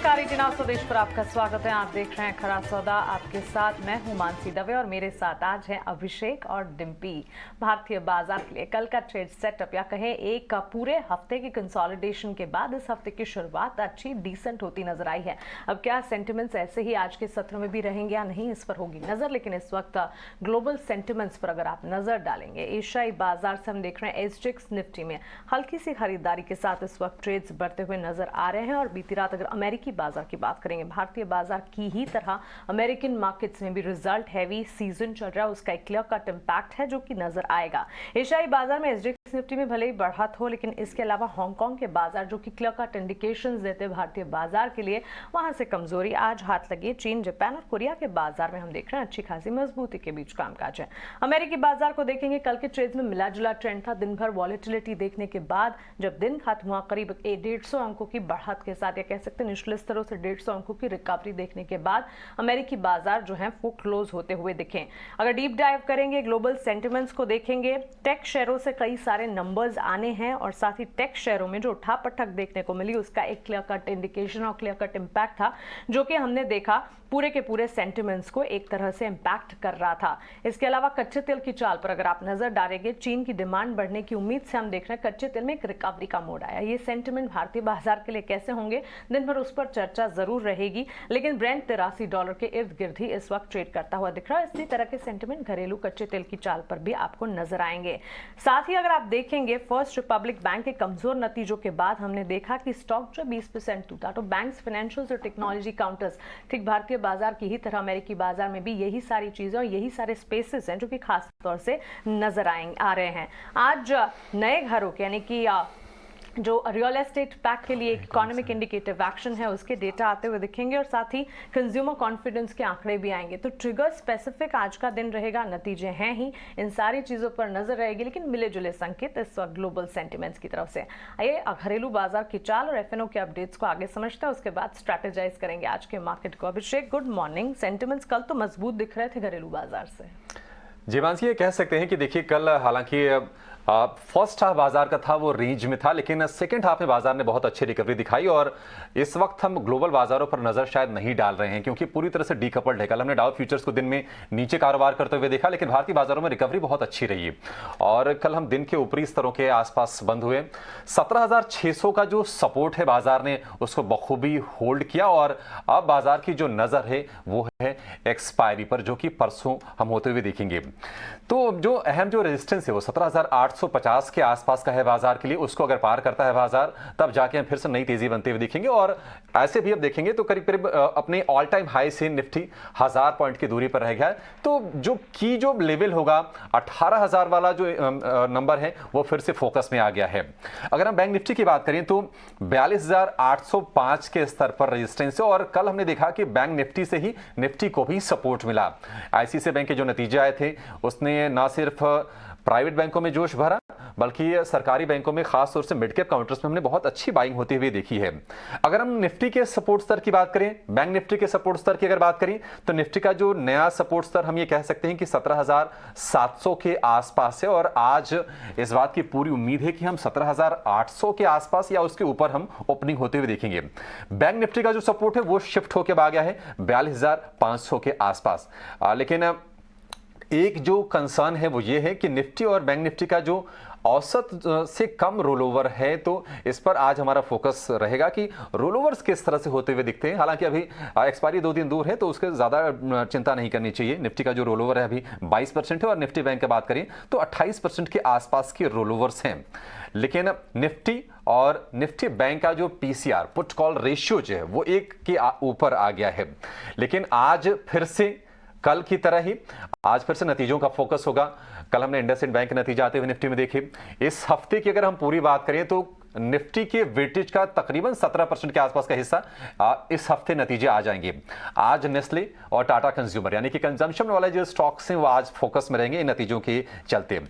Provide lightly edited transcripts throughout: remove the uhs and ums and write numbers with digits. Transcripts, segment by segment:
नमस्कार, इतना स्वदेश पर आपका स्वागत है। आप देख रहे हैं खरा सौदा। आपके साथ मैं हूं मानसी दवे और मेरे साथ आज हैं अभिषेक और डिम्पी। भारतीय बाजार के लिए कल का ट्रेड सेटअप या कहें एक पूरे हफ्ते की कंसोलिडेशन के बाद इस हफ्ते की शुरुआत अच्छी डिसेंट होती नजर आई है। अब क्या सेंटिमेंट्स ऐसे ही आज के सत्र में भी रहेंगे या नहीं, इस पर होगी नजर। लेकिन इस वक्त ग्लोबल सेंटिमेंट्स पर अगर आप नजर डालेंगे, एशियाई बाजार से हम देख रहे हैं एसजीएक्स निफ्टी में हल्की सी खरीदारी के साथ इस वक्त ट्रेड्स बढ़ते हुए नजर आ रहे हैं। और बीती रात अगर अमेरिकी बाजार की बात करेंगे, भारतीय बाजार की ही तरह अमेरिकन मार्केट्स में भी रिजल्ट हैवी सीजन चल रहा है, उसका एक क्लियर कट इंपैक्ट है जो कि नजर आएगा। एशियाई बाजार में एसजीएक्स निफ्टी में भले ही बढ़त हो, लेकिन इसके अलावा हांगकांग के बाजार जो कि क्लियर कट इंडिकेशंस देते हैं भारतीय बाजार के लिए, वहां से कमजोरी आज हाथ लगी। चीन, जापान और कोरिया के बाजार में हम देख रहे हैं अच्छी खासी मजबूती के बीच कामकाज है। अमेरिकी बाजार को देखेंगे, कल के ट्रेड में मिला जुला ट्रेंड था। दिन भर वॉलेटिलिटी देखने के बाद जब दिन खत्म हुआ, करीब 150 अंकों की बढ़त के साथ, या कह सकते हैं निचले स्तरों से 150 अंकों की रिकवरी देखने के बाद अमेरिकी बाजार जो है वो क्लोज होते हुए दिखे। अगर डीप डाइव करेंगे, ग्लोबल सेंटिमेंट्स को देखेंगे, टेक शेयरों से कई सारे नंबर्स आने हैं और साथ ही टेक शेयरों में जो उठापटक देखने को मिली उसका एक क्लियर कट इंडिकेशन और क्लियर कट इंपैक्ट था, जो कि हमने देखा पूरे के पूरे सेंटिमेंट्स को एक तरह से इंपैक्ट कर रहा था। इसके अलावा कच्चे तेल की चाल पर अगर आप नजर डालेंगे, चीन की डिमांड बढ़ने की उम्मीद से हम देख रहे हैं कच्चे तेल में एक रिकवरी का मोड आया। ये सेंटिमेंट भारतीय बाजार के लिए कैसे होंगे, दिन भर उस पर चर्चा जरूर रहेगी। लेकिन ब्रेंट $83 के इर्द गिर्द ही इस वक्त ट्रेड करता हुआ दिख रहा है। इसी तरह के सेंटिमेंट घरेलू कच्चे तेल की चाल पर भी आपको नजर आएंगे। साथ ही अगर आप देखेंगे, फर्स्ट रिपब्लिक बैंक के कमजोर नतीजों के बाद हमने देखा कि स्टॉक जो 20% टूटा। तो बैंक्स, फाइनेंशियल्स और टेक्नोलॉजी काउंटर्स, ठीक भारतीय बाजार की ही तरह अमेरिकी बाजार में भी यही सारी चीजें और यही सारे स्पेसेस हैं जो कि खास तौर से नजर आ रहे हैं। आज नए घरों के यानी कि जो रियल एस्टेट पैक के लिए इकोनॉमिक इंडिकेटिव एक्शन है उसके डेटा आते हुए दिखेंगे और साथ ही कंज्यूमर कॉन्फिडेंस के आंकड़े भी आएंगे। तो ट्रिगर स्पेसिफिक आज का दिन रहेगा, नतीजे हैं ही, इन सारी चीजों पर नजर रहेगी। लेकिन मिले जुले संकेत इस वक्त ग्लोबल सेंटिमेंट्स की तरफ से। आइए घरेलू बाजार की चाल और एफएनओ के अपडेट्स को आगे समझते हैं, उसके बाद स्ट्रैटेजाइज करेंगे आज के मार्केट को। अभिषेक, गुड मॉर्निंग। सेंटिमेंट्स कल तो मजबूत दिख रहे थे घरेलू बाजार से। जी मानसी, ये कह सकते हैं कि देखिए कल हालांकि फर्स्ट हाफ बाजार का था वो रेंज में था, लेकिन सेकंड हाफ में बाजार ने बहुत अच्छी रिकवरी दिखाई। और इस वक्त हम ग्लोबल बाजारों पर नजर शायद नहीं डाल रहे हैं क्योंकि पूरी तरह से डीकपल्ड है। कल हमने डाउ फ्यूचर्स को दिन में नीचे कारोबार करते हुए देखा, लेकिन भारतीय बाजारों में रिकवरी बहुत अच्छी रही और कल हम दिन के ऊपरी स्तरों के आसपास बंद हुए। 17,600 का जो सपोर्ट है बाजार ने उसको बखूबी होल्ड किया और अब बाजार की जो नजर है वो है एक्सपायरी पर, जो कि परसों हम होते हुए देखेंगे। तो जो अहम जो रेजिस्टेंस है वो 17,850 के आसपास का है बाजार के लिए। उसको अगर पार करता है बाजार, तब जाके हम फिर से नई तेजी बनते हुए दिखेंगे। और ऐसे भी अब देखेंगे तो करीब करीब अपने ऑल टाइम हाई से निफ्टी 1000 पॉइंट की दूरी पर रह गया है। तो जो लेवल होगा 18,000 वाला जो नंबर है वो फिर से फोकस में आ गया है। अगर हम बैंक निफ्टी की बात करें तो 42,805 के स्तर पर रेजिस्टेंस है और कल हमने देखा कि बैंक निफ्टी से ही निफ्टी को भी सपोर्ट मिला। आईसीआईसीआई बैंक के जो नतीजे आए थे उसने ना सिर्फ प्राइवेट बैंकों में जोश भरा, बल्कि सरकारी बैंकों में खास तौर से मिड कैप काउंटर्स में हमने बहुत अच्छी बाइंग होती हुई देखी है। अगर हम निफ्टी के सपोर्ट स्तर की बात करें, बैंक निफ्टी के सपोर्ट स्तर की अगर बात करें, तो निफ्टी का जो नया सपोर्ट स्तर हम ये कह सकते हैं कि 17,700 के आसपास है और आज इस बात की पूरी उम्मीद है कि हम 17,800 के आसपास या उसके ऊपर हम ओपनिंग होते हुए देखेंगे। बैंक निफ्टी का जो सपोर्ट है वो शिफ्ट होकर आ गया है 42,500 के आसपास। लेकिन एक जो कंसर्न है वो ये है कि निफ्टी और बैंक निफ्टी का जो औसत से कम रोलओवर है, तो इस पर आज हमारा फोकस रहेगा कि रोलओवर्स किस तरह से होते हुए दिखते हैं। हालांकि अभी एक्सपायरी 2 दिन दूर है तो उसके ज़्यादा चिंता नहीं करनी चाहिए। निफ्टी का जो रोलओवर है अभी 22% है और निफ्टी बैंक की बात करें तो 28% के आसपास के रोलओवर्स हैं। लेकिन निफ्टी और निफ्टी बैंक का जो पीसीआर पुट कॉल रेशियो जो है वो 1 के ऊपर आ गया है। लेकिन आज फिर से कल की तरह ही आज फिर से नतीजों का फोकस होगा। कल हमने इंडसइंड बैंक के नतीजे आते हुए निफ्टी में देखे। इस हफ्ते की अगर हम पूरी बात करें तो निफ्टी के वेटेज का तकरीबन 17% के आसपास का हिस्सा इस हफ्ते नतीजे आ जाएंगे। आज नेस्ले और टाटा कंज्यूमर यानी कि कंजम्पशन वाले जो स्टॉक्स हैं वो आज फोकस में रहेंगे इन नतीजों के चलते।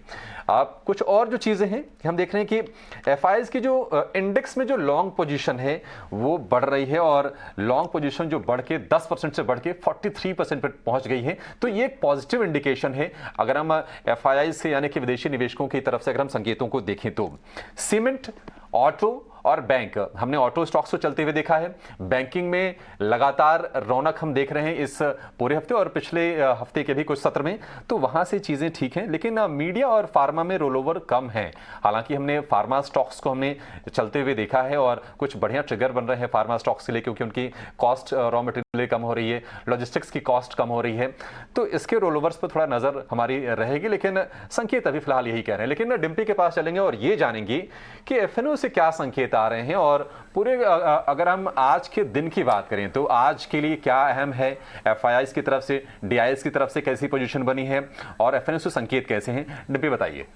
कुछ और जो चीजें हैं कि हम देख रहे हैं कि एफआईज की जो इंडेक्स में जो लॉन्ग पोजीशन है वो बढ़ रही है और लॉन्ग पोजीशन जो बढ़ के 10% से बढ़ के 43% पर पहुंच गई है। तो ये एक पॉजिटिव इंडिकेशन है अगर हम एफआईआई से यानी कि विदेशी निवेशकों की तरफ से अगर हम संकेतों को देखें तो। सीमेंट, ऑटो और बैंक। हमने ऑटो स्टॉक्स को चलते हुए देखा है, बैंकिंग में लगातार रौनक हम देख रहे हैं इस पूरे हफ्ते और पिछले हफ्ते के भी कुछ सत्र में, तो वहां से चीजें ठीक हैं। लेकिन मीडिया और फार्मा में रोलओवर कम है। हालांकि हमने फार्मा स्टॉक्स को हमने चलते हुए देखा है और कुछ बढ़िया ट्रिगर बन रहे हैं फार्मा स्टॉक्स के लिए, क्योंकि उनकी कॉस्ट रॉ मटेरियल कम हो रही है, लॉजिस्टिक्स की कॉस्ट कम हो रही है, तो इसके रोलओवर्स पर थोड़ा नजर हमारी रहेगी। लेकिन संकेत अभी फिलहाल यही कह रहे हैं। लेकिन डिम्पी के पास चलेंगे और ये जानेंगे कि एफएनओ से क्या संकेत आ रहे हैं और पूरे अगर हम आज के दिन की बात करें तो आज के लिए क्या अहम है, एफआईआईज की तरफ से, डीआईएस की तरफ से कैसी पोजीशन बनी है और एफएनओ से संकेत कैसे हैं, डिम्पी बताइए।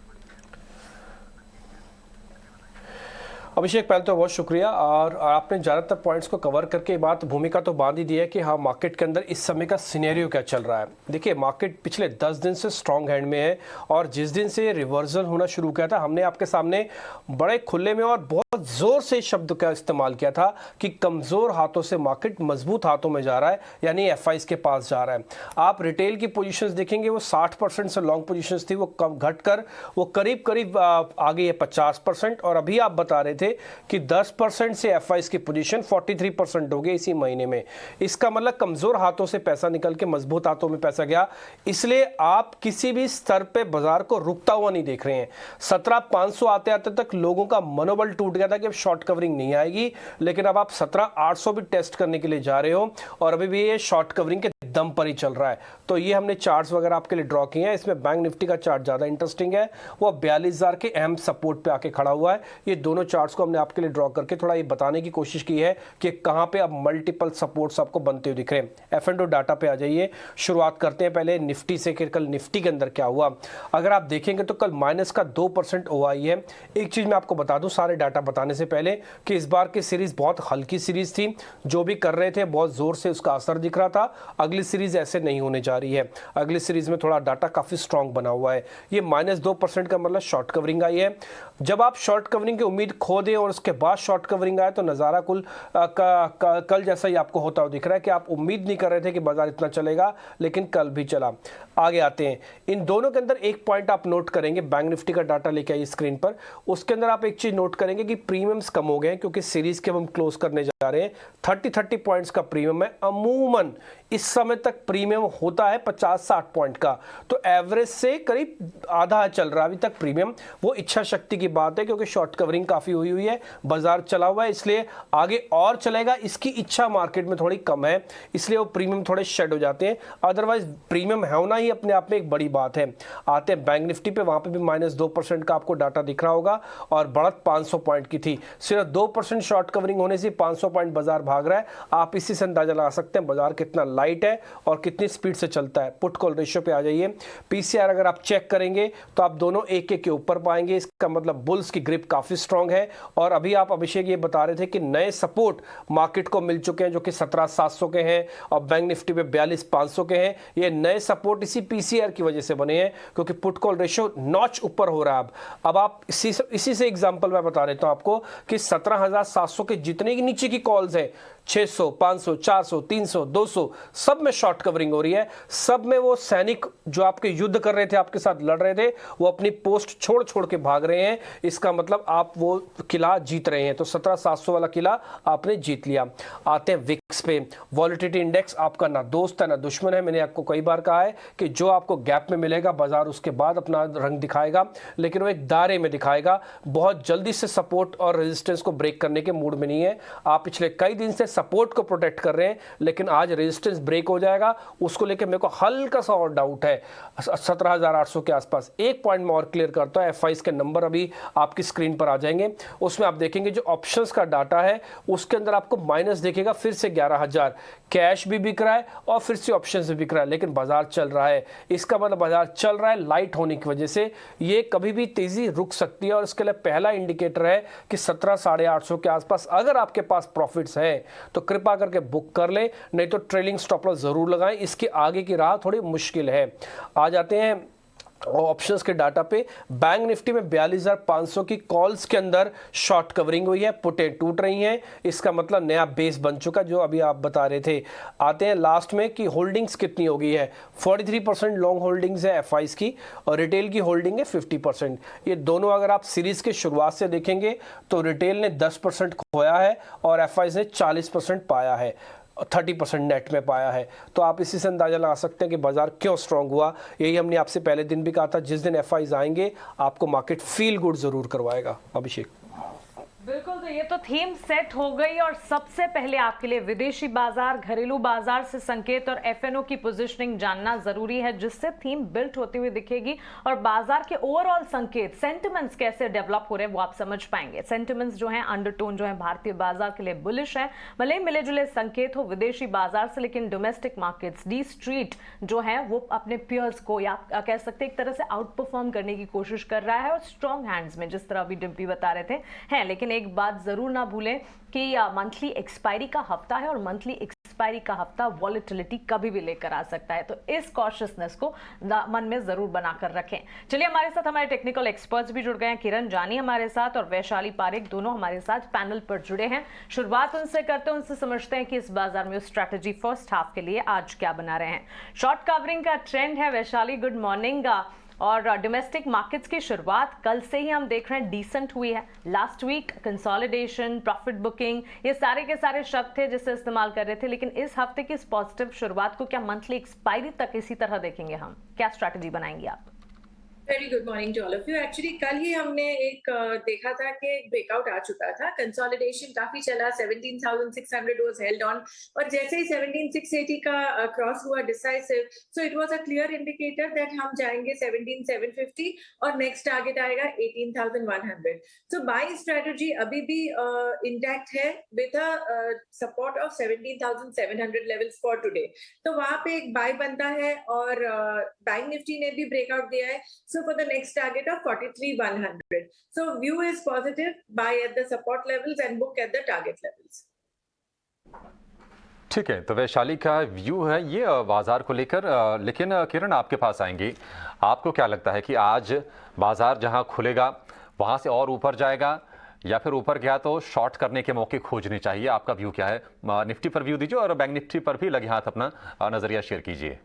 अभिषेक, पहले तो बहुत शुक्रिया और आपने ज़्यादातर पॉइंट्स को कवर करके बात भूमिका तो बांध ही दी है कि हाँ मार्केट के अंदर इस समय का सिनेरियो क्या चल रहा है। देखिए, मार्केट पिछले 10 दिन से स्ट्रॉन्ग हैंड में है और जिस दिन से रिवर्सल होना शुरू किया था, हमने आपके सामने बड़े खुले में और बहुत जोर से शब्द का इस्तेमाल किया था कि कमज़ोर हाथों से मार्केट मजबूत हाथों में जा रहा है, यानी एफआईज के पास जा रहा है। आप रिटेल की पोजीशंस देखेंगे, वो 60% से लॉन्ग पोजीशंस थी, वो कम घटकर वो करीब करीब आ गई है 50%। और अभी आप बता रहे थे कि 10% से एफआईज की पोजीशन 43% हो गई इसी महीने में। इसका मतलब कमजोर हाथों से पैसा निकल के मजबूत हाथों में पैसा गया। इसलिए आप किसी भी स्तर पे बाजार को रुकता हुआ नहीं देख रहे हैं। 17,500 आते आते तक लोगों का मनोबल टूट गया था कि अब शॉर्ट कवरिंग नहीं आएगी, लेकिन अब आप 17,800 भी टेस्ट करने के लिए जा रहे हो और अभी भी ये शॉर्ट कवरिंग के दम पर ही चल रहा है। तो ये हमने चार्ट्स वगैरह आपके लिए ड्रॉ किए हैं। इसमें बैंक निफ्टी का चार्ट ज्यादा इंटरेस्टिंग है, वो 42,000 के अहम सपोर्ट पे आके खड़ा हुआ है। ये दोनों चार्ट्स को हमने आपके लिए ड्रॉ करके थोड़ा ये बताने की कोशिश की है कि कहां पे अब मल्टीपल सपोर्ट्स आपको बनते हुए दिख रहे हैं। एफ एंड ओ डाटा पे आ जाइए। शुरुआत करते हैं पहले निफ्टी से कि कल निफ्टी के अंदर क्या हुआ। अगर आप देखेंगे तो कल माइनस का 2% ओआई है। एक चीज मैं आपको बता दूं सारे डाटा बताने से पहले कि इस बार की सीरीज बहुत हल्की सीरीज थी, जो भी कर रहे थे बहुत जोर से उसका असर दिख रहा था। अगली सीरीज ऐसे नहीं होने जा रही है। अगली सीरीज में थोड़ा डाटा काफी स्ट्रांग बना हुआ है। ये -2% का मतलब शॉर्ट कवरिंग आई है। जब आप शॉर्ट कवरिंग की उम्मीद खो दें और उसके बाद शॉर्ट कवरिंग आए तो नज़ारा कल जैसा ही आपको होता हुआ दिख रहा है कि आप उम्मीद नहीं कर रहे थे कि बाजार इतना चलेगा, लेकिन कल भी चला। आगे आते हैं, इन दोनों के अंदर एक पॉइंट आप नोट करेंगे, बैंक निफ्टी का डाटा लेके आइए स्क्रीन पर। उसके अंदर आप एक चीज नोट करेंगे कि प्रीमियम्स कम हो गए हैं, क्योंकि सीरीज के हम क्लोज करने जा रहे हैं। 30 पॉइंट्स का प्रीमियम है। अमूमन इस समय तक प्रीमियम होता है 50-60 पॉइंट का, तो एवरेज से करीब आधा चल रहा है अभी तक प्रीमियम। वो इच्छा शक्ति की बात है, क्योंकि शॉर्ट कवरिंग काफी हुई है, बाजार चला हुआ है, इसलिए आगे और चलेगा। इसकी इच्छा मार्केट में थोड़ी कम है, इसलिए वो प्रीमियम थोड़े शेड हो जाते हैं। अदरवाइज प्रीमियम होना ही अपने आप में एक बड़ी बात है। आते हैं बैंक निफ्टी पे, वहां पे भी -2% का आपको डाटा दिख रहा होगा और बढ़त 500 पॉइंट की थी। सिर्फ 2% शॉर्ट कवरिंग होने से 500 पॉइंट बाजार भाग रहा है। आप इसी से अंदाजा लगा सकते हैं बाजार कितना लाइट है और कितनी स्पीड से चलता है। पुट कॉल रेशियो पे आ जाइए। पीसीआर अगर आप चेक करेंगे तो आप दोनों एक के ऊपर पाएंगे। इसका मतलब बुल्स की ग्रिप काफी स्ट्रांग है। और अभी आप अभिषेक ये बता रहे थे कि नए सपोर्ट मार्केट को मिल चुके हैं, जो कि 17,700 के हैं और बैंक निफ्टी पे 42,500 के हैं। ये नए सपोर्ट इसी पीसीआर की वजह से बने हैं, क्योंकि पुट कॉल रेशियो नॉच ऊपर हो रहा है। अब आप इसी से एग्जांपल मैं बता देता हूं आपको कि 17,700 के जितने की नीचे की कॉल्स है, 600, 500, 400, 300, 200, सब में शॉर्ट कवरिंग हो रही है। सब में वो सैनिक जो आपके युद्ध कर रहे थे, आपके साथ लड़ रहे थे, वो अपनी पोस्ट छोड़ छोड़ के भाग रहे हैं। इसका मतलब आप वो किला जीत रहे हैं। तो 17,700 वाला किला आपने जीत लिया। आते हैं विक्स पे। वॉलेटिलिटी इंडेक्स आपका ना दोस्त है ना दुश्मन है। मैंने आपको कई बार कहा है कि जो आपको गैप में मिलेगा बाजार उसके बाद अपना रंग दिखाएगा, लेकिन वो एक दायरे में दिखाएगा। बहुत जल्दी से सपोर्ट और रेजिस्टेंस को ब्रेक करने के मूड में नहीं है। आप पिछले कई दिन से सपोर्ट को प्रोटेक्ट कर रहे हैं, लेकिन आज रेजिस्टेंस ब्रेक हो जाएगा, उसको लेकर मेरे को हल्का सा और डाउट है 17,800 के आसपास। एक पॉइंट मैं और क्लियर करता हूं, एफआईज के नंबर अभी आपकी स्क्रीन पर आ जाएंगे। उसमें आप देखेंगे जो ऑप्शंस का डाटा है उसके अंदर आपको माइनस देखेगा फिर से 11,000। कैश भी बिक रहा है और फिर से ऑप्शंस भी बिक रहा है, लेकिन बाजार चल रहा है। इसका मतलब बाजार चल रहा है लाइट होने की वजह से। ये कभी भी तेजी रुक सकती है और इसके लिए पहला इंडिकेटर है कि 17,800 के आसपास अगर आपके पास प्रॉफिट्स है तो कृपा करके बुक कर ले, नहीं तो ट्रेलिंग स्टॉप लॉस जरूर लगाएं। इसके आगे की राह थोड़ी मुश्किल है। आ जाते हैं और ऑप्शंस के डाटा पे बैंक निफ्टी में 42,500 की कॉल्स के अंदर शॉर्ट कवरिंग हुई है, पुटें टूट रही हैं, इसका मतलब नया बेस बन चुका, जो अभी आप बता रहे थे। आते हैं लास्ट में कि होल्डिंग्स कितनी हो गई है। 43% लॉन्ग होल्डिंग्स है एफआईज की और रिटेल की होल्डिंग है 50%। ये दोनों अगर आप सीरीज के शुरुआत से देखेंगे तो रिटेल ने 10% खोया है और एफआईज ने 40% पाया है, 30% नेट में पाया है। तो आप इसी से अंदाजा लगा सकते हैं कि बाजार क्यों स्ट्रांग हुआ। यही हमने आपसे पहले दिन भी कहा था, जिस दिन एफआईज आएंगे आपको मार्केट फील गुड जरूर करवाएगा। अभिषेक बिल्कुल, तो ये तो थीम सेट हो गई और सबसे पहले आपके लिए विदेशी बाजार, घरेलू बाजार से संकेत और एफएनओ की पोजीशनिंग जानना जरूरी है, जिससे थीम बिल्ट होती हुई दिखेगी और बाजार के ओवरऑल संकेत, सेंटिमेंट्स कैसे डेवलप हो रहे हैं वो आप समझ पाएंगे। सेंटिमेंट्स जो है, अंडरटोन जो है भारतीय बाजार के लिए बुलिश है, भले ही मिले जुले संकेत हो विदेशी बाजार से, लेकिन डोमेस्टिक मार्केट्स, डी स्ट्रीट जो है वो अपने पियर्स को या कह सकते हैं एक तरह से आउट परफॉर्म करने की कोशिश कर रहा है और स्ट्रॉन्ग हैंड्स में, जिस तरह अभी डिम्पी बता रहे थे हैं। लेकिन एक बात जरूर ना भूलें कि मंथली एक्सपायरी का हफ्ता है और मंथली एक्सपायरी का हफ्ता वॉलेटिलिटी कभी भी लेकर आ सकता है, तो इस कॉशियसनेस को मन में जरूर बनाकर रखें। चलिए, हमारे साथ हमारे टेक्निकल एक्सपर्ट्स भी जुड़ गए हैं। किरण जानी हमारे साथ और वैशाली पारेख दोनों हमारे साथ पैनल पर जुड़े हैं। शुरुआत उनसे करते हैं, उनसे समझते हैं कि इस बाजार में स्ट्रैटेजी फर्स्ट हाफ के लिए आज क्या बना रहे हैं। शॉर्ट कवरिंग का ट्रेंड है। Vaishali, good morning. और डोमेस्टिक मार्केट्स की शुरुआत कल से ही हम देख रहे हैं डिसेंट हुई है। Last week consolidation, profit booking, ये सारे के सारे शब्द थे जिसे इस्तेमाल कर रहे थे, लेकिन इस हफ्ते की इस पॉजिटिव शुरुआत को क्या मंथली एक्सपायरी तक इसी तरह देखेंगे हम? क्या स्ट्रैटेजी बनाएंगे आप? Very good morning to all of you. Actually कल ही हमने एक देखा था कि एक ब्रेकआउट आ चुका था, कंसोलिडेशन काफी चला, 17,600 वाज हेल्ड ऑन और जैसे ही 17,680 का क्रॉस हुआ decisive, so it was a clear indicator that हम जाएंगे 17,750 और नेक्स्ट टारगेट आएगा 18,100। सो बाइंग स्ट्रेटजी अभी भी इंटैक्ट है with a support of 17,700 levels for today. तो वहां पे एक बाय बनता है और बैंक निफ्टी ने भी ब्रेकआउट दिया है, so for the next target of 43,100. So view is positive, buy at the support levels and book at the target levels. ठीक है, तो वैशाली का व्यू है ये बाजार को लेकर। लेकिन किरण, आपके पास आएंगे, आपको क्या लगता है कि आज बाजार जहां खुलेगा वहां से और ऊपर जाएगा या फिर ऊपर गया तो शॉर्ट करने के मौके खोजने चाहिए? आपका व्यू क्या है? निफ्टी पर व्यू दीजिए और बैंक निफ्टी पर भी लगे हाथ अपना नजरिया शेयर कीजिए।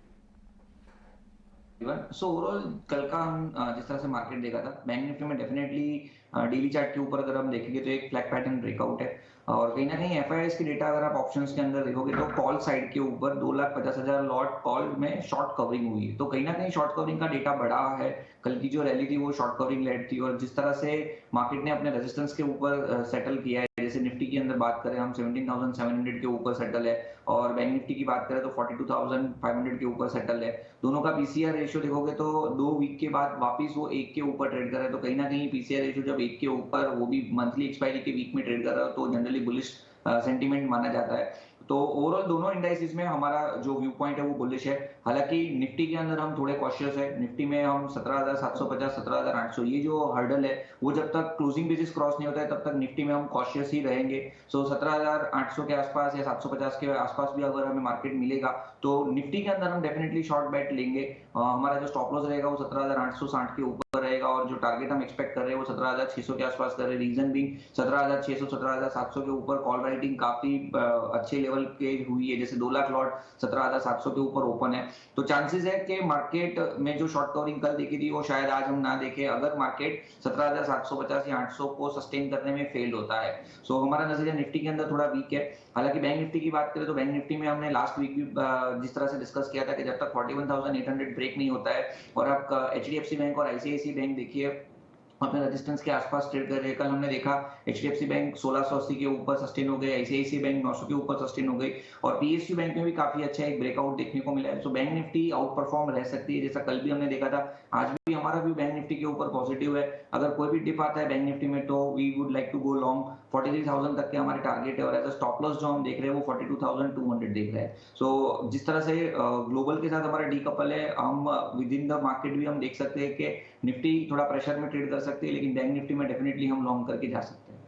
सो ओवरऑल कल का हम जिस तरह से मार्केट देखा था, बैंक निफ्टी में डेफिनेटली डेली चार्ट के ऊपर अगर हम देखेंगे तो एक फ्लैग पैटर्न ब्रेकआउट है और कहीं ना कहीं एफआईएस की डेटा अगर आप ऑप्शंस के अंदर देखोगे तो कॉल साइड के ऊपर 2,50,000 लॉट कॉल में शॉर्ट कवरिंग हुई है। तो कहीं ना कहीं शॉर्ट कवरिंग का डेटा बढ़ा है। कल की जो रैली थी वो शॉर्ट कवरिंग लेड थी और जिस तरह से मार्केट ने अपने रेजिस्टेंस के ऊपर सेटल किया है, जैसे निफ्टी की अंदर बात करें हम 17,700 के ऊपर सेटल है और बैंक निफ्टी की बात करें तो 42,500 के ऊपर सेटल है। दोनों का पीसीआर रेशियो देखोगे तो 2 वीक के बाद वापस वो 1 के ऊपर ट्रेड कर रहा है। तो कहीं ना कहीं पीसीआर रेशियो जब 1 के ऊपर, वो भी मंथली एक्सपायरी के वीक में ट्रेड कर रहा है, तो जनरली बुलिश सेंटीमेंट माना जाता है। तो ओवरऑल दोनों इंडाइसिस में हमारा जो व्यू पॉइंट है वो बुलिश है। हालांकि निफ्टी के अंदर हम थोड़े कॉशियस है। निफ्टी में हम 17,750, 17,800 ये जो हर्डल है वो जब तक क्लोजिंग बेसिस क्रॉस नहीं होता है तब तक निफ्टी में हम कॉशियस ही रहेंगे। सो 17,800 के आसपास या 750 के आसपास भी अगर हमें मार्केट मिलेगा तो निफ्टी के अंदर हम डेफिनेटली शॉर्ट बैट लेंगे। हमारा जो स्टॉप लॉस रहेगा वो 17,860 के ऊपर रहेगा और जो टारगेट हम एक्सपेक्ट कर रहे हैं वो 17,600 के आसपास कर रहे हैं। रीजन भी 17,600, 17,700 के ऊपर कॉल राइटिंग काफी अच्छे लेवल के हुई है, जैसे 2 लाख लॉट 17,700 के ऊपर ओपन है। तो चांसेस है कि मार्केट में जो शॉर्ट कवरिंग कल देखी थी वो शायद आज हम ना देखें अगर मार्केट 17,750 या 800 को सस्टेन करने में फेल होता है। सो हमारा नजरिया निफ्टी के अंदर थोड़ा वीक है। हालांकि बैंक निफ्टी की बात करें तो बैंक निफ्टी में हमने लास्ट वीक भी जिस तरह से डिस्कस किया था कि जब तक 41,800 ब्रेक नहीं होता है और आप एचडीएफसी बैंक और आईसीआईसीआई बैंक देखिए अपने रेजिस्टेंस के आसपास ट्रेड कर रहे हैं। कल हमने देखा एचडीएफसी बैंक 1680 के ऊपर सस्टेन हो गए, आईसीआईसीआई बैंक 900 के ऊपर सस्टेन हो गई और पीएसयू बैंक में भी काफी अच्छा एक ब्रेकआउट देखने को मिला है। So bank Nifty out perform रह सकती है, जैसा कल भी हमने देखा था। आज भी हमारा व्यू बैंक निफ्टी के ऊपर पॉजिटिव है। अगर कोई भी डिप आता है बैंक निफ्टी में तो we would like to go long. 43,000 तक के हमारे टारगेट है और एज अ स्टॉप लॉस जो हम देख रहे हैं वो 42,200 देख रहे हैं। सो जिस तरह से ग्लोबल के साथ हमारा डीकपल है, हम विद इन द मार्केट भी हम देख सकते हैं कि निफ्टी थोड़ा प्रेशर में ट्रेड कर सकते हैं, लेकिन बैंक निफ्टी में डेफिनेटली हम लॉन्ग करके जा सकते हैं।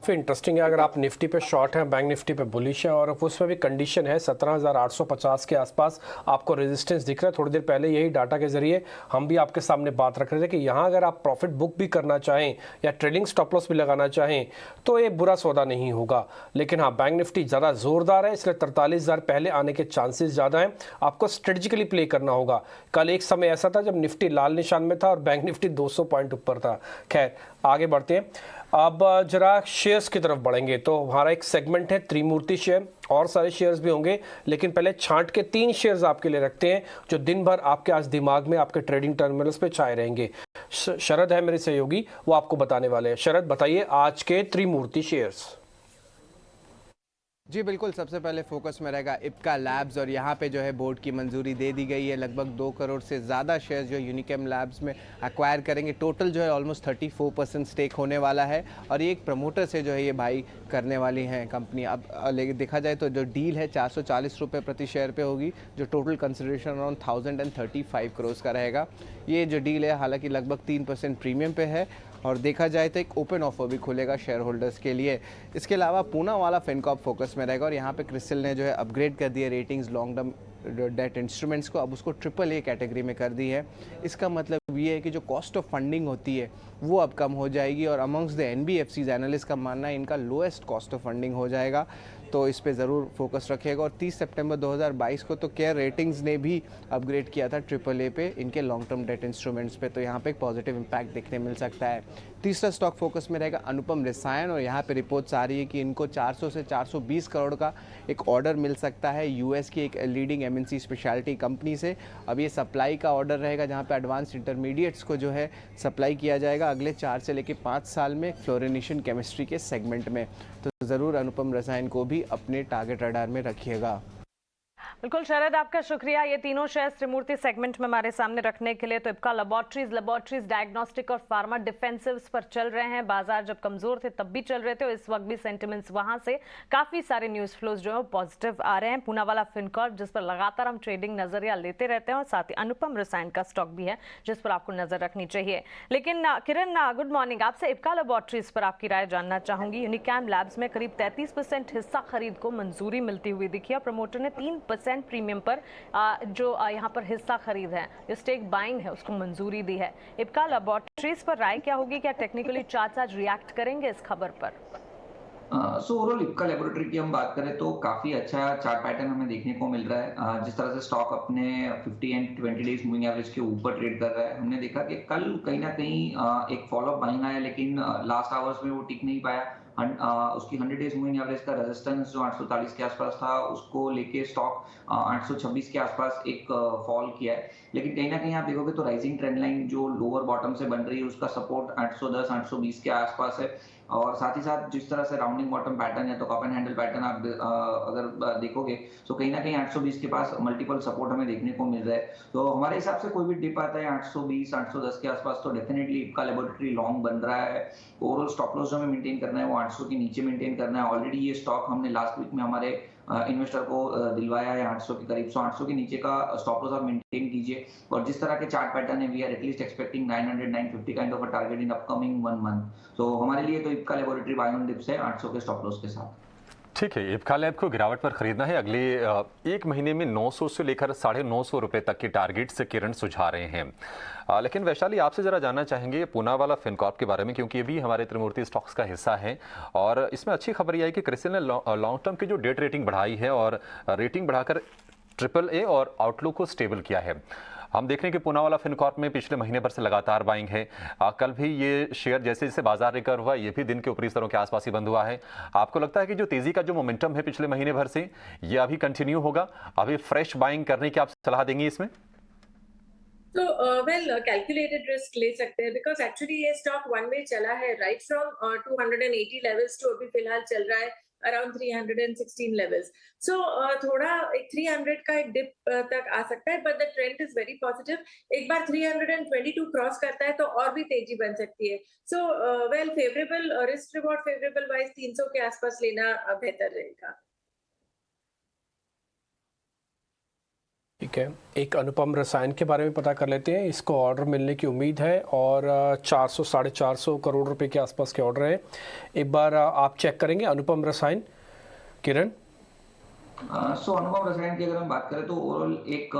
फिर इंटरेस्टिंग है, अगर आप निफ्टी पे शॉर्ट हैं, बैंक निफ्टी पे बुलिश है और उसमें भी कंडीशन है 17,850 के आसपास आपको रेजिस्टेंस दिख रहा है। थोड़ी देर पहले यही डाटा के जरिए हम भी आपके सामने बात रख रहे थे कि यहाँ अगर आप प्रॉफिट बुक भी करना चाहें या ट्रेडिंग स्टॉप लॉस भी लगाना चाहें तो ये बुरा सौदा नहीं होगा। लेकिन हाँ, बैंक निफ्टी ज़्यादा जोरदार है, इसलिए 43,000 पहले आने के चांसेस ज़्यादा हैं। आपको स्ट्रेटेजिकली प्ले करना होगा। कल एक समय ऐसा था जब निफ्टी लाल निशान में था और बैंक निफ्टी 200 पॉइंट ऊपर था। खैर, आगे बढ़ते हैं। अब जरा शेयर्स की तरफ बढ़ेंगे तो हमारा एक सेगमेंट है त्रिमूर्ति शेयर, और सारे शेयर्स भी होंगे, लेकिन पहले छांट के 3 शेयर्स आपके लिए रखते हैं जो दिन भर आपके आज दिमाग में आपके ट्रेडिंग टर्मिनल्स पे छाए रहेंगे। शरद है मेरे सहयोगी, वो आपको बताने वाले हैं। शरद, बताइए आज के त्रिमूर्ति शेयर्स। जी बिल्कुल, सबसे पहले फोकस में रहेगा इप्का लैब्स, और यहाँ पे जो है बोर्ड की मंजूरी दे दी गई है। लगभग 2 करोड़ से ज़्यादा शेयर्स जो यूनिकेम लैब्स में एक्वायर करेंगे। टोटल जो है ऑलमोस्ट 34% स्टेक होने वाला है, और ये एक प्रमोटर से जो है ये बाई करने वाली हैं कंपनी। अब लेकिन देखा जाए तो जो डील है 440 रुपये प्रति शेयर पे होगी, जो टोटल कंसिडरेशन अराउंड 1035 करोड़ का रहेगा। ये जो डील है हालांकि लगभग 3% प्रीमियम पे है, और देखा जाए तो एक ओपन ऑफर भी खुलेगा शेयर होल्डर्स के लिए। इसके अलावा पूना वाला फिनकॉर्प फोकस में रहेगा, और यहाँ पे क्रिस्टल ने जो है अपग्रेड कर दिया ratings long term debt instruments को, अब उसको AAA कैटेगरी में कर दी है। इसका मतलब ये है कि जो कॉस्ट ऑफ फंडिंग होती है वो अब कम हो जाएगी, और अमंग्स द NBFCs एनालिस्ट का मानना है इनका लोएस्ट कॉस्ट ऑफ फंडिंग हो जाएगा। तो इस पे ज़रूर फोकस रखिएगा। और 30 सितंबर 2022 को तो केयर रेटिंग्स ने भी अपग्रेड किया था AAA पे इनके लॉन्ग टर्म डेट इंस्ट्रूमेंट्स पे, तो यहाँ पे एक पॉजिटिव इम्पैक्ट देखने मिल सकता है। तीसरा स्टॉक फोकस में रहेगा अनुपम रसायन, और यहाँ पे रिपोर्ट्स आ रही है कि इनको 400 से 420 करोड़ का एक ऑर्डर मिल सकता है यूएस की एक लीडिंग MNC स्पेशलिटी कंपनी से। अब ये सप्लाई का ऑर्डर रहेगा जहाँ पे एडवांस इंटरमीडिएट्स को जो है सप्लाई किया जाएगा अगले 4 से लेकर 5 साल में फ्लोरिनेशन केमिस्ट्री के सेगमेंट में। तो ज़रूर अनुपम रसायन को भी अपने टारगेट रडार में रखिएगा। बिल्कुल शरद, आपका शुक्रिया ये तीनों शेयर्स त्रिमूर्ति सेगमेंट में हमारे सामने रखने के लिए। तो इप्का लेबोरेटरीज डायग्नोस्टिक और फार्मा डिफेंसिव्स पर चल रहे हैं। बाजार जब कमजोर थे तब भी चल रहे थे, और इस वक्त भी सेंटिमेंट्स वहां से काफी सारे न्यूज फ्लोज जो है पॉजिटिव आ रहे हैं। पूना वाला फिनकॉर्प जिस पर लगातार हम ट्रेडिंग नजरिया लेते रहते हैं, और साथ ही अनुपम रसायन का स्टॉक भी है जिस पर आपको नजर रखनी चाहिए। लेकिन किरण, गुड मॉर्निंग। आपसे इप्का लेबोरेटरीज पर आपकी राय जानना चाहूंगी। यूनिकैम लैब्स में करीब 33% हिस्सा खरीद को मंजूरी मिलती हुई दिखी, और प्रमोटर ने 3% प्रीमियम पर जो यहाँ पर हिस्सा खरीद है, जो स्टेक बाइंग है, उसको मंजूरी दी है। इप्का लेबोरेटरीज पर राय क्या होगी? क्या टेक्निकली चार्ट्स आज रिएक्ट करेंगे इस खबर पर? सो ओवरऑल इप्का लेबोरेटरी की हम बात करें तो काफी अच्छा चार्ट पैटर्न हमें देखने को मिल रहा है। जिस तरह से स्टॉक अपने 50 एंड 20 डेज मूविंग एवरेज के ऊपर ट्रेड कर रहा है, हमने देखा कि कल कहीं ना कहीं एक फॉलोअप बाइंग आया, लेकिन लास्ट आवर्स में वो टिक नहीं पाया। उसकी 100 डेज मूविंग एवरेज का रेजिस्टेंस जो 840 के आसपास था, उसको लेके स्टॉक 826 के आसपास एक फॉल किया है। लेकिन कहीं ना कहीं आप देखोगे तो राइजिंग ट्रेंड लाइन जो लोअर बॉटम से बन रही है, उसका सपोर्ट 810 820 के आसपास है। और साथ ही साथ जिस तरह से राउंडिंग बॉटम पैटर्न है, तो कप एंड हैंडल पैटर्न आप अगर देखोगे तो कहीं ना कहीं 820 के पास मल्टीपल सपोर्ट हमें देखने को मिल रहा है। तो हमारे हिसाब से कोई भी डिप आता है 820 810 के आसपास, तो डेफिनेटली इप्का लेबोरेटरी लॉन्ग बन रहा है। ओवरऑल स्टॉप लॉस जो हमें मेंटेन करना है वो 800 के नीचे मेंटेन करना है। ऑलरेडी ये स्टॉक हमने लास्ट वीक में हमारे इन्वेस्टर को दिलवाया है 800 के करीब। सो 800 के नीचे का स्टॉप लॉस आप मेंटेन कीजिए, और जिस तरह के चार्ट पैटर्न है we are at least expecting 900 950 kind of a target in upcoming 1 month. So हमारे लिए तो Ipca laboratory buy on dips है 800 के स्टॉप लॉस के साथ। ठीक है, इप्का लैब को गिरावट पर खरीदना है। अगले एक महीने में 900 से लेकर 950 रुपए तक के टारगेट से किरण सुझा रहे हैं। लेकिन वैशाली, आपसे जरा जानना चाहेंगे पूना वाला फिनकॉर्प के बारे में, क्योंकि ये भी हमारे त्रिमूर्ति स्टॉक्स का हिस्सा है, और इसमें अच्छी खबर यह है कि क्रिस्टल ने लॉन्ग टर्म की जो डेट रेटिंग बढ़ाई है और रेटिंग बढ़ाकर AAA और आउटलुक को स्टेबल किया है। हम देख रहे हैं कि पूना वाला फिनकॉर्प में पिछले महीने भर से लगातार बाइंग है। कल भी ये शेयर जैसे जैसे बाजार रिकवर हुआ, ये भी दिन के ऊपरी स्तरों के आसपास ही बंद हुआ है। आपको लगता है कि जो तेजी का जो मोमेंटम है पिछले महीने भर से, ये अभी कंटिन्यू होगा? अभी फ्रेश बाइंग करने की आप सलाह देंगे इसमें? तो वेल कैलकुलेटेड रिस्क ले सकते हैं, बिकॉज एक्चुअली ये स्टॉक वन वे चला है राइट फ्रॉम 280 लेवल्स टू अभी फिलहाल चल रहा है अराउंड 316 लेवल्स। सो थोड़ा एक 300 का एक डिप तक आ सकता है, but the trend is very positive. एक बार 322 क्रॉस करता है तो और भी तेजी बन सकती है। So well favourable risk reward favourable wise 300 के आसपास लेना बेहतर रहेगा। ठीक है, एक अनुपम रसायन के बारे में पता कर लेते हैं। इसको ऑर्डर मिलने की उम्मीद है और 400 साढ़े 400 करोड़ रुपए के आसपास के ऑर्डर हैं। एक बार आप चेक करेंगे अनुपम रसायन, किरण। सो अनुपम रसायन की अगर हम बात करें तो ओवरऑल एक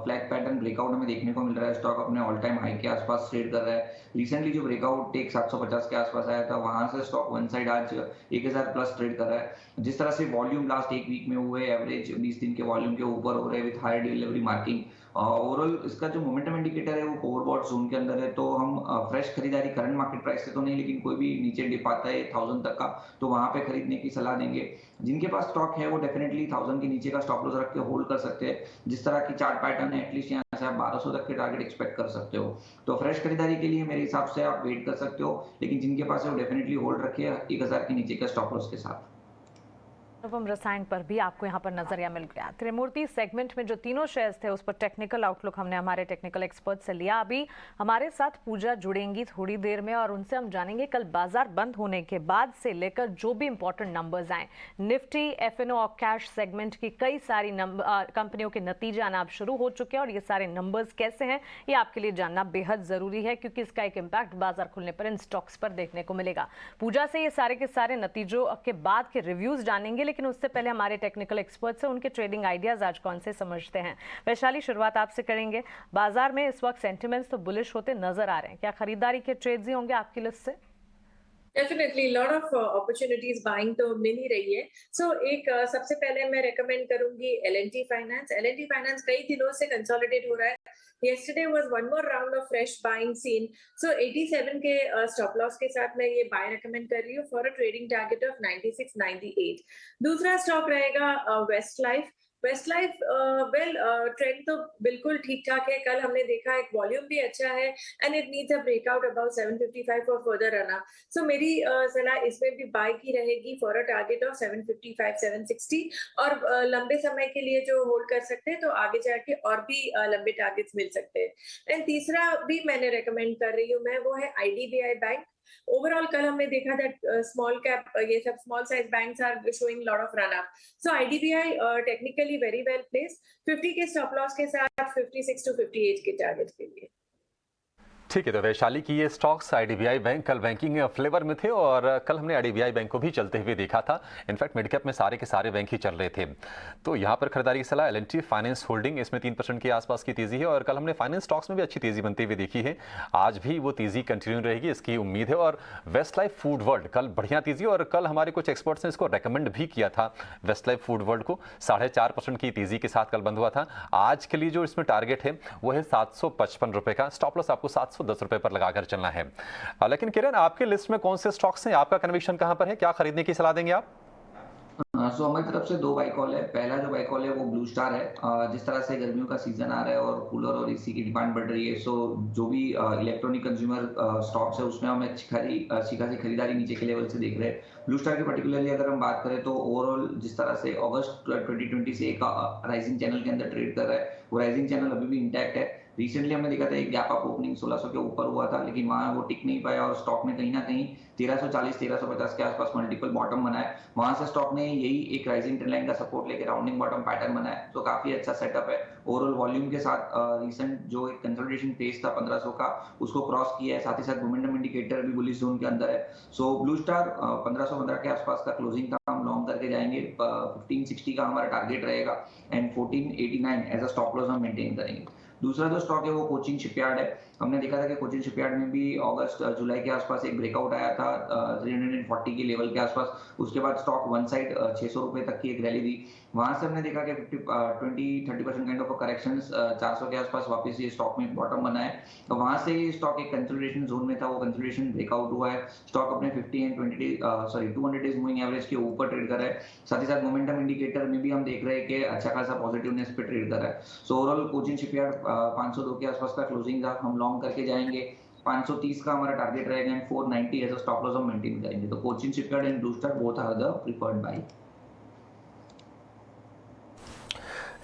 फ्लैग पैटर्न ब्रेकआउट हमें देखने को मिल रहा है। स्टॉक अपने ऑल टाइम हाई के आसपास ट्रेड कर रहा है। रिसेंटली जो ब्रेकआउट एक 750 के आसपास आया था, वहां से स्टॉक वन साइड आज 1000 प्लस ट्रेड कर रहा है। जिस तरह से वॉल्यूम लास्ट एक वीक में हुए एवरेज 20 दिन के वॉल्यूम के ऊपर हो रहे with high delivery marking, overall इसका जो मोमेंटम इंडिकेटर है वो ओवरबॉट जोन के अंदर है। तो हम फ्रेश खरीदारी करंट मार्केट प्राइस से तो नहीं, लेकिन कोई भी नीचे डिप आता है 1000 तक का तो वहां पे खरीदने की सलाह देंगे। जिनके पास स्टॉक है वो डेफिनेटली 1000 के नीचे का स्टॉप लॉस रख के होल्ड कर सकते हैं। जिस तरह की चार्ट पैटर्न है एटलीस्ट यहाँ से आप 1200 तक के टारगेट एक्सपेक्ट कर सकते हो। तो फ्रेश खरीदारी के लिए मेरे हिसाब से आप वेट कर सकते हो, लेकिन जिनके पास है वो डेफिनेटली होल्ड रखिए 1000 के नीचे का स्टॉप लॉस के साथ। अनुपम रसायन पर भी आपको यहाँ पर नजरिया मिल गया। त्रिमूर्ति सेगमेंट में जो तीनों शेयर्स थे उस पर टेक्निकल आउटलुक हमने हमारे टेक्निकल एक्सपर्ट से लिया। अभी हमारे साथ पूजा जुड़ेंगी थोड़ी देर में और उनसे हम जानेंगे कल बाजार बंद होने के बाद से लेकर जो भी इंपॉर्टेंट नंबर्स आए, निफ्टी, एफएनओ और कैश सेगमेंट की कई सारी कंपनियों के नतीजे आना अब शुरू हो चुके हैं और ये सारे नंबर्स कैसे हैं ये आपके लिए जानना बेहद जरूरी है, क्योंकि इसका एक इम्पैक्ट बाजार खुलने पर इन स्टॉक्स पर देखने को मिलेगा। पूजा से ये सारे के सारे नतीजों के बाद के रिव्यूज जानेंगे, लेकिन उससे पहले हमारे टेक्निकल एक्सपर्ट्स हैं, उनके ट्रेडिंग आइडियाज आज कौन से समझते हैं। वैशाली, शुरुआत आपसे करेंगे। बाजार में इस वक्त सेंटिमेंट्स तो बुलिश होते नजर आ रहे हैं, क्या खरीदारी के ट्रेड्स ही होंगे आपकी लिस्ट से? Definitely lot of opportunities buying तो मिल ही रही है। सो एक सबसे पहले मैं रेकमेंड करूंगी L&T फाइनेंस। L&T फाइनेंस कई दिनों से कंसोलिडेट हो रहा है। Yesterday was one more round of fresh buying seen. So 87 के stop loss के साथ मैं ये buy recommend कर रही हूँ for a trading target of 96-98. दूसरा स्टॉक रहेगा Westlife। वेस्टलाइफ ट्रेंड तो बिल्कुल ठीक ठाक है। कल हमने देखा एक वॉल्यूम भी अच्छा है and it needs a breakout about 755 for further run up. So मेरी सलाह इसमें भी बाय की रहेगी फॉर अ टारगेट ऑफ 755 760 और लंबे समय के लिए जो होल्ड कर सकते हैं तो आगे जाके और भी लंबे टारगेट्स मिल सकते हैं। एंड तीसरा भी मैंने रेकमेंड कर रही हूँ मैं, वो है IDBI बैंक। ओवरऑल कल हमने देखा दैट स्मॉल कैप ये सब small size banks are showing lot of run up. So IDBI technically very well placed 50 के स्टॉप लॉस के साथ 56 to 58 के टारगेट के लिए। ठीक है, तो वैशाली की ये स्टॉक्स IDBI बैंक कल बैंकिंग फ्लेवर में थे और कल हमने IDBI बैंक को भी चलते हुए देखा था। इनफैक्ट मिड कैप में सारे के सारे बैंक ही चल रहे थे। तो यहाँ पर खरीदारी की सलाह L&T फाइनेंस होल्डिंग, इसमें 3% के आसपास की तेजी है और कल हमने फाइनेंस स्टॉक्स में भी अच्छी तेजी बनती हुई देखी है। आज भी वो तेजी कंटिन्यू रहेगी इसकी उम्मीद है। और वेस्टलाइफ फूड वर्ल्ड कल बढ़िया तेजी और कल हमारे कुछ एक्सपर्ट्स ने इसको रेकमेंड भी किया था। वेस्टलाइफ फूड वर्ल्ड को 4.5% की तेजी के साथ कल बंद हुआ था। आज के लिए जो इसमें टारगेट है वो है 755 रुपए का। स्टॉप लॉस आपको 710 रुपए पर लगाकर चलना है। लेकिन किरण, आपके लिस्ट में कौन से स्टॉक्स हैं, आपका कन्विक्शन कहां पर है, क्या खरीदने की सलाह देंगे आप? सो हमारी तरफ से 2 बाई कॉल है। पहला जो बाई कॉल है वो ब्लू स्टार है। जिस तरह से गर्मियों का सीजन आ रहा है और कूलर और एसी की डिमांड बढ़ रही है, सो जो भी इलेक्ट्रॉनिक कंज्यूमर स्टॉक्स है उसमें हम अच्छी खासी खरीदारी नीचे के लेवल से देख रहे हैं। ब्लू स्टार की पर्टिकुलरली अगर हम बात करें तो ओवरऑल जिस तरह से अगस्त 2020 से एक राइजिंग चैनल के अंदर ट्रेड कर रहा है, वो राइजिंग चैनल अभी भी इंटैक्ट है। रिसेंटली हमने देखा था एक गैप अप ओपनिंग 1600 के ऊपर हुआ था, लेकिन वहां वो टिक नहीं पाया और स्टॉक में कहीं ना कहीं 1340 1350 के आसपास मल्टीपल बॉटम बनाया। वहां से स्टॉक ने यही एक राइजिंग ट्रेंड लाइन का सपोर्ट लेकर राउंडिंग बॉटम पैटर्न बनाया, तो काफी अच्छा सेटअप है। ओवरऑल वॉल्यूम के साथ रिसेंट जो एक कंसोलिडेशन फेज था 1500 का उसको क्रॉस किया है, साथ ही साथ मोमेंटम इंडिकेटर भी बुलिश जोन के अंदर है। सो ब्लू स्टार 1515 के आसपास का क्लोजिंग था, हम लॉन्ग करके जाएंगे। 1560 का हमारा टारगेट रहेगा and 1489 as a stop loss हम मेंटेन करेंगे। दूसरा जो स्टॉक है वो कोचिन शिपयार्ड है। हमने देखा था कि कोचिन शिपयार्ड में भी अगस्त जुलाई के आसपास एक ब्रेकआउट आया था 340 के लेवल के आसपास। उसके बाद स्टॉक वन साइड 600 रुपए तक की एक रैली दी। वहां से हमने देखा कि 20-30% काइंड ऑफ करेक्शंस 400 के आसपास वापस ये स्टॉक में बॉटम बना है। तो वहां से ये स्टॉक एक कंसोलिडेशन जोन में था, वो कंसोलिडेशन ब्रेकआउट हुआ है। स्टॉक अपने 50 एंड 200 डेज मूविंग एवरेज के ऊपर ट्रेड कर रहा है। साथ ही साथ मोमेंटम इंडिकेटर में भी हम देख रहे हैं कि अच्छा खासा पॉजिटिवनेस पे ट्रेड कर रहा है। सो ओवरऑल कोचिन शिपयार्ड 502 के आसपास का क्लोजिंग था, हम लॉन्ग करके जाएंगे। 530 का हमारा टारगेट रहेगा and 490 as a stop loss हम मेंटेन करेंगे। तो Cochin Shipyard and Blue Star both are the preferred buy.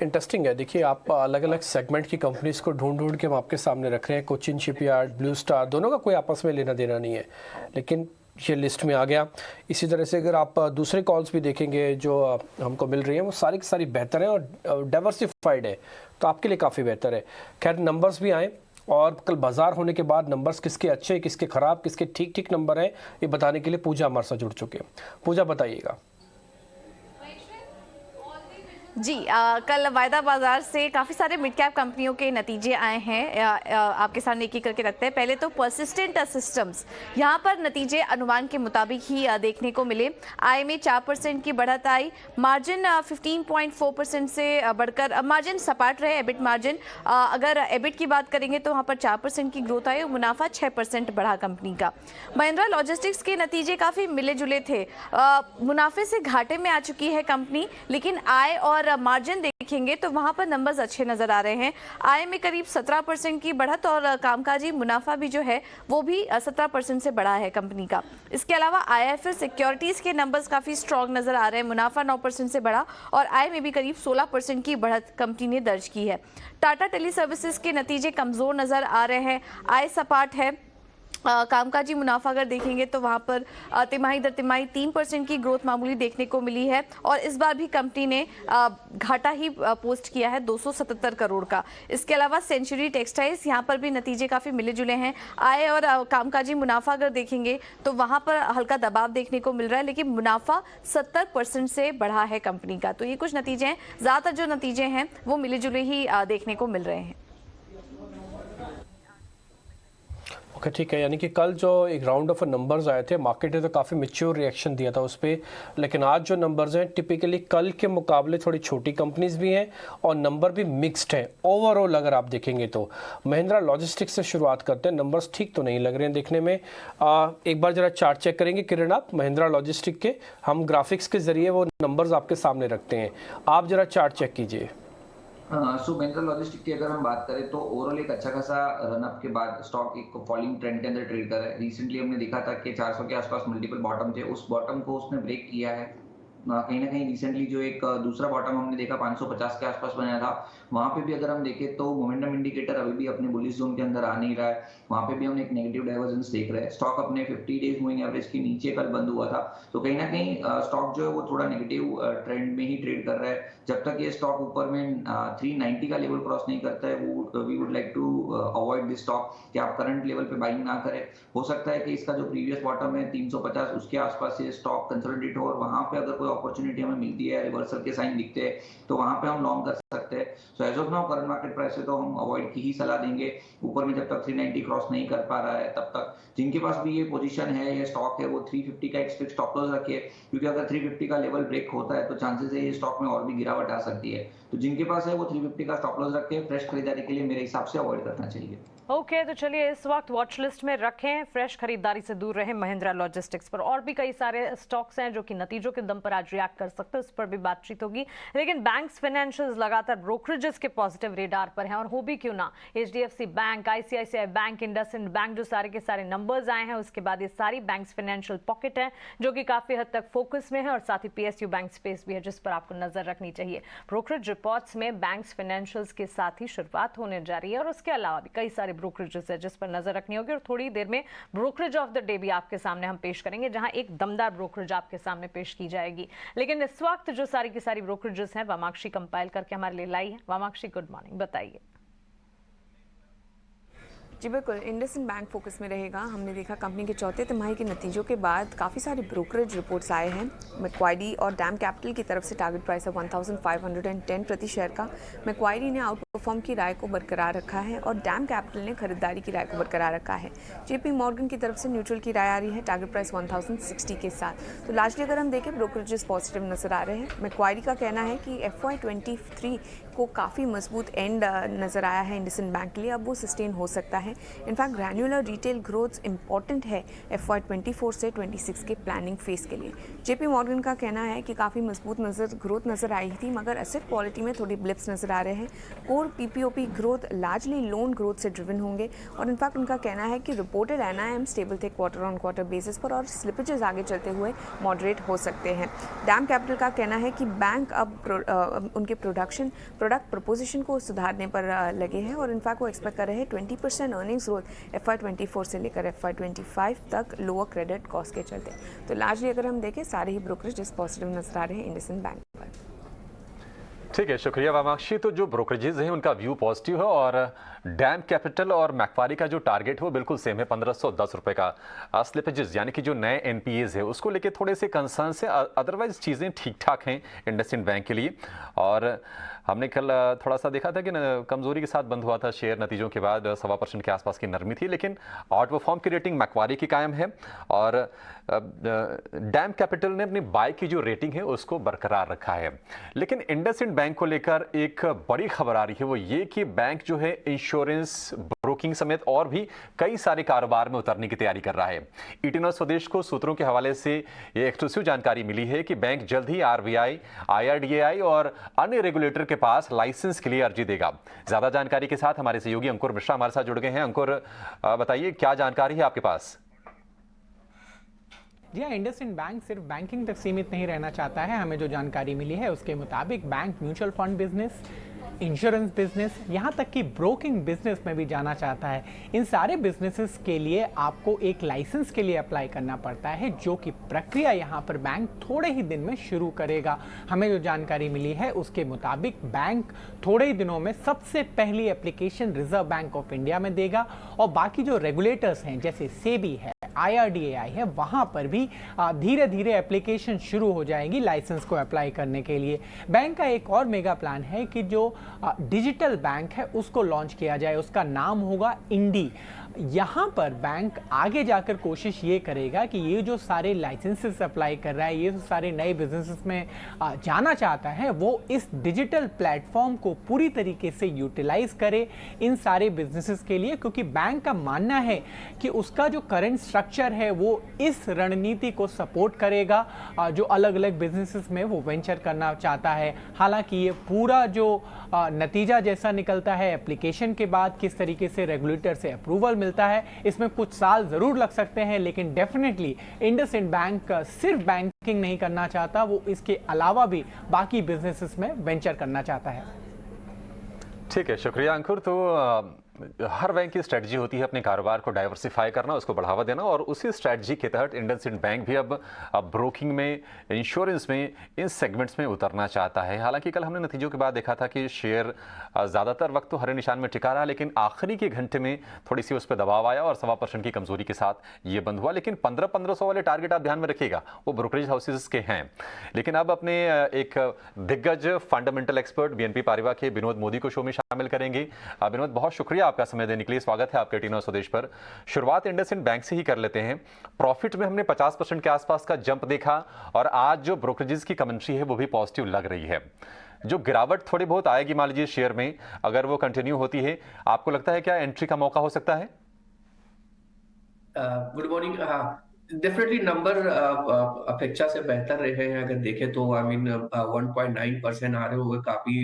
Interesting है। देखिए आप अलग अलग सेगमेंट की कंपनीज को ढूंढ ढूंढ के हम आपके सामने रख रहे हैं। कोचिन शिपयार्ड, ब्लू स्टार, दोनों का कोई आपस में लेना देना नहीं है, लेकिन ये लिस्ट में आ गया। इसी तरह से अगर आप दूसरे कॉल्स भी देखेंगे जो हमको मिल रही हैं, वो सारी की सारी बेहतर है और डाइवर्सिफाइड है, तो आपके लिए काफ़ी बेहतर है। खैर नंबर्स भी आए और कल बाजार होने के बाद नंबर्स किसके अच्छे, किसके ख़राब, किसके ठीक ठीक नंबर हैं, ये बताने के लिए पूजा हमारे साथ जुड़ चुके हैं। पूजा बताइएगा। जी कल वायदा बाजार से काफ़ी सारे मिड कैप कंपनियों के नतीजे आए हैं। आपके सामने एक एक करके रखते हैं। पहले तो परसिस्टेंट सिस्टम्स, यहाँ पर नतीजे अनुमान के मुताबिक ही देखने को मिले। आय में 4% की बढ़त आई, मार्जिन 15.4% से बढ़कर मार्जिन सपाट रहे। एबिट मार्जिन अगर एबिट की बात करेंगे तो वहाँ पर 4% की ग्रोथ आई और मुनाफा 6% बढ़ा कंपनी का। महिंद्रा लॉजिस्टिक्स के नतीजे काफ़ी मिले जुले थे। मुनाफे से घाटे में आ चुकी है कंपनी, लेकिन आय और मार्जिन देखेंगे तो वहां पर नंबर्स अच्छे नजर आ रहे हैं। आय में करीब 17% की बढ़त और कामकाजी मुनाफा भी जो है वो भी 17% से बढ़ा है कंपनी का। इसके अलावा IIFL सिक्योरिटीज के नंबर्स काफी स्ट्रॉन्ग नजर आ रहे हैं। मुनाफा 9% से बढ़ा और आय में भी करीब 16% की बढ़त कंपनी ने दर्ज की है। टाटा टेली सर्विसेज के नतीजे कमजोर नजर आ रहे हैं। आय सपाट है। कामकाजी मुनाफा अगर देखेंगे तो वहाँ पर तिमाही दर तिमाही 3% की ग्रोथ मामूली देखने को मिली है और इस बार भी कंपनी ने घाटा ही पोस्ट किया है 277 करोड़ का। इसके अलावा सेंचुरी टेक्सटाइल्स, यहाँ पर भी नतीजे काफ़ी मिले जुले हैं। आय और कामकाजी मुनाफा अगर देखेंगे तो वहाँ पर हल्का दबाव देखने को मिल रहा है, लेकिन मुनाफा 70% से बढ़ा है कंपनी का। तो ये कुछ नतीजे हैं। ज़्यादातर जो नतीजे हैं वो मिले जुले ही देखने को मिल रहे हैं। ओके ठीक है, यानी कि कल जो एक राउंड ऑफ नंबर्स आए थे, मार्केट ने तो काफ़ी मैच्योर रिएक्शन दिया था उस पर, लेकिन आज जो नंबर्स हैं टिपिकली कल के मुकाबले थोड़ी छोटी कंपनीज भी हैं और नंबर भी मिक्स्ड हैं ओवरऑल। अगर आप देखेंगे तो महिंद्रा लॉजिस्टिक्स से शुरुआत करते हैं। नंबर्स ठीक तो नहीं लग रहे हैं देखने में। एक बार जरा चार्ट चेक करेंगे किरण आप महिंद्रा लॉजिस्टिक के, हम ग्राफिक्स के जरिए वो नंबर्स आपके सामने रखते हैं, आप जरा चार्ट चेक कीजिए। सो महिंद्रा लॉजिस्टिक की अगर हम बात करें तो ओवरऑल एक अच्छा खासा रनअप के बाद स्टॉक एक फॉलिंग ट्रेंड के अंदर ट्रेड कर रहा है। रिसेंटली हमने देखा था कि 400 के आसपास मल्टीपल बॉटम थे, उस बॉटम को उसने ब्रेक किया है। कहीं ना कहीं रिसेंटली जो एक दूसरा बॉटम हमने देखा 550 के आसपास बनाया था, वहां पे भी अगर हम देखें तो मोमेंटम इंडिकेटर अभी भी अपने बुलिश जोन के अंदर आ नहीं रहा है। वहां पे भी हम एक नेगेटिव डाइवर्जेंस देख रहे हैं। स्टॉक अपने 50 डेज मूविंग एवरेज के नीचे कल बंद हुआ था, तो कहीं ना कहीं स्टॉक जो है वो थोड़ा नेगेटिव ट्रेंड में ही ट्रेड कर रहा है। जब तक ये स्टॉक ऊपर में 390 का लेवल क्रॉस नहीं करता है, we would like to avoid this stock कि आप करंट लेवल पे बाइंग ना करें। हो सकता है कि इसका जो प्रीवियस बॉटम है 350 उसके आसपास ये स्टॉक कंसोलिडेट हो और वहां पे अगर कोई अपॉर्चुनिटी हमें मिलती है, रिवर्सल के साइन दिखते हैं, तो वहां पे हम लॉन्ग कर सकते हैं। So as of now current market price से तो हम अवॉइड की ही सलाह देंगे। ऊपर में जब तक 390 क्रॉस नहीं कर पा रहा है तब तक जिनके पास भी ये पोजीशन है, ये स्टॉक है, वो 350 का एक फिक्स स्टॉप लॉस रखिए, क्योंकि अगर 350 का लेवल ब्रेक होता है तो चांसेस है ये स्टॉक में और भी गिरावट आ सकती है। तो जिनके पास है वो 350 का स्टॉप लॉस रख के फ्रेश खरीदारी के लिए मेरे हिसाब से अवॉइड करना चाहिए। ओके, तो चलिए इस वक्त वॉच लिस्ट में रखें, फ्रेश खरीदारी से दूर रहें महिंद्रा लॉजिस्टिक्स पर। और भी कई सारे स्टॉक्स हैं जो कि नतीजों के दम पर आज रिएक्ट कर सकते हैं, उस पर भी बातचीत होगी। लेकिन बैंक्स, फाइनेंशियल्स लगातार ब्रोकरेजेस के पॉजिटिव रेडार पर हैं, और हो भी क्यों ना। HDFC bank, ICICI bank, IndusInd bank, जो सारे के सारे नंबर्स आए हैं, उसके बाद ये सारी बैंक्स फाइनेंशियल पॉकेट है जो कि काफी हद तक फोकस में है, और साथ ही PSU बैंक स्पेस भी है जिस पर आपको नजर रखनी चाहिए। ब्रोकरेज रिपोर्ट्स में बैंक्स, फाइनेंशियल्स के साथ ही शुरुआत होने जा रही है, और उसके अलावा भी कई सारे ब्रोकरेजेस है जिस पर नजर रखनी होगी। और थोड़ी देर में ब्रोकरेज ऑफ द डे भी आपके सामने हम पेश करेंगे, जहां एक दमदार ब्रोकरेज आपके सामने पेश की जाएगी। लेकिन इस वक्त जो सारी की सारी ब्रोकरेजेस हैं वामाक्षी कंपाइल करके हमारे लिए लाई है। वामाक्षी, गुड मॉर्निंग, बताइए। जी बिल्कुल, इंडसइंड बैंक फोकस में रहेगा। हमने देखा कंपनी के चौथे तिमाही के नतीजों के बाद काफ़ी सारे ब्रोकरेज रिपोर्ट्स आए हैं। मैक्वायरी और डैम कैपिटल की तरफ से टारगेट प्राइस है 1510 प्रति शेयर का। मैक्वायरी ने आउट परफॉर्म की राय को बरकरार रखा है और डैम कैपिटल ने खरीदारी की राय को बरकरार रखा है। JP मॉर्गन की तरफ से न्यूट्रल की राय आ रही है टारगेट प्राइस 1060 के साथ। तो लार्जली अगर हम देखें ब्रोकरेजेस पॉजिटिव नजर आ रहे हैं। मैक्वायरी का कहना है कि FY23 को काफ़ी मजबूत एंड नज़र आया है इंडसइंड बैंक के लिए, अब वो सस्टेन हो सकता है। In fact granular retail growth important है FY24 से 26 के प्लानिंग फेज के लिए। JP मॉर्गन का कहना है कि काफ़ी मजबूत ग्रोथ नज़र आई थी, मगर एसेट क्वालिटी में थोड़ी ब्लिप्स नज़र आ रहे हैं। Core core PPOP growth largely loan growth से ड्रिवन होंगे और इनफैक्ट उनका कहना है कि रिपोर्टेड एनआईएम स्टेबल थे क्वार्टर ऑन क्वार्टर बेसिस पर और स्लिपेजेस आगे चलते हुए मॉडरेट हो सकते हैं। डैम कैपिटल का कहना है कि बैंक अब उनके प्रोडक्ट प्रपोजिशन को सुधारने पर लगे हैं और इनफैक्ट वो एक्सपेक्ट कर रहे हैं 20% अर्निंग्स ग्रोथ FY24 से लेकर FY25 तक लोअर क्रेडिट कॉस्ट के चलते। तो लार्जली अगर हम देखें सारे ही ब्रोकरेज पॉजिटिव नजर आ रहे हैं इंडसइंड बैंक पर। ठीक है, शुक्रिया वामाक्षी। तो जो ब्रोकरेजेस हैं उनका व्यू पॉजिटिव है और डैम कैपिटल और मैक्वारी का जो टारगेट है वो बिल्कुल सेम है, 1510 रुपए का। स्लिपेजेस यानी कि जो नए एनपीएज है उसको लेके थोड़े से कंसर्न से, अदरवाइज चीज़ें ठीक ठाक हैं इंडसइंड बैंक के लिए। और हमने कल थोड़ा सा देखा था कि कमजोरी के साथ बंद हुआ था शेयर, नतीजों के बाद 1.25% के आसपास की नरमी थी, लेकिन आउट परफॉर्म की रेटिंग मैक्वारी की कायम है और डैम कैपिटल ने अपनी बाय की जो रेटिंग है उसको बरकरार रखा है। लेकिन इंडसइंड बैंक को लेकर एक बड़ी खबर आ रही है, वो ये कि बैंक जो है इंश्योरेंस, ब्रोकिंग समेत और भी कई सारे कारोबार में उतरने की तैयारी कर रहा है। ईटीनॉ स्वदेश को सूत्रों के हवाले से ये एक्सक्लूसिव जानकारी मिली है कि बैंक जल्द ही आरबीआई, IRDAI और अन्य रेगुलेटर के पास लाइसेंस के लिए अर्जी देगा। ज्यादा जानकारी के साथ हमारे सहयोगी अंकुर मिश्रा हमारे साथ जुड़ गए हैं। अंकुर, बताइए क्या जानकारी है आपके पास? जी हाँ, इंडसइंड बैंक सिर्फ बैंकिंग तक सीमित नहीं रहना चाहता है। हमें जो जानकारी मिली है उसके मुताबिक bank mutual fund business, insurance business, यहाँ तक कि ब्रोकिंग बिजनेस में भी जाना चाहता है। इन सारे बिजनेसेस के लिए आपको एक लाइसेंस के लिए अप्लाई करना पड़ता है, जो कि प्रक्रिया यहाँ पर बैंक थोड़े ही दिन में शुरू करेगा। हमें जो जानकारी मिली है उसके मुताबिक बैंक थोड़े ही दिनों में सबसे पहली application reserve bank of India में देगा और बाकी जो रेगुलेटर्स हैं जैसे सेबी है, IRDAI है, वहाँ पर भी धीरे धीरे एप्लीकेशन शुरू हो जाएंगी लाइसेंस को अप्लाई करने के लिए। बैंक का एक और मेगा प्लान है कि जो डिजिटल बैंक है उसको लॉन्च किया जाए, उसका नाम होगा इंडी। यहाँ पर बैंक आगे जाकर कोशिश ये करेगा कि ये जो सारे लाइसेंसेस अप्लाई कर रहा है, ये जो सारे नए बिजनेसेस में जाना चाहता है, वो इस डिजिटल प्लेटफॉर्म को पूरी तरीके से यूटिलाइज करे इन सारे बिजनेसेस के लिए, क्योंकि बैंक का मानना है कि उसका जो करंट स्ट्रक्चर है वो इस रणनीति को सपोर्ट करेगा जो अलग अलग बिजनेसेस में वो वेंचर करना चाहता है। हालांकि ये पूरा जो नतीजा जैसा निकलता है एप्लीकेशन के बाद, किस तरीके से रेगुलेटर से अप्रूवल मिलता है, इसमें कुछ साल जरूर लग सकते हैं, लेकिन डेफिनेटली इंडसइंड बैंक सिर्फ बैंकिंग नहीं करना चाहता, वो इसके अलावा भी बाकी बिजनेसेस में वेंचर करना चाहता है। ठीक है, शुक्रिया अंकुर। तो हर बैंक की स्ट्रेटजी होती है अपने कारोबार को डाइवर्सिफाई करना, उसको बढ़ावा देना, और उसी स्ट्रेटजी के तहत इंडसइंड बैंक भी अब ब्रोकिंग में, इंश्योरेंस में, इन सेगमेंट्स में उतरना चाहता है। हालांकि कल हमने नतीजों के बाद देखा था कि शेयर ज़्यादातर वक्त तो हरे निशान में टिका रहा, लेकिन आखिरी के घंटे में थोड़ी सी उस पर दबाव आया और 1.25% की कमजोरी के साथ ये बंद हुआ। लेकिन 1500 वाले टारगेट आप ध्यान में रखिएगा, वो ब्रोकरेज हाउसेज के हैं। लेकिन अब अपने एक दिग्गज फंडामेंटल एक्सपर्ट BNP पारिवार के विनोद मोदी को शो में शामिल करेंगे। विनोद, बहुत शुक्रिया आपका समय देने के लिए। स्वागत है आपके ईटीनॉ स्वदेश पर। शुरुआत इंडसइंड बैंक से ही कर लेते हैं। प्रॉफिट में हमने 50% के आसपास का जंप देखा और आज जो ब्रोकरेजेस की कमेंट्री है वो भी पॉजिटिव लग रही है। जो गिरावट थोड़ी बहुत आएगी मान लीजिए शेयर में, अगर वो कंटिन्यू होती है, आपको लगता है क्या एंट्री का मौका हो सकता है? Good morning. डेफिनेटली नंबर अपेक्षा से बेहतर रहे हैं। अगर देखें तो 1.9% आ रहे हुए काफी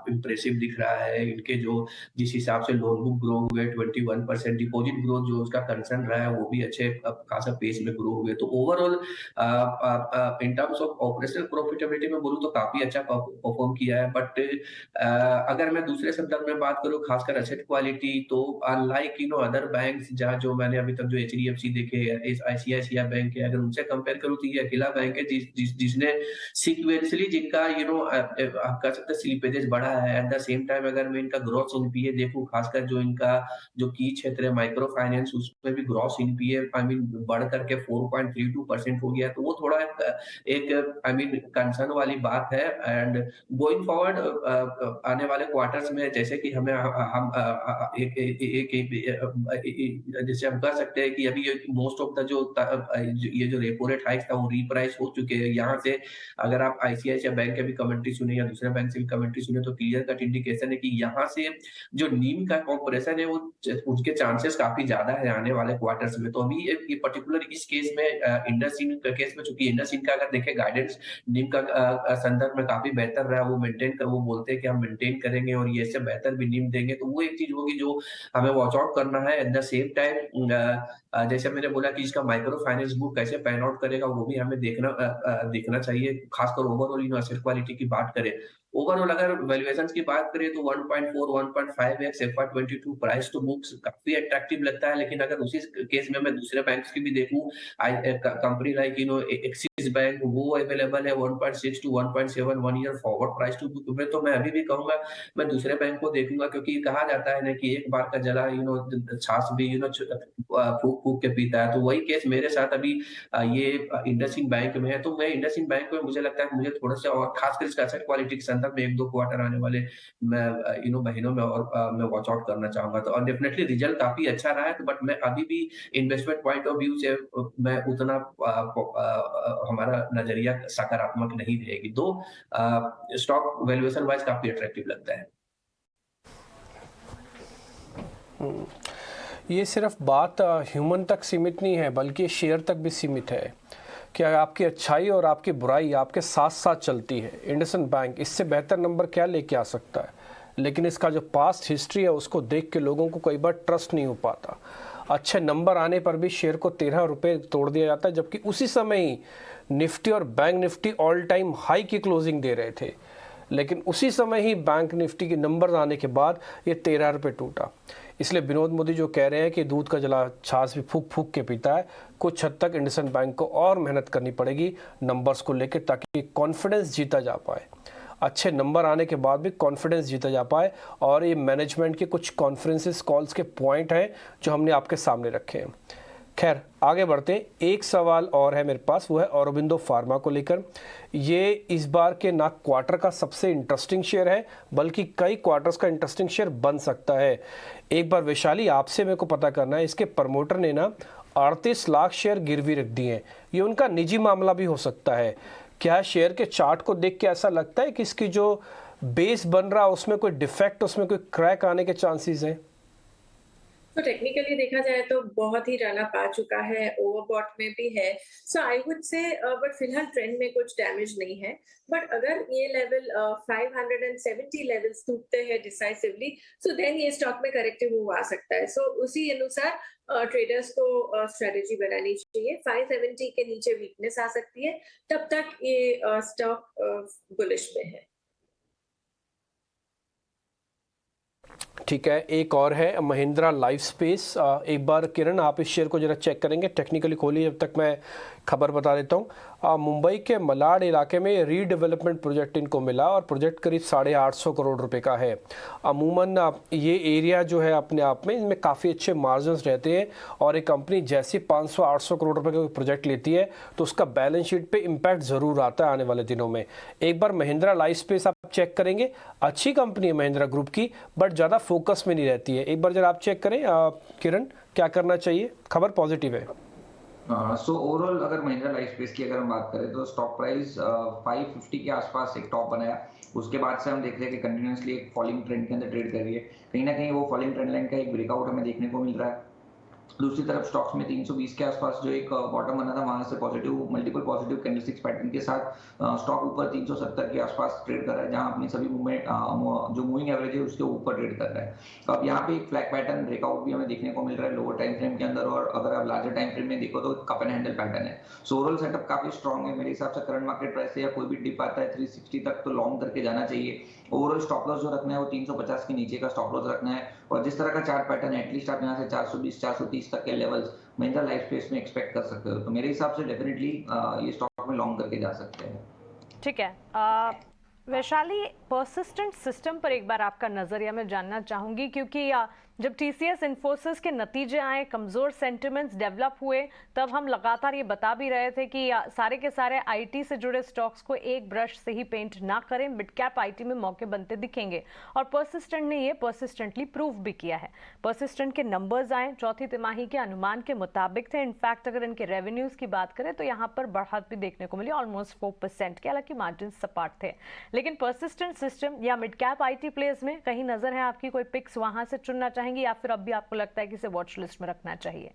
इम्प्रेसिव दिख रहा है। इनके जो जिस हिसाब से लोन बुक ग्रो हुए 21%, डिपॉजिट ग्रोथ जो उसका कंसर्न रहा है वो भी अच्छे खासा पेस में ग्रो हुए। तो overall in terms of operational profitability में बोलूँ तो काफी अच्छा परफॉर्म किया है। बट अगर मैं दूसरे संदर्भ में बात करूँ, खासकर एसेट क्वालिटी, तो अनलाइक अदर बैंक्स जहाँ जो मैंने अभी तक जो HDFC देखे, ICICI बैंक है, अगर उनसे कंपेयर करूं तो ये अकेला बैंक है जिसने सीक्वेंशियली जिनका आप कह सकते हैं स्लिपेजेस बढ़ा है। एट द सेम टाइम अगर मैं इनका ग्रॉस एनपीए देखूं, खासकर जो इनका जो की क्षेत्र है माइक्रो फाइनेंस, उसमें भी ग्रॉस एनपीए बढ़ करके 4.32% हो गया। तो वो थोड़ा एक कंसर्न वाली बात है। एंड गोइंग फॉरवर्ड आने वाले क्वार्टर्स में जैसे कि हमें हम जैसे हम कह सकते हैं कि अभी मोस्ट ऑफ द जो ये जो रेपो रेट हाइक था वो रीप्राइस हो चुके हैं। यहाँ से अगर आप आईसीआईसीआई बैंक के भी कमेंट्री सुने या दूसरे बैंक से भी कमेंट्री सुने तो क्लियर कट इंडिकेशन है कि यहाँ से जो नीम का कॉम्प्रेशन है वो उसके चांसेस काफी ज्यादा है आने वाले क्वार्टर्स में। तो अभी ये पर्टिकुलर इस केस में इंडसइंड का केस में, चूंकि इंडसइंड का अगर देखें गाइडेंस नीम का संदर्भ में काफी बेहतर रहा, वो बोलते हैं कि हम मेंटेन करेंगे और ये इससे बेहतर भी नीम देंगे, तो वो एक चीज होगी जो हमें वॉच आउट करना है। एट द सेम टाइम जैसे मैंने बोला कि इसका माइक्रो फाइनेंस बुक कैसे पैन आउट करेगा वो भी हमें देखना चाहिए, खासकर ओवरऑल एसेट क्वालिटी की बात करें। ओवरऑल अगर वैल्यूएशंस की बात करें तो 1.4 1.5x FY22 price to books काफी अट्रैक्टिव लगता है। लेकिन अगर उसी केस में मैं दूसरे बैंक्स की भी देखूं, कंपनी लाइक एक्सिस बैंक, वो अवेलेबल है 1.6 to 1.7 1 year forward price to book में। तो मैं अभी भी कहूंगा मैं दूसरे बैंक को देखूंगा, क्योंकि कहा जाता है ना कि एक बार का जला छाछ भी फूक फूक के पीता है। तो वही केस मेरे साथ अभी ये इंडसइंड बैंक में है। तो मैं इंडसइंड बैंक में मुझे लगता है मुझे थोड़ा सा और खासकर इसका एसेट क्वालिटी के संदर्भ में 1-2 क्वार्टर आने वाले मैं महीनों में और मैं वॉच आउट करना चाहूंगा। तो डेफिनेटली रिजल्ट काफी अच्छा रहा है, तो बट मैं अभी भी इन्वेस्टमेंट पॉइंट ऑफ व्यू से मैं उतना हमारा नजरिया सकारात्मक नहीं रहेगी। तो स्टॉक वैल्यूएशन वाइज काफी अट्रैक्टिव लगता है। ये सिर्फ बात ह्यूमन तक सीमित नहीं है, बल्कि शेयर तक भी सीमित है कि आपकी अच्छाई और आपकी बुराई आपके साथ साथ चलती है। इंडसइंड बैंक इससे बेहतर नंबर क्या लेके आ सकता है, लेकिन इसका जो पास्ट हिस्ट्री है उसको देख के लोगों को कई बार ट्रस्ट नहीं हो पाता। अच्छे नंबर आने पर भी शेयर को 13 रुपये तोड़ दिया जाता है, जबकि उसी समय ही निफ्टी और bank Nifty all time high की क्लोजिंग दे रहे थे, लेकिन उसी समय ही बैंक निफ्टी के नंबर आने के बाद ये 13 रुपये टूटा। इसलिए विनोद मोदी जो कह रहे हैं कि दूध का जला छाछ भी फूक फूक के पीता है, कुछ हद तक इंडसइंड बैंक को और मेहनत करनी पड़ेगी नंबर्स को लेकर, ताकि कॉन्फिडेंस जीता जा पाए। अच्छे नंबर आने के बाद भी कॉन्फिडेंस जीता जा पाए। और ये मैनेजमेंट के कुछ कॉन्फ्रेंसेस कॉल्स के पॉइंट हैं जो हमने आपके सामने रखे हैं। खैर आगे बढ़ते हैं, एक सवाल और है मेरे पास, वो है औरोबिंदो फार्मा को लेकर। ये इस बार के ना क्वार्टर का सबसे इंटरेस्टिंग शेयर है, बल्कि कई क्वार्टर्स का इंटरेस्टिंग शेयर बन सकता है। एक बार वैशाली आपसे मेरे को पता करना है, इसके प्रमोटर ने ना 38 लाख शेयर गिरवी रख दिए हैं, ये उनका निजी मामला भी हो सकता है। क्या शेयर के चार्ट को देख के ऐसा लगता है कि इसकी जो बेस बन रहा है उसमें कोई डिफेक्ट, उसमें कोई क्रैक आने के चांसेस हैं? तो टेक्निकली देखा जाए तो बहुत ही रन अप आ चुका है, ओवरबॉट में भी है। सो आई वुड से बट फिलहाल ट्रेंड में कुछ डैमेज नहीं है। बट अगर ये लेवल 570 लेवल्स टूटते हैं डिसाइसिवली, सो देन ये स्टॉक में करेक्टिव मूव आ सकता है। सो उसी अनुसार ट्रेडर्स को स्ट्रेटेजी बनानी चाहिए। 570 के नीचे वीकनेस आ सकती है, तब तक ये स्टॉक बुलिश में है। ठीक है, एक और है महिंद्रा लाइफ स्पेस। एक बार किरण आप इस शेयर को जरा चेक करेंगे, टेक्निकली खोलिए, जब तक मैं खबर बता देता हूँ। मुंबई के मलाड इलाके में रीडेवलपमेंट प्रोजेक्ट इनको मिला और प्रोजेक्ट करीब 850 करोड़ रुपए का है। अमूमन ये एरिया जो है अपने आप में इसमें काफ़ी अच्छे मार्जिन्स रहते हैं, और एक कंपनी जैसी 500-800 करोड़ रुपए का प्रोजेक्ट लेती है तो उसका बैलेंस शीट पे इम्पैक्ट ज़रूर आता है आने वाले दिनों में। एक बार महिंद्रा लाइफ स्पेस आप चेक करेंगे, अच्छी कंपनी है महिंद्रा ग्रुप की, बट ज़्यादा फोकस में नहीं रहती है। एक बार जरा आप चेक करें किरण, क्या करना चाहिए? खबर पॉजिटिव है। सो ओवरऑल अगर महिंद्रा लाइफ स्पेस की अगर हम बात करें तो स्टॉक प्राइस 550 के आसपास एक टॉप बनाया, उसके बाद से हम देख रहे हैं कि कंटिन्यूसली एक फॉलिंग ट्रेंड के अंदर ट्रेड कर रही है। कहीं ना कहीं वो फॉलिंग ट्रेंड लाइन का एक ब्रेकआउट हमें देखने को मिल रहा है। दूसरी तरफ स्टॉक्स में 320 के आसपास जो एक बॉटम बना था, वहां से positive multiple positive candlesticks pattern के साथ स्टॉक ऊपर 370 के आसपास ट्रेड कर रहा है, जहां अपनी सभी मूवमेंट जो मूविंग एवरेज है उसके ऊपर ट्रेड कर रहा है। तो अब यहाँ पे एक फ्लैग पैटर्न ब्रेकआउट भी हमें देखने को मिल रहा है लोअर टाइम फ्रेम के अंदर, और अगर आप लार्जर टाइम फ्रेम में देखो तो कप एंड हैंडल पैटर्न है। सो ओवरऑल सेटअप काफी स्ट्रॉन्ग है मेरे हिसाब से। करंट मार्केट प्राइस से या कोई भी डिप आता है 360 तक तो लॉन्ग करके जाना चाहिए। ओवरऑल स्टॉप लॉस जो रखना है वो 350 के नीचे का स्टॉप लॉस रखना है, और जिस तरह का चार्ट पैटर्न है एटलीस्ट आप यहाँ से 420-430 तक के लेवल्स महिंद्रा लाइफ स्पेस में एक्सपेक्ट कर सकते हो। तो मेरे हिसाब से डेफिनेटली ये स्टॉक में लॉन्ग करके जा सकते हैं। ठीक है, वैशाली, पर्सिस्टेंट सिस्टम पर एक बार आपका नजरिया मैं जानना चाहूंगी, क्योंकि जब टीसीएस इन्फोसिस के नतीजे आए, कमजोर सेंटिमेंट्स डेवलप हुए, तब हम लगातार ये बता भी रहे थे कि सारे के सारे आईटी से जुड़े स्टॉक्स को एक ब्रश से ही पेंट ना करें, मिड कैप आईटी में मौके बनते दिखेंगे। और पर्सिस्टेंट ने ये पर्सिस्टेंटली प्रूव भी किया है। पर्सिस्टेंट के नंबर्स आए, चौथी तिमाही के अनुमान के मुताबिक थे। इनफैक्ट अगर इनके रेवेन्यूज की बात करें तो यहाँ पर बढ़त भी देखने को मिली, ऑलमोस्ट 4% के। हालांकि मार्जिन सपाट थे, लेकिन पर्सिस्टेंट सिस्टम या मिड कैप आईटी प्लेस में कहीं नजर है आपकी, कोई पिक्स वहां से चुनना चाहेंगे या फिर अब भी आपको लगता है कि इसे वॉच लिस्ट में रखना चाहिए?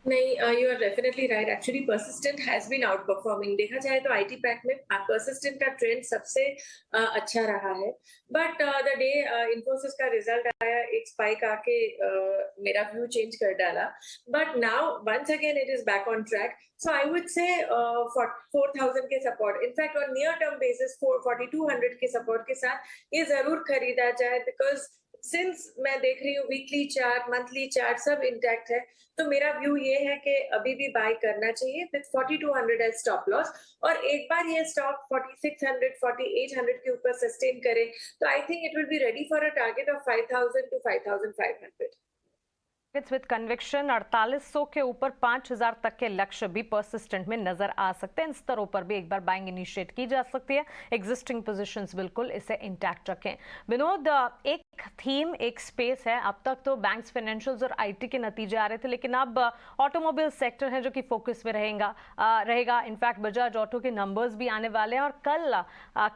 नहीं, you are definitely right. Actually Persistent has been outperforming. देखा जाए तो आईटी पैक में पर्सिस्टेंट का ट्रेंड सबसे अच्छा रहा है। बट द डे इन्फोसिस का रिजल्ट आया, एक स्पाइक आके मेरा व्यू चेंज कर डाला। But now once again it is back on track. So I would say 4000 के support, in fact on near term basis 4200 के सपोर्ट के साथ ये जरूर खरीदा जाए, बिकॉज सिंस मैं देख रही हूँ वीकली चार्ट, मंथली चार्ट सब इंटैक्ट है। तो मेरा व्यू ये है कि अभी भी बाय करना चाहिए विद 4200 एज स्टॉप लॉस। और एक बार ये स्टॉक 4600 4800 के ऊपर सस्टेन करे तो I think it will be ready for a target of 5000 to 5500। With conviction 4800 के ऊपर 5000 तक के लक्ष्य भी पर्सिस्टेंट में नजर आ सकते हैं। इन स्तरों पर भी एक बार बाइंग इनिशिएट की जा सकती है। एग्जिस्टिंग पोजीशंस बिल्कुल इसे इंटैक्ट रखें। विनोद, एक थीम, एक स्पेस है। अब तक तो बैंक्स, फाइनेंशियल्स और आईटी के नतीजे आ रहे थे, लेकिन अब ऑटोमोबाइल सेक्टर है जो कि फोकस में रहेगा। इनफैक्ट बजाज ऑटो के नंबर्स भी आने वाले हैं। और कल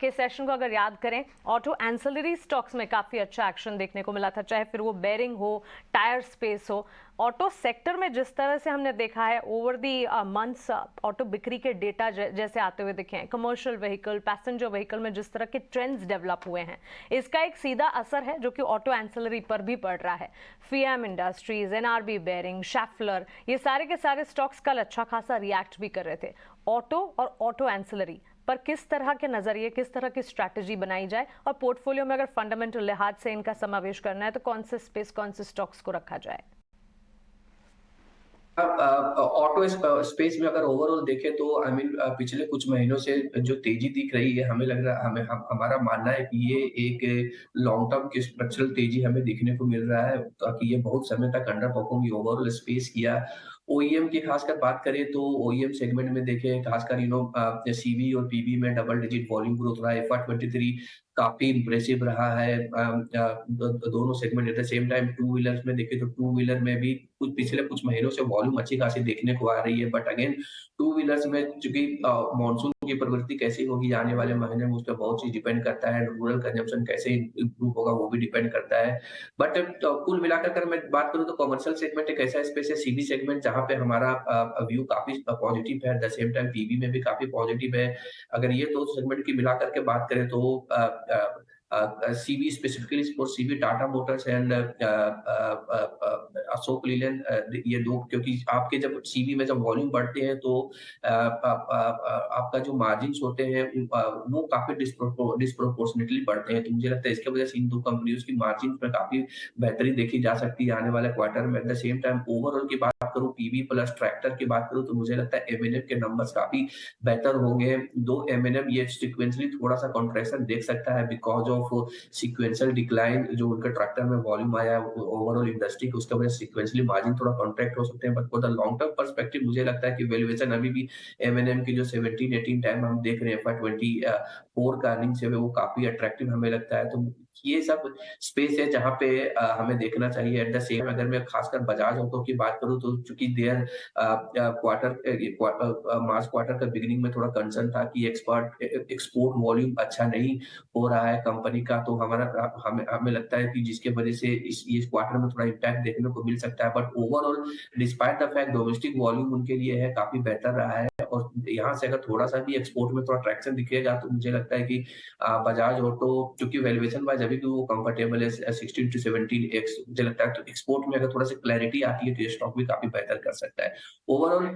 के सेशन को अगर याद करें, ऑटो एंसिलरी स्टॉक्स में काफी अच्छा एक्शन देखने को मिला था, चाहे फिर वो बेरिंग हो, टायर स्पेस हो। ऑटो सेक्टर में जिस तरह से हमने देखा है ओवर दी मंथ्स, ऑटो बिक्री के डेटा जैसे आते हुए दिखे हैं, कमर्शियल व्हीकल, पैसेंजर व्हीकल में जिस तरह के ट्रेंड्स डेवलप हुए हैं, इसका एक सीधा असर है जो कि ऑटो एंसिलरी पर भी पड़ रहा है। FIEM Industries, NRB bearing, Schaeffler, ये सारे के सारे स्टॉक्स कल अच्छा खासा रिएक्ट भी कर रहे थे। ऑटो और ऑटो एंसिलरी पर किस तरह के नजरिए, किस तरह की स्ट्रैटेजी बनाई जाए, और पोर्टफोलियो में अगर फंडामेंटल लिहाज से इनका समावेश करना है तो कौन से स्पेस, कौन से स्टॉक्स को रखा जाए? ऑटो स्पेस में अगर ओवरऑल देखें तो आई मीन पिछले कुछ महीनों से जो तेजी दिख रही है, हमें लग रहा है, हमारा मानना है कि ये एक लॉन्ग टर्म की स्ट्रक्चरल तेजी हमें देखने को मिल रहा है, ताकि ये बहुत समय तक अंडर परफॉर्म ओवरऑल स्पेस किया। ओईएम की खासकर बात करें तो ओईएम सेगमेंट में देखें, खासकर सीवी और पीवी में डबल डिजिट वॉल्यूम ग्रोथ रहा है। FY23 काफी इंप्रेसिव रहा है दोनों segment. At the same time two wheelers में देखें तो टू व्हीलर में भी पिछले कुछ महीनों से वॉल्यूम अच्छी खासी देखने को आ रही है। बट अगेन टू व्हीलर्स में चूंकि मॉनसून की प्रवृत्ति कैसी होगी आने वाले महीने में, उस पर बहुत चीज डिपेंड करता है। रूरल कंजम्पशन कैसे इंप्रूव होगा वो भी डिपेंड करता है। बट कुल मिलाकर अगर मैं बात करूं तो कमर्शियल सेगमेंट एक ऐसा स्पेस है, सीवी सेगमेंट, जहां पे हमारा व्यू काफी पॉजिटिव है। At the same time PV में भी काफी पॉजिटिव है। अगर ये दो सेगमेंट की मिलाकर के बात करें तो CV specifically for CV Tata Motors and Ashok Leyland, ये दो, क्योंकि आपके जब CV में जब वॉल्यूम बढ़ते हैं तो आपका जो मार्जिन्स होते हैं वो काफी डिस्प्रोपोर्शनेटली बढ़ते हैं। तो मुझे लगता है इसके वजह से इन दो कंपनियों की मार्जिन में काफी बेहतरी देखी जा सकती है आने वाले क्वार्टर में। At the same time overall की बात करूं, पीवी प्लस ट्रैक्टर की बात करूं, तो मुझे लगता है M&M के नंबर्स काफी बेहतर होंगे। दो M&M ये सिक्वेंसली थोड़ा सा कॉन्ट्रैक्शन देख सकता है बिकॉज ऑफ सीक्वेंशियल डिक्लाइन जो उनका ट्रैक्टर में वॉल्यूम आया ओवरऑल इंडस्ट्री को, उसके वजह से सीक्वेंशियली मार्जिन थोड़ा कॉन्ट्रैक्ट हो सकते हैं। But for the long term perspective मुझे लगता है कि वैल्यूएशन अभी भी M&M की जो 17-18 टाइम हम देख रहे हैं FY24 का अर्निंग्स है वो काफी अट्रैक्टिव हमें लगता है। तो ये सब स्पेस है जहां पे हमें देखना चाहिए। एट द सेम अगर मैं खासकर बजाज ऑटो की बात करूं तो चूंकि देयर मार्च क्वार्टर का बिगिनिंग में थोड़ा कंसर्न था कि एक्सपोर्ट वॉल्यूम अच्छा नहीं हो रहा है कंपनी का, तो हमें लगता है कि जिसके वजह से इस क्वार्टर में थोड़ा इम्पैक्ट देखने को मिल सकता है। But overall despite the fact domestic volume उनके लिए है काफी बेहतर रहा है, और यहाँ से अगर थोड़ा सा भी एक्सपोर्ट में थोड़ा ट्रैक्शन दिखेगा तो मुझे लगता है कि बजाज ऑटो चूंकि वैल्यूएशन वाइज अभी भी वो कंफर्टेबल है 16 to 17x, मुझे लगता है तो एक्सपोर्ट में अगर थोड़ा सा क्लैरिटी आती है तो ये स्टॉक भी काफी बेहतर कर सकता है। Overall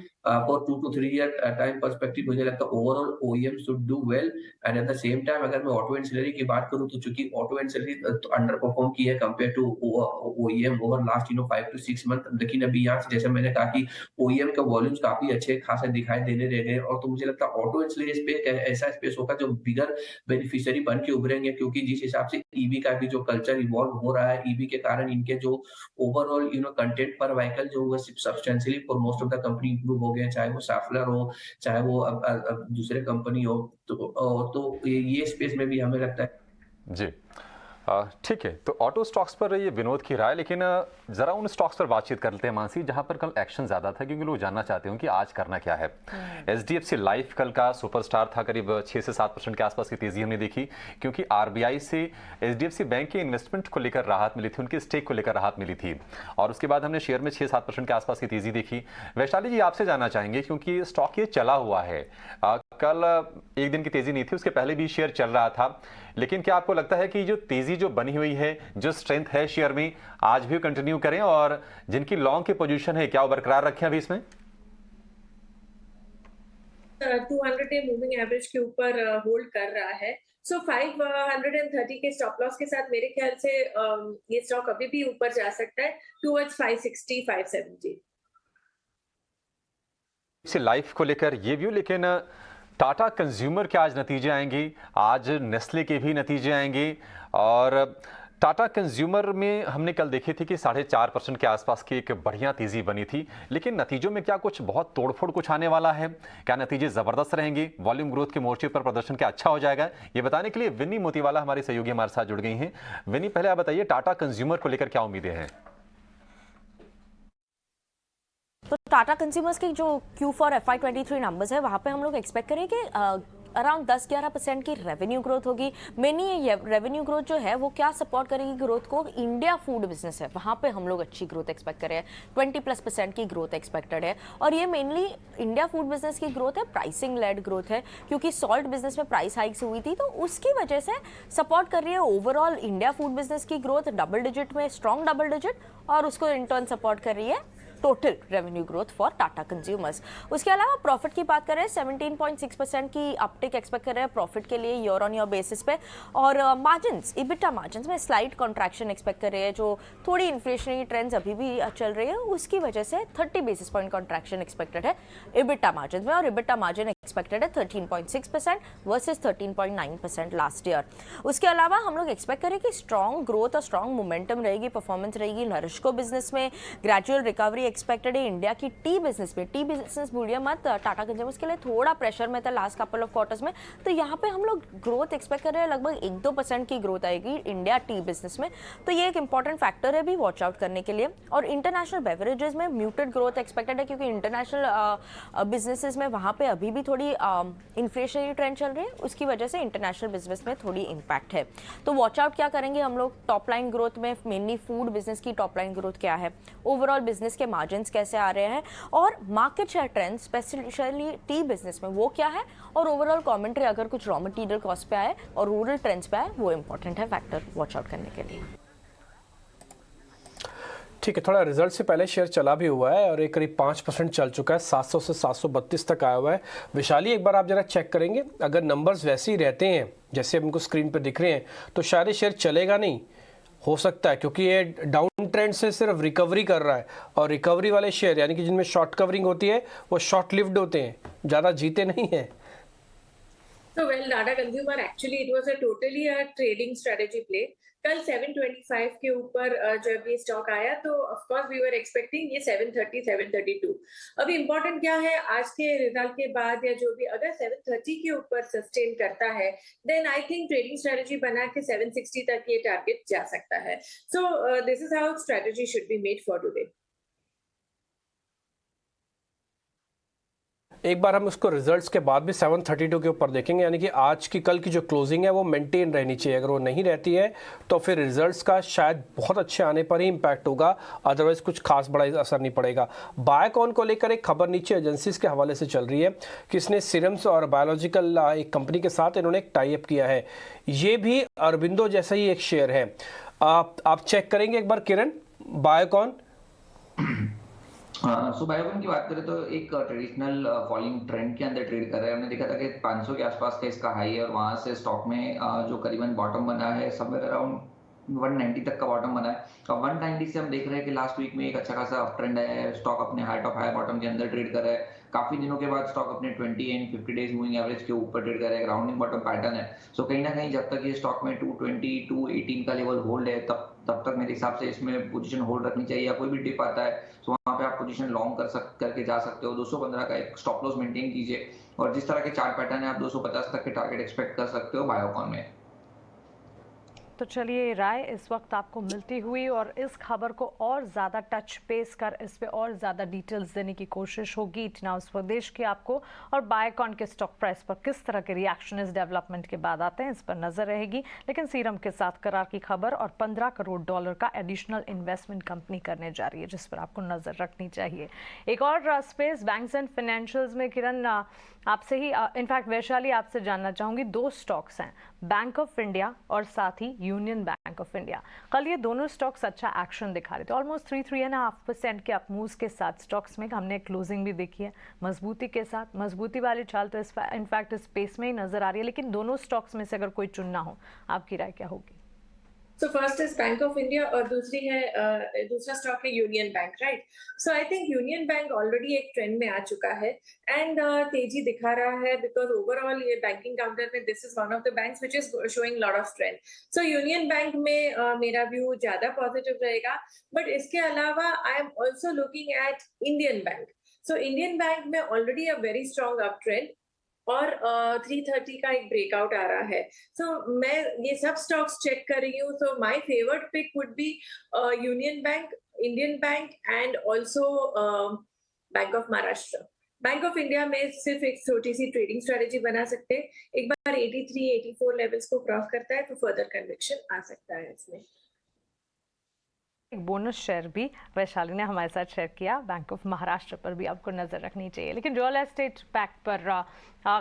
for 2 to 3 year time perspective मुझे लगता है overall OEM should do well. And at the same time अगर मैं ऑटो एंसिलरी की बात करूं तो चूंकि ऑटो एंसिलरी अंडर परफॉर्म की है compare to OEM over last 5 to 6 month, लेकिन अभी यहाँ से जैसे मैंने कहा कि ओईएम का वॉल्यूम्स काफी अच्छे खासे दिखाई देने मिले रहेंगे, और तो मुझे लगता है ऑटो इसलिए स्पेस ऐसा स्पेस होगा जो बिगर बेनिफिशियरी बन के उभरेंगे, क्योंकि जिस हिसाब से ईवी का भी जो कल्चर इवॉल्व हो रहा है, ईवी के कारण इनके जो ओवरऑल कंटेंट पर व्हीकल जो हुआ substantially for most of the company improve हो गया, चाहे वो साफलर हो, चाहे वो अब दूसरे कंपनी हो, तो ये स्पेस में भी हमें लगता है। जी ठीक है, तो ऑटो स्टॉक्स पर ये विनोद की राय, लेकिन जरा उन स्टॉक्स पर बातचीत कर लेते हैं मानसी, जहां पर कल एक्शन ज्यादा था, क्योंकि लोग जानना चाहते हैं कि आज करना क्या है। HDFC लाइफ कल का सुपरस्टार था, करीब 6 से 7% के आसपास की तेजी हमने देखी, क्योंकि RBI से HDFC बैंक के इन्वेस्टमेंट को लेकर राहत मिली थी, उनके स्टेक को लेकर राहत मिली थी, और उसके बाद हमने शेयर में 6-7% के आसपास की तेजी देखी। वैशाली जी, आपसे जानना चाहेंगे, क्योंकि स्टॉक ये चला हुआ है, कल एक दिन की तेजी नहीं थी, उसके पहले भी शेयर चल रहा था, लेकिन क्या आपको लगता है कि जो तेजी जो बनी हुई है, जो स्ट्रेंथ है शेयर में, आज भी कंटिन्यू करें, और जिनकी लॉन्ग की पोजीशन है क्या वो बरकरार रखें अभी इसमें? 200 डे मूविंग एवरेज के ऊपर होल्ड कर रहा है। सो 530 के स्टॉप लॉस के साथ मेरे ख्याल से ये स्टॉक अभी भी ऊपर जा सकता है टुवर्ड्स 560 570। लाइफ को लेकर ये व्यू, लेकिन टाटा कंज्यूमर के आज नतीजे आएंगे, आज नेस्ले के भी नतीजे आएंगे, और टाटा कंज्यूमर में हमने कल देखी थी कि 4.5% के आसपास की एक बढ़िया तेजी बनी थी, लेकिन नतीजों में क्या कुछ बहुत तोड़फोड़ कुछ आने वाला है? क्या नतीजे जबरदस्त रहेंगे? वॉल्यूम ग्रोथ के मोर्चे पर प्रदर्शन क्या अच्छा हो जाएगा? ये बताने के लिए विन्नी मोतीवाला हमारी सहयोगी हमारे साथ जुड़ गई हैं। विन्नी, पहले आप बताइए टाटा कंज्यूमर को लेकर क्या उम्मीदें हैं? तो टाटा कंज्यूमर्स की जो Q4 FY23 नंबर्स है, वहाँ पे हम लोग एक्सपेक्ट करें कि अराउंड 10-11% की रेवेन्यू ग्रोथ होगी। मेनली ये रेवेन्यू ग्रोथ जो है वो क्या सपोर्ट करेगी ग्रोथ को? इंडिया फूड बिजनेस है, वहाँ पे हम लोग अच्छी ग्रोथ एक्सपेक्ट कर रहे हैं, 20+% की ग्रोथ एक्सपेक्टेड है। और ये मेनली इंडिया फूड बिजनेस की ग्रोथ है, प्राइसिंग लेड ग्रोथ है, क्योंकि सॉल्ट बिजनेस में प्राइस हाइक्स हुई थी, तो उसकी वजह से सपोर्ट कर रही है ओवरऑल इंडिया फूड बिजनेस की ग्रोथ डबल डिजिट में, स्ट्रॉन्ग डबल डिजिट, और उसको इन टर्न सपोर्ट कर रही है total revenue growth for Tata consumers. उसके अलावा प्रॉफिट की बात करें, 17.6% की अपटिक एक्सपेक्ट कर रहे हैं प्रॉफिट के लिए ईयर ऑन ईयर बेसिस पे, और मार्जिन्स, इबिटा मार्जिन्स में स्लाइट कॉन्ट्रैक्शन एक्सपेक्ट कर रहे हैं, जो थोड़ी इन्फ्लेशनरी ट्रेंड्स अभी भी चल रही है, उसकी वजह से 30 बेसिस पॉइंट कॉन्ट्रैक्शन एक्सपेक्टेड है इबिटा मार्जिन में, और इबिटा मार्जिन एक्सपेक्टेड है 13.6% वर्सेज 13.9% लास्ट ईयर। उसके अलावा हम लोग एक्सपेक्ट करें कि स्ट्रॉन्ग ग्रोथ और स्ट्रॉन्ग मोमेंटम रहेगी, परफॉर्मेंस रहेगी नरिश्को बिजनेस में, ग्रेजुअल रिकवरी एक्सपेक्टेड है इंडिया की टी बिजनेस में। टी बिजनेस भूलिए मत, टाटा कंज्यूमर्स के लिए थोड़ा प्रेशर में था लास्ट कपल ऑफ क्वार्टर्स में, तो यहाँ पे हम लोग ग्रोथ एक्सपेक्ट कर रहे हैं, लगभग 1-2% की ग्रोथ आएगी इंडिया टी बिजनेस में, तो ये एक इंपॉर्टेंट फैक्टर है भी वॉच आउट करने के लिए। और इंटरनेशनल बेवरेजेस में म्यूटेड ग्रोथ एक्सपेक्टेड है, क्योंकि इंटरनेशनल बिजनेसेस में वहाँ पे अभी भी थोड़ी इन्फ्लेशनरी ट्रेंड चल रही है, उसकी वजह से इंटरनेशनल बिजनेस में थोड़ी इम्पैक्ट है। तो वॉच आउट क्या करेंगे हम लोग टॉप लाइन ग्रोथ में? मेनली फूड बिजनेस की टॉप लाइन ग्रोथ क्या है, ओवरऑल बिजनेस के मार्जिन्स कैसे आ रहे हैं, और market share trend specially T business में वो क्या है, और ओवरऑल कमेंट्री अगर कुछ रॉ मटेरियल कॉस्ट पे आए और रूरल ट्रेंड्स पे आए, वो इंपॉर्टेंट है फैक्टर वॉच आउट करने के लिए। ठीक है, थोड़ा रिजल्ट से पहले शेयर चला भी हुआ है और एक करीब 5% चल चुका है, 700 से 732 तक आया हुआ है। विशाली, एक बार आप जरा चेक करेंगे, अगर नंबर्स वैसे ही रहते हैं जैसे हमको स्क्रीन पर दिख रहे हैं, तो शायद ये शेयर चलेगा नहीं, हो सकता है, क्योंकि ये डाउन ट्रेंड से सिर्फ रिकवरी कर रहा है, और रिकवरी वाले शेयर यानी कि जिनमें शॉर्ट कवरिंग होती है वो शॉर्ट लिव्ड होते हैं, ज़्यादा जीते नहीं हैं। So well, Tata Consumer actually it was a totally a trading strategy play. कल 725 के ऊपर जब ये स्टॉक आया तो of course we were expecting ये 730 732। अभी इम्पोर्टेंट क्या है, आज के रिजल्ट के बाद या जो भी अगर 730 के ऊपर सस्टेन करता है, then I think trading strategy बना के 760 तक ये टारगेट जा सकता है। So this is how strategy should be made for today. एक बार हम उसको रिजल्ट्स के बाद भी 732 के ऊपर देखेंगे, यानी कि आज की कल की जो क्लोजिंग है वो मेंटेन रहनी चाहिए। अगर वो नहीं रहती है तो फिर रिजल्ट्स का शायद बहुत अच्छे आने पर ही इम्पैक्ट होगा, अदरवाइज कुछ खास बड़ा असर नहीं पड़ेगा। बायोकॉन को लेकर एक खबर नीचे एजेंसीज के हवाले से चल रही है कि इसने सीरम्स और बायोलॉजिकल एक कंपनी के साथ इन्होंने एक टाई अप किया है। ये भी अरबिंदो जैसा ही एक शेयर है। आप चेक करेंगे एक बार किरण बायोकॉन। सो बायोकॉन की बात करें तो एक ट्रेडिशनल फॉलिंग ट्रेंड के अंदर ट्रेड कर रहा है। हमने देखा था कि 500 के आसपास का इसका हाई है और वहां से स्टॉक में जो करीबन बॉटम बना है समवेयर अराउंड 190 तक का बॉटम बना है। अब 190 से हम देख रहे हैं कि लास्ट वीक में एक अच्छा खासा अप ट्रेंड है, स्टॉक अपने हाई टॉप हाई बॉटम के अंदर ट्रेड कर रहा है। काफी दिनों के बाद स्टॉक अपने 20 एंड 50 डेज मूविंग एवरेज के ऊपर ट्रेड कर रहा है, राउंडिंग बॉटम पैटर्न है। सो कहीं ना कहीं जब तक ये स्टॉक में 220 218 का लेवल होल्ड है तब तक मेरे हिसाब से इसमें पोजीशन होल्ड रखनी चाहिए। या कोई भी डिप आता है तो वहां पे आप पोजीशन लॉन्ग करके जा सकते हो। 215 का एक स्टॉप लॉस मेंटेन कीजिए और जिस तरह के चार्ट पैटर्न है आप 250 तक के टारगेट एक्सपेक्ट कर सकते हो बायोकॉन में। तो चलिए राय इस वक्त आपको मिलती हुई और इस खबर को और ज़्यादा टच बेस कर इस पे और ज़्यादा डिटेल्स देने की कोशिश होगी इतना स्वदेश की आपको, और बायोकॉन के स्टॉक प्राइस पर किस तरह के रिएक्शन इस डेवलपमेंट के बाद आते हैं इस पर नजर रहेगी। लेकिन सीरम के साथ करार की खबर और $15 करोड़ का एडिशनल इन्वेस्टमेंट कंपनी करने जा रही है जिस पर आपको नजर रखनी चाहिए। एक और स्पेस बैंक्स एंड फाइनेंशियल्स में किरण आपसे ही इनफैक्ट वैशाली आपसे जानना चाहूंगी, दो स्टॉक्स हैं बैंक ऑफ इंडिया और साथ ही यूनियन बैंक ऑफ इंडिया। कल ये दोनों स्टॉक्स अच्छा एक्शन दिखा रहे थे, ऑलमोस्ट 3.5% के अप मूव्स के साथ स्टॉक्स में हमने क्लोजिंग भी देखी है मजबूती के साथ। मजबूती वाली चाल तो इनफैक्ट इस स्पेस में ही नजर आ रही है, लेकिन दोनों स्टॉक्स में से अगर कोई चुनना हो आपकी राय क्या होगी? So first is Bank of India और दूसरा स्टॉक है Union Bank, right? So I think Union Bank already एक ट्रेंड में आ चुका है एंड तेजी दिखा रहा है बिकॉज ओवरऑल ये बैंकिंग काउंटर में this is one of the banks which is showing lot of strength. So Union Bank में मेरा व्यू ज्यादा पॉजिटिव रहेगा, बट इसके अलावा I am also looking at Indian Bank. So Indian Bank में already a very strong up trend और 330 का एक ब्रेकआउट आ रहा है। सो मैं ये सब स्टॉक्स चेक कर रही हूँ। So my favourite pick would be Union bank, Indian bank and also bank of Maharashtra. Bank of India में सिर्फ एक छोटी सी ट्रेडिंग स्ट्रेटेजी बना सकते हैं, एक बार 83 84 लेवल्स को क्रॉस करता है तो फर्दर कन्विक्शन आ सकता है इसमें। एक बोनस शेयर भी वैशाली ने हमारे साथ शेयर किया, बैंक ऑफ महाराष्ट्र पर भी आपको नजर रखनी चाहिए। लेकिन रियल एस्टेट पैक्ट पर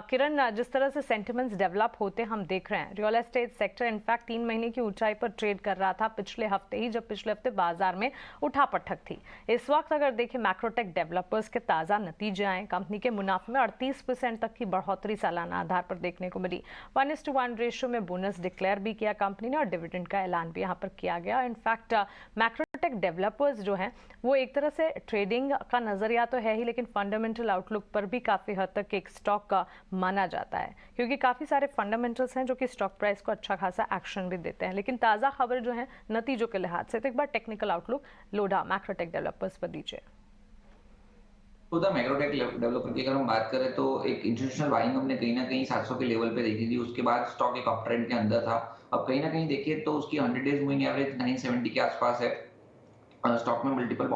किरण, जिस तरह से सेंटिमेंट्स डेवलप होते हम देख रहे हैं, रियल एस्टेट सेक्टर इनफैक्ट 3 महीने की ऊंचाई पर ट्रेड कर रहा था पिछले हफ्ते ही, जब पिछले हफ्ते बाजार में उठापटक थी। इस वक्त अगर देखें मैक्रोटेक डेवलपर्स के ताज़ा नतीजे आए, कंपनी के मुनाफे में 38% तक की बढ़ोतरी सालाना आधार पर देखने को मिली। 1:1 रेशियो में बोनस डिक्लेयर भी किया कंपनी ने और डिविडेंड का ऐलान भी यहाँ पर किया गया। इनफैक्ट मैक्रोटेक डेवलपर्स जो हैं वो एक तरह से ट्रेडिंग का नजरिया तो है ही, लेकिन फंडामेंटल आउटलुक पर भी काफ़ी हद तक एक स्टॉक का माना जाता है, क्योंकि काफ़ी सारे फंडामेंटल्स हैं जो कि स्टॉक प्राइस को अच्छा खासा एक्शन भी देते हैं। लेकिन ताज़ा खबर जो है नतीजों के लिहाज से, तो एक बार technical outlook Lodha Macrotech Developers पर दीजिए। तो द मैक्रोटेक डेवलपर की अगर हम बात करें तो एक इंस्टीट्यूशनल बाइंग हमने कहीं ना कहीं 700 के लेवल पे देखी थी, उसके बाद स्टॉक एक अप ट्रेंड के अंदर था। अब कहीं ना कहीं देखिए तो उसकी 100 डेज मूविंग एवरेज 970 के आसपास है। स्टॉक में मल्टीपल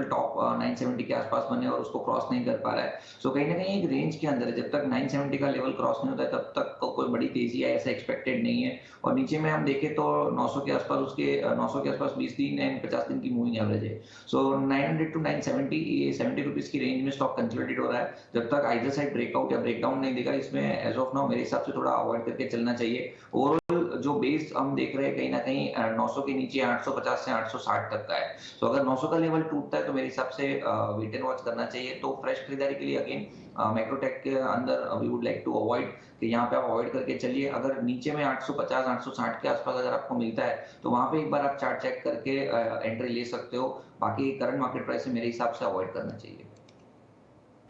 टॉप 970 के आसपास बने और उसको क्रॉस नहीं कर पा रहा है। सो कहीं ना कहीं एक रेंज के अंदर है, जब तक 970 का लेवल क्रॉस नहीं होता है तब तक कोई बड़ी तेजी है ऐसा एक्सपेक्टेड नहीं है। और नीचे में हम देखें तो 900 के आसपास 20 दिन एंड 50 दिन की मूविंग एवरेज है। सो 900 टू 970 ये 70 रुपीज की रेंज में स्टॉक कंसोलिडेट हो रहा है। जब तक आइदर साइड ब्रेकआउट या ब्रेकडाउन नहीं देगा, इसमें एज ऑफ नाउ मेरे हिसाब से थोड़ा अवॉइड करके चलना चाहिए। ओवरऑल जो बेस हम देख रहे हैं कहीं ना कहीं 900 के नीचे 850 से 860 तक का है। तो अगर 900 का लेवल टूटता है तो मेरे हिसाब से वेट एंड वॉच करना चाहिए। तो फ्रेश खरीदारी के लिए अगेन मैक्रोटेक के अंदर we would like to avoid कि यहाँ पे आप अवॉइड करके चलिए। अगर नीचे में 850 860 के आसपास अगर आपको मिलता है तो वहां पे एक बार आप चार्ट चेक करके एंट्री ले सकते हो। बाकी करंट मार्केट प्राइस से मेरे हिसाब से अवॉइड करना चाहिए।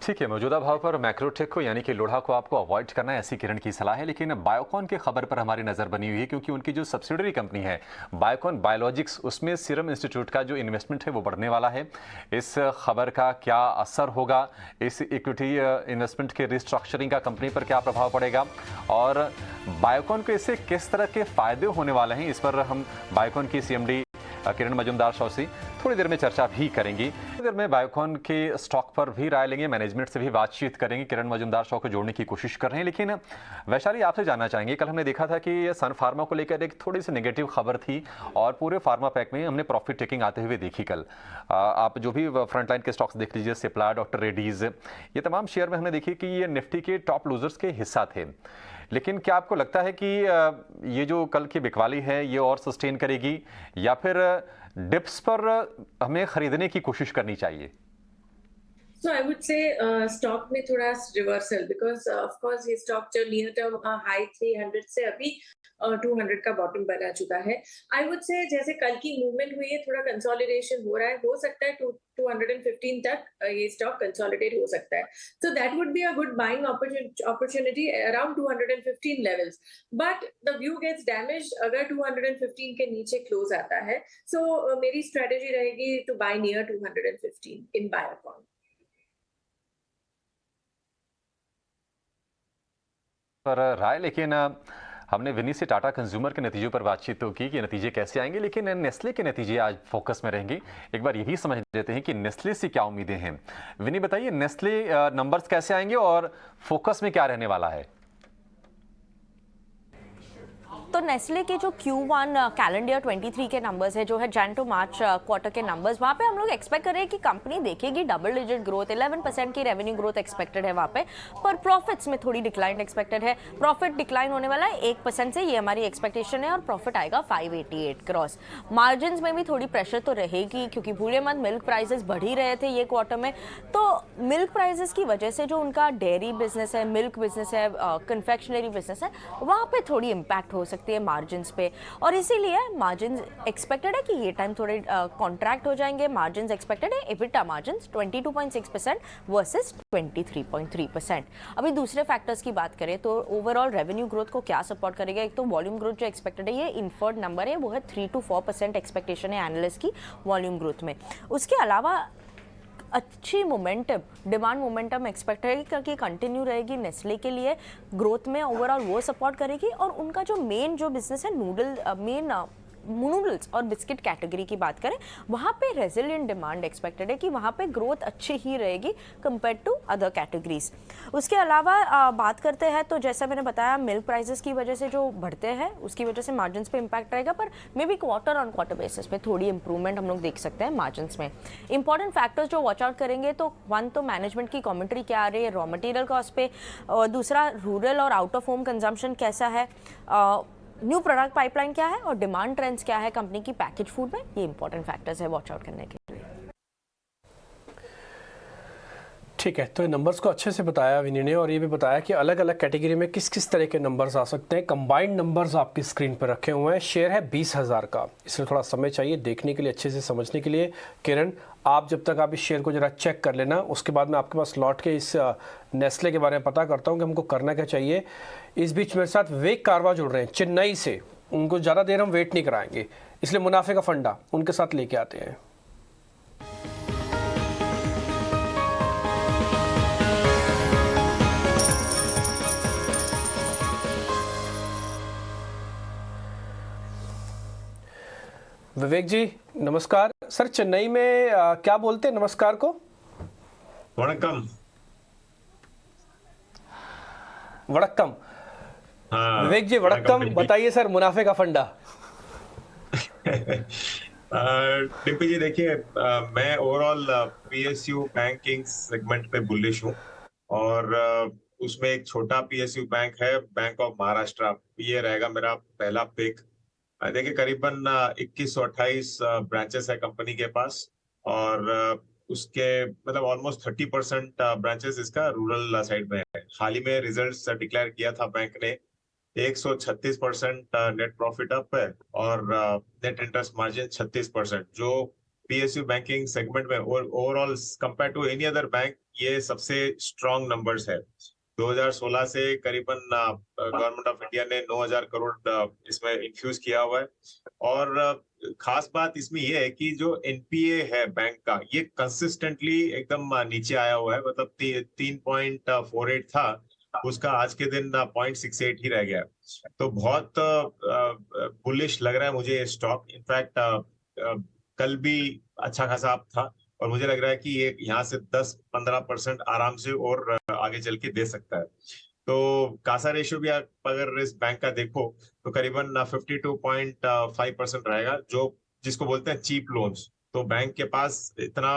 ठीक है, मौजूदा भाव पर मैक्रोटेक को यानी कि लोढ़ा को आपको अवॉइड करना है, ऐसी किरण की सलाह है। लेकिन बायोकॉन की खबर पर हमारी नजर बनी हुई है, क्योंकि उनकी जो सब्सिडरी कंपनी है बायोकॉन बायोलॉजिक्स, उसमें सीरम इंस्टीट्यूट का जो इन्वेस्टमेंट है वो बढ़ने वाला है। इस खबर का क्या असर होगा, इस इक्विटी इन्वेस्टमेंट के रिस्ट्रक्चरिंग का कंपनी पर क्या प्रभाव पड़ेगा और बायोकॉन को इससे किस तरह के फायदे होने वाले हैं, इस पर हम बायोकॉन की CMD किरण मजुमदार शॉ से थोड़ी देर में चर्चा भी करेंगी। थोड़ी देर में बायोकॉन के स्टॉक पर भी राय लेंगे, मैनेजमेंट से भी बातचीत करेंगे। किरण मजुमदार शॉ को जोड़ने की कोशिश कर रहे हैं। लेकिन वैशाली, आपसे जानना चाहेंगे, कल हमने देखा था कि सन फार्मा को लेकर एक थोड़ी सी नेगेटिव खबर थी और पूरे फार्मा पैक में हमने प्रॉफिट टेकिंग आते हुए देखी कल। आप जो भी फ्रंटलाइन के स्टॉक्स देख लीजिए, सिप्ला, डॉक्टर रेड्डीज, ये तमाम शेयर में हमने देखी कि ये निफ्टी के टॉप लूजर्स के हिस्सा थे। लेकिन क्या आपको लगता है कि ये जो कल की बिकवाली है ये और सस्टेन करेगी या फिर डिप्स पर हमें खरीदने की कोशिश करनी चाहिए? So I would say stock में थोड़ा reversal because of course ये stock जो near term high 300 से अभी 200 का bottom बना चुका है. I would say जैसे कल की movement हुई है थोड़ा consolidation हो रहा है, हो सकता है 215 तक ये stock consolidate हो सकता है. So that would be a good buying opportunity around 215 levels. But the view gets damaged अगर 215 के नीचे close आता है. So मेरी strategy रहेगी to buy near 215 in Biocon. पर राय, लेकिन हमने विनी से टाटा कंज्यूमर के नतीजों पर बातचीत तो की कि नतीजे कैसे आएंगे, लेकिन नेस्ले के नतीजे आज फोकस में रहेंगे। एक बार ये भी समझ लेते हैं कि नेस्ले से क्या उम्मीदें हैं। विनी बताइए, नेस्ले नंबर्स कैसे आएंगे और फोकस में क्या रहने वाला है? तो नेस्ले के जो Q1 कैलेंडर ईयर 23 के नंबर्स है, जो है जन टू मार्च क्वार्टर के नंबर्स, वहाँ पे हम लोग एक्सपेक्ट कर रहे हैं कि कंपनी देखेगी डबल डिजिट ग्रोथ, 11% की रेवेन्यू ग्रोथ एक्सपेक्टेड है वहाँ पे, पर प्रॉफिट्स में थोड़ी डिक्लाइन एक्सपेक्टेड है। प्रॉफिट डिक्लाइन होने वाला है 1% से, ये हमारी एक्सपेक्टेशन है, और प्रॉफिट आएगा 588 क्रॉस। मार्जिन में भी थोड़ी प्रेशर तो रहेगी, क्योंकि भूले मत मिल्क प्राइसेस बढ़ ही रहे थे ये क्वार्टर में, तो मिल्क प्राइसेस की वजह से जो उनका डेयरी बिजनेस है, मिल्क बिजनेस है, कन्फेक्शनरी बिजनेस है, वहाँ पे थोड़ी इम्पैक्ट हो सकती है मार्जिन्स पे, और इसीलिए मार्जिन्स एक्सपेक्टेड है कि ये टाइम थोड़े कॉन्ट्रैक्ट हो जाएंगे। मार्जिन्स एक्सपेक्टेड है एबिटा मार्जिन्स 22.6% वर्सेस 23.3%। अभी दूसरे फैक्टर्स की बात करें तो ओवरऑल रेवेन्यू ग्रोथ को क्या सपोर्ट करेगा, एक तो वॉल्यूम ग्रोथ जो एक्सपेक्टेड है, ये इन्फर्ड नंबर है, वो है 3 to 4% एक्सपेक्टेशन है एनालिस्ट की वॉल्यूम ग्रोथ में। उसके अलावा अच्छी मोमेंटम, डिमांड मोमेंटम एक्सपेक्ट है कि कंटिन्यू रहेगी नेस्ले के लिए ग्रोथ में, ओवरऑल वो सपोर्ट करेगी। और उनका जो मेन जो बिजनेस है नूडल्स और बिस्किट कैटेगरी की बात करें, वहाँ पे रेजिलिएंट डिमांड एक्सपेक्टेड है कि वहाँ पे ग्रोथ अच्छी ही रहेगी कंपेयर टू अदर कैटेगरीज। उसके अलावा बात करते हैं तो जैसा मैंने बताया, मिल्क प्राइसेस की वजह से जो बढ़ते हैं उसकी वजह से मार्जिन्स पे इम्पैक्ट रहेगा, पर may be quarter on quarter basis पे थोड़ी इंप्रूवमेंट हम लोग देख सकते हैं मार्जिन्स में। इंपॉर्टेंट फैक्टर्स जो वॉच आउट करेंगे तो वन तो मैनेजमेंट की कॉमेंट्री क्या आ रही है रॉ मटेरियल कॉस्ट पे, और दूसरा रूरल और आउट ऑफ होम कंजम्पशन कैसा है, न्यू प्रोडक्ट पाइपलाइन क्या है, और डिमांड ट्रेंड्स क्या है कंपनी की पैकेज फूड में। ये इंपॉर्टेंट फैक्टर्स है वॉच आउट करने के लिए। ठीक है, तो ये नंबर्स को अच्छे से बताया विनी ने, और ये भी बताया कि अलग अलग कैटेगरी में किस किस तरह के नंबर्स आ सकते हैं। कंबाइंड नंबर्स आपकी स्क्रीन पर रखे हुए हैं। शेयर है 20,000 का, इसलिए थोड़ा समय चाहिए देखने के लिए, अच्छे से समझने के लिए। किरण, आप जब तक आप इस शेयर को जरा चेक कर लेना, उसके बाद मैं आपके पास लौट के इस नेस्ले के बारे में पता करता हूँ कि हमको करना क्या चाहिए। इस बीच मेरे साथ विवेक कारवा जुड़ रहे हैं चेन्नई से, उनको ज़्यादा देर हम वेट नहीं कराएंगे, इसलिए मुनाफे का फंडा उनके साथ लेके आते हैं। विवेक जी नमस्कार। सर, चेन्नई में क्या बोलते हैं नमस्कार को? वणक्कम। वड़क्कम। हाँ, विवेक जी वड़क्कम, बताइए सर मुनाफे का फंडा। डिम्पी जी देखिए, मैं ओवरऑल पीएसयू बैंकिंग सेगमेंट पे बुलिश हूँ, और उसमें एक छोटा पीएसयू बैंक है, बैंक ऑफ महाराष्ट्र, ये रहेगा मेरा पहला पिक। देखिए करीबन 2128 ब्रांचेस है कंपनी के पास, और उसके मतलब ऑलमोस्ट 30% ब्रांचेस इसका रूरल साइड में है। हाल ही में रिजल्ट्स डिक्लेयर किया था बैंक ने, 136% नेट प्रॉफिट अप है, और नेट इंटरेस्ट मार्जिन 36%, जो पीएसयू बैंकिंग सेगमेंट में overall compare to any other bank ये सबसे स्ट्रॉन्ग नंबर्स है। 2016 से करीबन गवर्नमेंट ऑफ इंडिया ने 9,000 करोड़ इसमें इन्फ्यूज किया हुआ है, और खास बात इसमें यह है कि जो एनपीए है बैंक का, ये कंसिस्टेंटली एकदम नीचे आया हुआ है, मतलब 3.48 था, उसका आज के दिन 0.68 ही रह गया। तो बहुत बुलिश लग रहा है मुझे ये स्टॉक। इनफैक्ट कल भी अच्छा खासा अप था, और मुझे लग रहा है कि ये यहाँ से 10-15% आराम से और आगे चल के दे सकता है। तो कासा रेशियो भी आप अगर इस बैंक का देखो तो करीबन 52.5% रहेगा, जो जिसको बोलते हैं चीप लोन्स। तो बैंक के पास इतना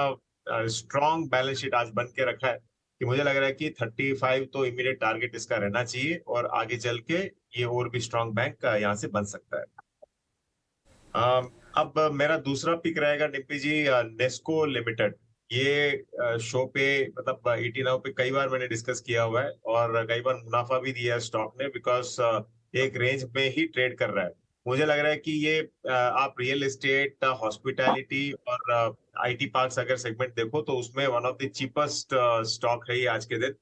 स्ट्रॉन्ग बैलेंस शीट आज बन के रखा है कि मुझे लग रहा है कि 35 तो इमीडिएट टारगेट इसका रहना चाहिए, और आगे चल के ये और भी स्ट्रॉन्ग बैंक यहाँ से बन सकता है। अब मेरा दूसरा पिक रहेगा डिम्पी जी, नेस्को लिमिटेड। ये शो पे मतलब 80 नाउ पे कई बार मैंने डिस्कस किया हुआ है और कई बार मुनाफा भी दिया है स्टॉक ने, बिकॉज एक रेंज में ही ट्रेड कर रहा है। मुझे लग रहा है कि ये आप रियल एस्टेट, हॉस्पिटैलिटी और आईटी पार्क्स अगर सेगमेंट देखो तो उसमें one of the cheapest stock है ये आज के दिन।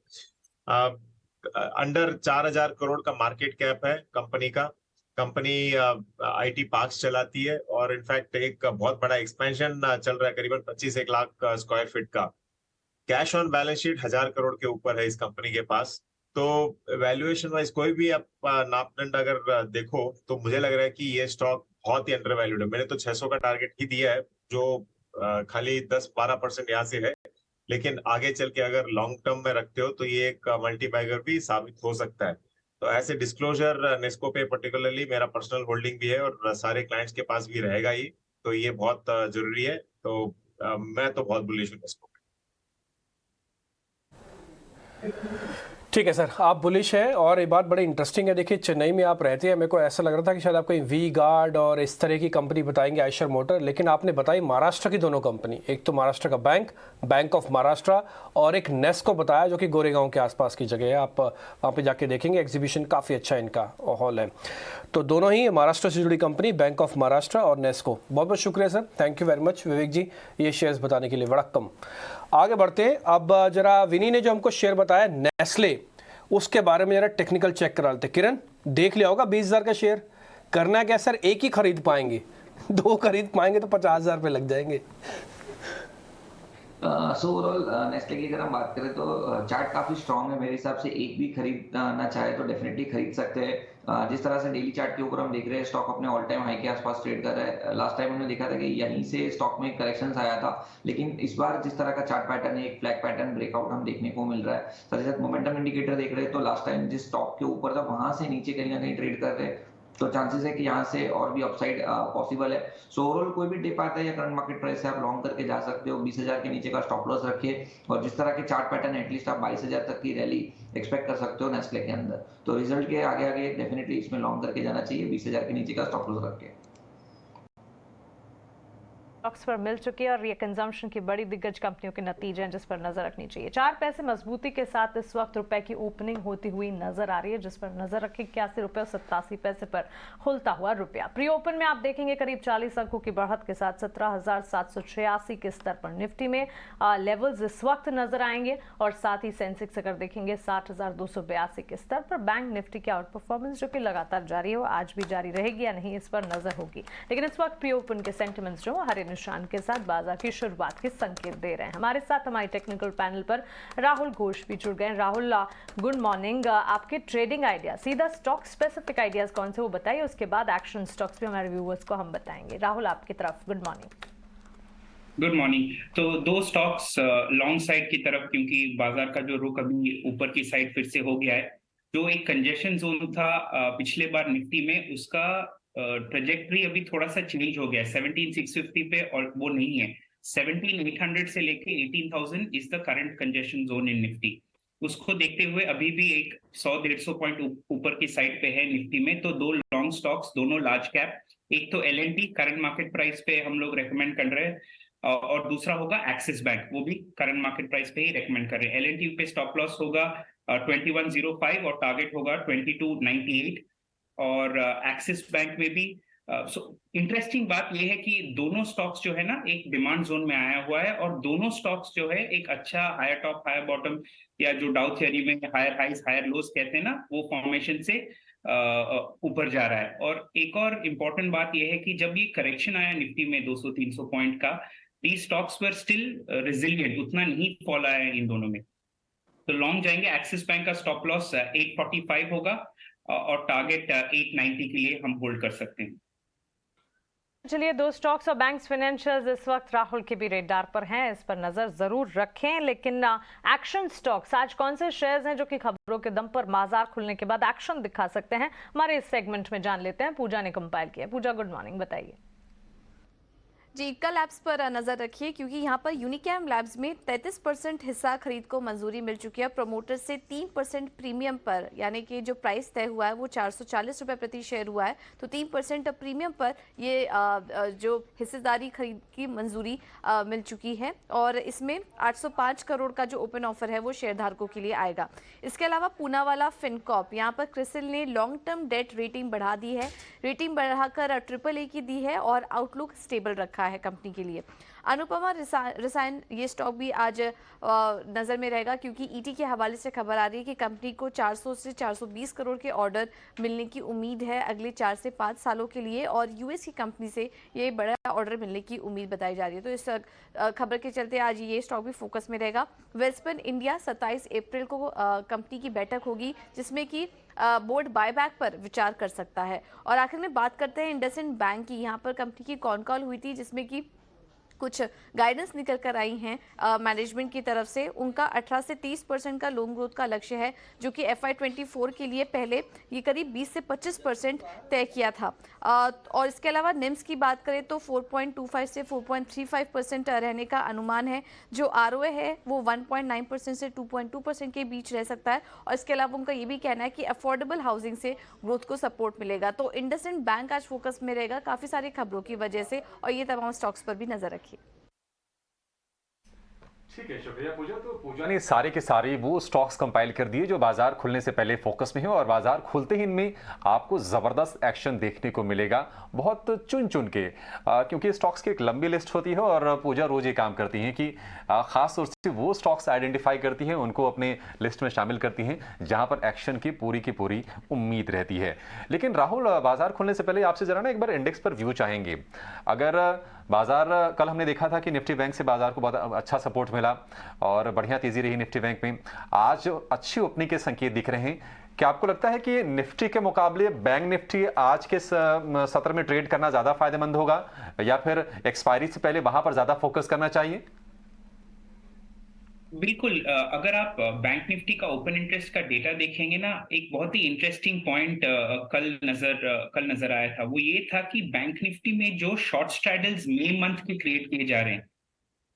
अंडर 4000 करोड़ का मार्केट कैप है कंपनी का। कंपनी आईटी पार्क्स चलाती है और इनफैक्ट एक बहुत बड़ा एक्सपेंशन चल रहा है, करीबन 25 लाख स्क्वायर फीट का। Cash on balance sheet 1000 crore के ऊपर है इस कंपनी के पास। तो वैल्यूएशन वाइज कोई भी आप नापदंड अगर देखो तो मुझे लग रहा है कि ये स्टॉक बहुत ही अंडर वैल्यूड है। मैंने तो 600 का टारगेट ही दिया है, जो खाली 10-12% यहाँ से है, लेकिन आगे चल के अगर लॉन्ग टर्म में रखते हो तो ये एक मल्टी बैगर भी साबित हो सकता है। तो ऐसे डिस्क्लोजर नेस्को पे पर्टिकुलरली मेरा पर्सनल होल्डिंग भी है और सारे क्लाइंट्स के पास भी रहेगा ही, तो ये बहुत जरूरी है। तो मैं तो बहुत बुलिश हूँ नेस्को पे। ठीक है सर, आप बुलिश हैं और ये बात बड़ी इंटरेस्टिंग है। देखिए चेन्नई में आप रहते हैं, मेरे को ऐसा लग रहा था कि शायद आप कहीं वी गार्ड और इस तरह की कंपनी बताएंगे, आयशर मोटर, लेकिन आपने बताई महाराष्ट्र की दोनों कंपनी, एक तो महाराष्ट्र का बैंक ऑफ महाराष्ट्र, और एक नेस्को बताया जो कि गोरेगांव के आसपास की जगह है। आप वहाँ पे जाके देखेंगे, एग्जीबिशन काफ़ी अच्छा इनका हॉल है। तो दोनों ही महाराष्ट्र से जुड़ी कंपनी, बैंक ऑफ महाराष्ट्र और नेस्को। बहुत बहुत शुक्रिया sir, thank you very much Vivek ji ये शेयर्स बताने के लिए। वड़क्कम। आगे बढ़ते हैं, अब जरा विनी ने जो हमको शेयर बताया नेस्ले, उसके बारे में जरा टेक्निकल चेक करा लेते। किरण देख लिया होगा 20,000 का शेयर, करना क्या सर, एक ही खरीद पाएंगे, 2 खरीद पाएंगे तो 50,000 रुपये लग जाएंगे। सो ओवरऑल नेस्ले की अगर हम बात करें तो चार्ट काफी स्ट्रांग है मेरे हिसाब से। एक भी खरीदना चाहे तो डेफिनेटली खरीद सकते हैं। जिस तरह से डेली चार्ट के ऊपर हम देख रहे हैं स्टॉक अपने ऑल टाइम हाई के आसपास ट्रेड कर रहा है। लास्ट टाइम हमने देखा था कि यहीं से स्टॉक में करेक्शन आया था, लेकिन इस बार जिस तरह का चार्ट पैटर्न है, एक फ्लैग पैटर्न ब्रेकआउट हम देखने को मिल रहा है। साथ ही साथ मोमेंटम इंडिकेटर देख रहे हैं तो लास्ट टाइम जिस स्टॉक के ऊपर था वहां से नीचे कहीं ना कहीं ट्रेड कर रहे हैं, तो चांसेस है कि यहाँ से और भी अपसाइड पॉसिबल है। सो ओवरऑल कोई भी डिप आता है या करंट मार्केट प्राइस से आप लॉन्ग करके जा सकते हो। 20,000 के नीचे का स्टॉप लॉस रखिए और जिस तरह के चार्ट पैटर्न एटलीस्ट आप 22,000 तक की रैली एक्सपेक्ट कर सकते हो नेस्ले के अंदर। तो रिजल्ट के आगे आगे डेफिनेटली इसमें लॉन्ग करके जाना चाहिए 20,000 के नीचे का स्टॉप लॉस रख के। स्टॉक्स पर मिल चुकी है और ये कंजम्पशन की बड़ी दिग्गज कंपनियों के नतीजे हैं जिस पर नजर रखनी चाहिए। 4 पैसे मजबूती के साथ इस वक्त रुपए की ओपनिंग होती हुई नजर आ रही है, जिस पर नजर रखें 81 रुपए और 87 पैसे पर खुलता हुआ रुपया। प्री ओपन में आप देखेंगे करीब 40 अंकों की बढ़त के साथ 17,786 के स्तर पर निफ्टी में लेवल्स इस वक्त नजर आएंगे और साथ ही सेंसेक्स अगर देखेंगे 60,282 के स्तर पर। बैंक निफ्टी की आउट परफॉर्मेंस जो कि लगातार जारी है वो आज भी जारी रहेगी या नहीं इस पर नजर होगी, लेकिन इस वक्त प्री ओपन के सेंटिमेंट्स जो हरे निशान के साथ बाजार की शुरुआत के संकेत दे रहे हैं। हमारे साथ हमारे टेक्निकल पैनल पर राहुल घोष भी जुड़ गए। Rahul good morning. आपके ट्रेडिंग आइडिया, सीधा स्टॉक स्पेसिफिक आइडियाज कौन से वो बताइए, उसके बाद एक्शन स्टॉक्स भी हमारे व्यूअर्स को हम बताएंगे। राहुल आपकी तरफ, गुड मॉर्निंग। Good morning. तो 2 स्टॉक्स लॉन्ग साइड की तरफ, क्योंकि बाजार का जो रुख अभी ऊपर की साइड फिर से हो गया है। जो एक कंजेशन जोन था पिछले बार निफ्टी में, उसका ट्रेजेक्टरी अभी थोड़ा सा चेंज हो गया है 17,650 पे, और वो नहीं है 17,800 से लेके 18,000 is the current congestion zone in Nifty. उसको देखते हुए अभी भी एक 100-150 पॉइंट ऊपर की साइड पे है निफ्टी में। तो 2 लॉन्ग स्टॉक्स, दोनों लार्ज कैप, एक तो L&T करंट मार्केट प्राइस पे हम लोग रेकमेंड कर रहे हैं और दूसरा होगा एक्सिस बैंक, वो भी करंट मार्केट प्राइस पे ही रेकमेंड कर रहे हैं। L&T पे स्टॉप लॉस होगा 2105 और टारगेट होगा 2298, और एक्सिस बैंक में भी इंटरेस्टिंग बात यह है कि दोनों स्टॉक्स जो है ना एक डिमांड जोन में आया हुआ है, और दोनों स्टॉक्स जो है एक अच्छा हायर टॉप हायर बॉटम, या जो डाउ थ्योरी में हायर हाइज हायर लोज कहते हैं ना, वो फॉर्मेशन से ऊपर जा रहा है। और एक और इम्पोर्टेंट बात यह है कि जब ये करेक्शन आया निफ्टी में 200-300 पॉइंट का, these stocks were still resilient, उतना नहीं फॉल आया है इन दोनों में। तो लॉन्ग जाएंगे, एक्सिस बैंक का स्टॉप लॉस 845 होगा और टारगेट 890 के लिए हम होल्ड कर सकते हैं। चलिए 2 स्टॉक्स और बैंक्स फाइनेंशियल्स इस वक्त राहुल के भी रेडार पर हैं, इस पर नजर जरूर रखें। लेकिन एक्शन स्टॉक्स, आज कौन से शेयर्स हैं जो कि खबरों के दम पर बाजार खुलने के बाद एक्शन दिखा सकते हैं, हमारे इस सेगमेंट में जान लेते हैं। पूजा ने कंपाइल किया। पूजा गुड मॉर्निंग, बताइए। जी, कल लैब्स पर नज़र रखिए क्योंकि यहाँ पर यूनिकैम लैब्स में 33% हिस्सा खरीद को मंजूरी मिल चुकी है। प्रमोटर से 3% प्रीमियम पर, यानी कि जो प्राइस तय हुआ है वो 440 रुपये प्रति शेयर हुआ है, तो 3% प्रीमियम पर ये जो हिस्सेदारी खरीद की मंजूरी मिल चुकी है और इसमें 805 करोड़ का जो ओपन ऑफर है वो शेयरधारकों के लिए आएगा। इसके अलावा पूनावाला फिनकॉर्प, यहाँ पर क्रिसिल ने लॉन्ग टर्म डेट रेटिंग बढ़ा दी है, रेटिंग बढ़ाकर AAA की दी है और आउटलुक स्टेबल रखा है कंपनी के लिए। अनुपमा रसायन, ये स्टॉक भी आज नज़र में रहेगा क्योंकि ईटी के हवाले से खबर आ रही है कि कंपनी को 400 से 420 करोड़ के ऑर्डर मिलने की उम्मीद है अगले 4 से 5 सालों के लिए और यूएस की कंपनी से ये बड़ा ऑर्डर मिलने की उम्मीद बताई जा रही है। तो इस खबर के चलते आज ये स्टॉक भी फोकस में रहेगा। वेल्सपन इंडिया 27 अप्रैल को कंपनी की बैठक होगी जिसमें कि बोर्ड बायबैक पर विचार कर सकता है। और आखिर में बात करते हैं इंडसइंड बैंक की। यहाँ पर कंपनी की कॉन कॉल हुई थी जिसमें कि कुछ गाइडेंस निकल कर आई हैं मैनेजमेंट की तरफ से। उनका 18 से 30% का लोन ग्रोथ का लक्ष्य है जो कि FY24 के लिए पहले ये करीब 20 से 25% तय किया था। और इसके अलावा निम्स की बात करें तो 4.25 से 4.35% रहने का अनुमान है। जो ROA है वो 1.9% से 2.2% के बीच रह सकता है और इसके अलावा उनका ये भी कहना है कि अफोर्डेबल हाउसिंग से ग्रोथ को सपोर्ट मिलेगा। तो इंडसइंड बैंक आज फोकस में रहेगा काफ़ी सारी खबरों की वजह से और ये तमाम स्टॉक्स पर भी नजर रखिए। ठीक है, शुक्रिया पूजा। तो पूजा ने सारे के सारे वो स्टॉक्स कंपाइल कर दिए जो बाजार खुलने से पहले फोकस में है और बाजार खुलते ही इनमें आपको जबरदस्त एक्शन देखने को मिलेगा, बहुत चुन चुन के, क्योंकि स्टॉक्स की एक लंबी लिस्ट होती है और पूजा रोज ये काम करती हैं कि खास तौर से वो स्टॉक्स आइडेंटिफाई करती हैं, उनको अपने लिस्ट में शामिल करती हैं जहां पर एक्शन की पूरी उम्मीद रहती है। लेकिन राहुल, बाजार खुलने से पहले आपसे जरा ना एक बार इंडेक्स पर व्यू चाहेंगे। अगर बाजार, कल हमने देखा था कि निफ्टी बैंक से बाजार को बहुत अच्छा सपोर्ट मिला और बढ़िया तेजी रही निफ्टी बैंक में, आज अच्छी ओपनिंग के संकेत दिख रहे हैं। क्या आपको लगता है कि निफ्टी के मुकाबले बैंक निफ्टी आज के सत्र में ट्रेड करना ज्यादा फायदेमंद होगा या फिर एक्सपायरी से पहले वहां पर ज्यादा फोकस करना चाहिए? बिल्कुल, अगर आप बैंक निफ्टी का ओपन इंटरेस्ट का डेटा देखेंगे ना, एक बहुत ही इंटरेस्टिंग पॉइंट कल नजर आया था। वो ये था कि बैंक निफ्टी में जो शॉर्ट स्ट्रैडल्स मई मंथ के क्रिएट किए जा रहे हैं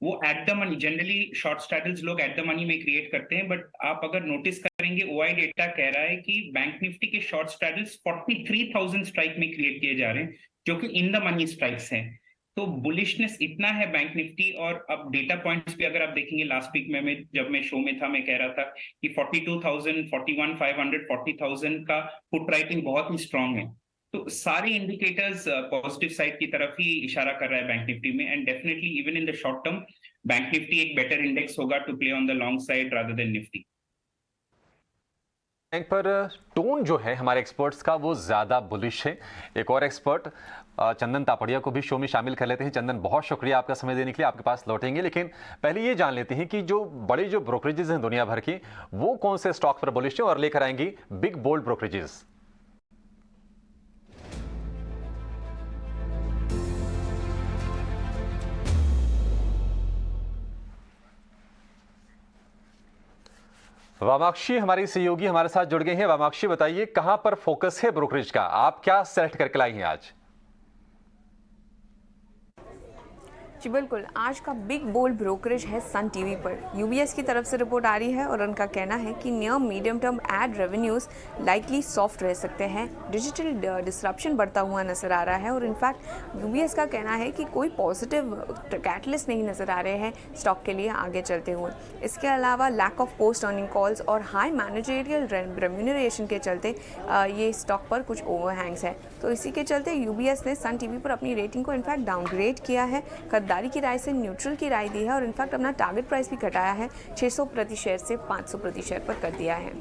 वो at the money, generally short straddles लोग एट द मनी में क्रिएट करते हैं, बट आप अगर नोटिस करेंगे OI डेटा कह रहा है कि बैंक निफ्टी के शॉर्ट स्ट्रैडल्स 43,000 स्ट्राइक में क्रिएट किए जा रहे हैं जो कि इन द मनी स्ट्राइक्स हैं। तो बुलिशनेस इतना है बैंक निफ्टी। और अब डेटा पॉइंट्स भी अगर आप देखेंगे, लास्ट वीक में जब मैं शो में था मैं कह रहा था कि 42,000, 41,500, 40,000 का फुट राइटिंग बहुत ही स्ट्रांग है। तो सारे इंडिकेटर्स पॉजिटिव साइड की तरफ ही इशारा कर रहा है बैंक निफ्टी में and definitely even in the short term bank Nifty एक बेटर इंडेक्स होगा to play on the long side rather than Nifty. Bank पर टोन जो है हमारे एक्सपर्ट्स का वो ज्यादा बुलिश है। एक और एक्सपर्ट चंदन तापड़िया को भी शो में शामिल कर लेते हैं। चंदन, बहुत शुक्रिया आपका समय देने के लिए, आपके पास लौटेंगे, लेकिन पहले ये जान लेते हैं कि जो बड़े जो ब्रोकरेजेस हैं दुनिया भर की, वो कौन से स्टॉक पर बुलिश है और लेकर आएंगी बिग बोल्ड ब्रोकरेजेस। वामाक्षी हमारी सहयोगी हमारे साथ जुड़ गए हैं। वामाक्षी, बताइए कहां पर फोकस है ब्रोकरेज का, आप क्या सेलेक्ट करके लाई हैं आज? जी बिल्कुल, आज का बिग बोल्ड ब्रोकरेज है सन टीवी पर। यूबीएस की तरफ से रिपोर्ट आ रही है और उनका कहना है कि near medium term ad revenues likely soft रह सकते हैं। डिजिटल डिसरप्शन बढ़ता हुआ नजर आ रहा है और इनफैक्ट यूबीएस का कहना है कि कोई पॉजिटिव कैटलिस्ट नहीं नजर आ रहे हैं स्टॉक के लिए आगे चलते हुए। इसके अलावा lack of post earning calls और हाई मैनेजरियल रेम्यूनरेशन के चलते ये स्टॉक पर कुछ ओवरहैंग्स है। तो इसी के चलते यूबीएस ने सन टीवी पर अपनी रेटिंग को इनफैक्ट डाउनग्रेड किया है, खरीदारी की राय से न्यूट्रल की राय दी है और इनफैक्ट अपना टारगेट प्राइस भी घटाया है, 600 प्रति शेयर से 500 प्रति शेयर पर कर दिया है।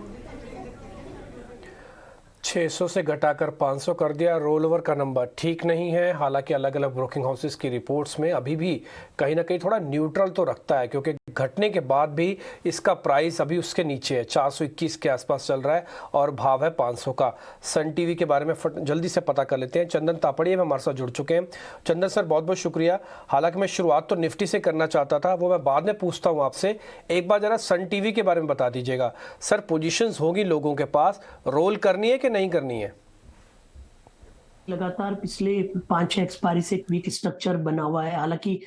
600 से घटाकर 500 कर दिया। रोल ओवर का नंबर ठीक नहीं है, हालांकि अलग अलग ब्रोकिंग हाउसेस की रिपोर्ट्स में अभी भी कहीं ना कहीं थोड़ा न्यूट्रल तो रखता है, क्योंकि घटने के बाद भी इसका प्राइस अभी उसके नीचे है, 421 के आसपास चल रहा है और भाव है 500 का। सन टीवी के बारे में जल्दी से पता कर लेते हैं। चंदन तापड़िया में हमारे साथ जुड़ चुके हैं। चंदन सर, बहुत बहुत शुक्रिया। हालांकि मैं शुरुआत तो निफ्टी से करना चाहता था, वो मैं बाद में पूछता हूँ आपसे। एक बार जरा सन टीवी के बारे में बता दीजिएगा सर। पोजीशंस होगी लोगों के पास, रोल करनी है कि नहीं करनी है? लगातार पिछले 5-6 एक्सपायरी से एक वीक स्ट्रक्चर बना हुआ है। हालांकि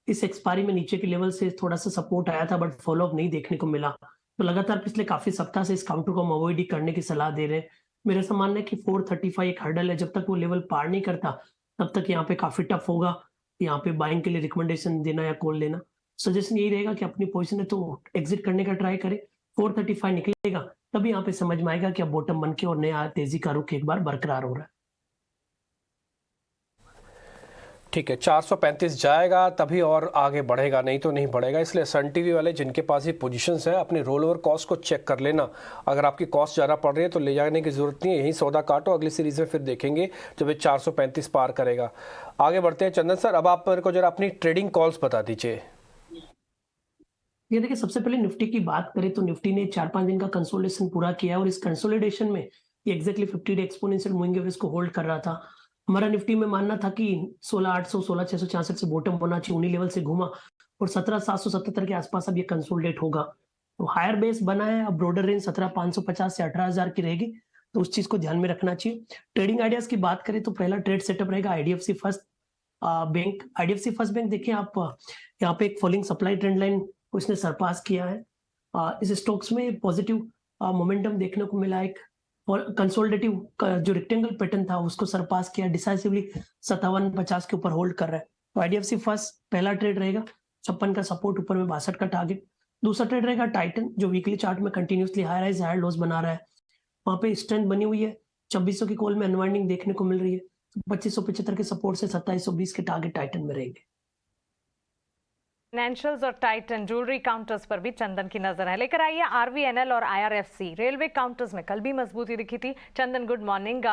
इस एक्सपायरी में नीचे के लेवल से थोड़ा सा सपोर्ट आया था, बट फॉलोअप नहीं देखने को मिला। तो लगातार पिछले काफी सप्ताह से इस काउंटर को हम अवॉइड ही करने की सलाह दे रहे हैं। मेरा ऐसा मानना है कि 435 एक हर्डल है, जब तक वो लेवल पार नहीं करता तब तक यहाँ पे काफी टफ होगा यहाँ पे बाइंग के लिए रिकमेंडेशन देना या कॉल लेना। सजेशन यही रहेगा कि अपनी पोजीशन है तो एग्जिट करने का ट्राई करें। 435 निकलेगा तभी यहाँ पे समझ में आएगा कि अब बॉटम बन के और नया तेजी का रुख एक बार बरकरार हो रहा है। ठीक है, 435 जाएगा तभी और आगे बढ़ेगा, नहीं तो नहीं बढ़ेगा। इसलिए सन टीवी वाले जिनके पास ये पोजीशंस है अपनी रोल ओवर कॉस्ट को चेक कर लेना। अगर आपकी कॉस्ट ज़्यादा पड़ रही है तो ले जाने की जरूरत नहीं है, यही सौदा काटो, अगली सीरीज में फिर देखेंगे जब ये 435 पार करेगा। आगे बढ़ते हैं चंदन सर, अब आप मेरे को जरा अपनी ट्रेडिंग कॉल्स बता दीजिए। ये देखिए, सबसे पहले निफ्टी की बात करें तो निफ्टी ने 4-5 दिन का कंसोलिडेशन पूरा किया है और इस कंसोलिडेशन में ये exactly 50 day exponential moving average को होल्ड कर रहा था। हमारा निफ्टी में मानना था कि 16,800 16,666 से बॉटम होना चाहिए, उन्हीं लेवल से घूमा और 17,777 के आसपास अब ये कंसोलिडेट होगा। तो हायर बेस बना है, अब ब्रॉडर रेंज 17,550 से 18,000 की रहेगी, तो उस चीज को ध्यान में रखना चाहिए। ट्रेडिंग आइडियाज की बात करें तो पहला ट्रेड सेटअप रहेगा IDFC first bank. IDFC first bank देखिए आप, यहाँ पे एक फॉलिंग सप्लाई ट्रेंड लाइन को इसने सरपास किया है। इस स्टॉक्स में पॉजिटिव मोमेंटम देखने को मिला। एक कंसोलिडेटिव जो रेक्टेंगल पैटर्न था उसको सरपास किया, डिसाइसिवली 5750 के ऊपर होल्ड कर रहा है। तो आईडीएफसी फर्स्ट पहला ट्रेड रहेगा, 56 का सपोर्ट, ऊपर में 62 का टारगेट। दूसरा ट्रेड रहेगा टाइटन, जो वीकली चार्ट में continuously high rise higher lows बना रहा है। वहां पे स्ट्रेंथ बनी हुई है, 2600 की कॉल में अनवाइंडिंग देखने को मिल रही है। 2575 के सपोर्ट से 2720 के टारगेट टाइटन में रहेंगे। फाइनेंशियल्स और टाइटन ज्वेलरी काउंटर्स पर भी चंदन की नजर है। लेकर आइए आरवीएनएल और आईआरएफसी। रेलवे काउंटर्स में कल भी मजबूती दिखी थी। चंदन, गुड मॉर्निंग।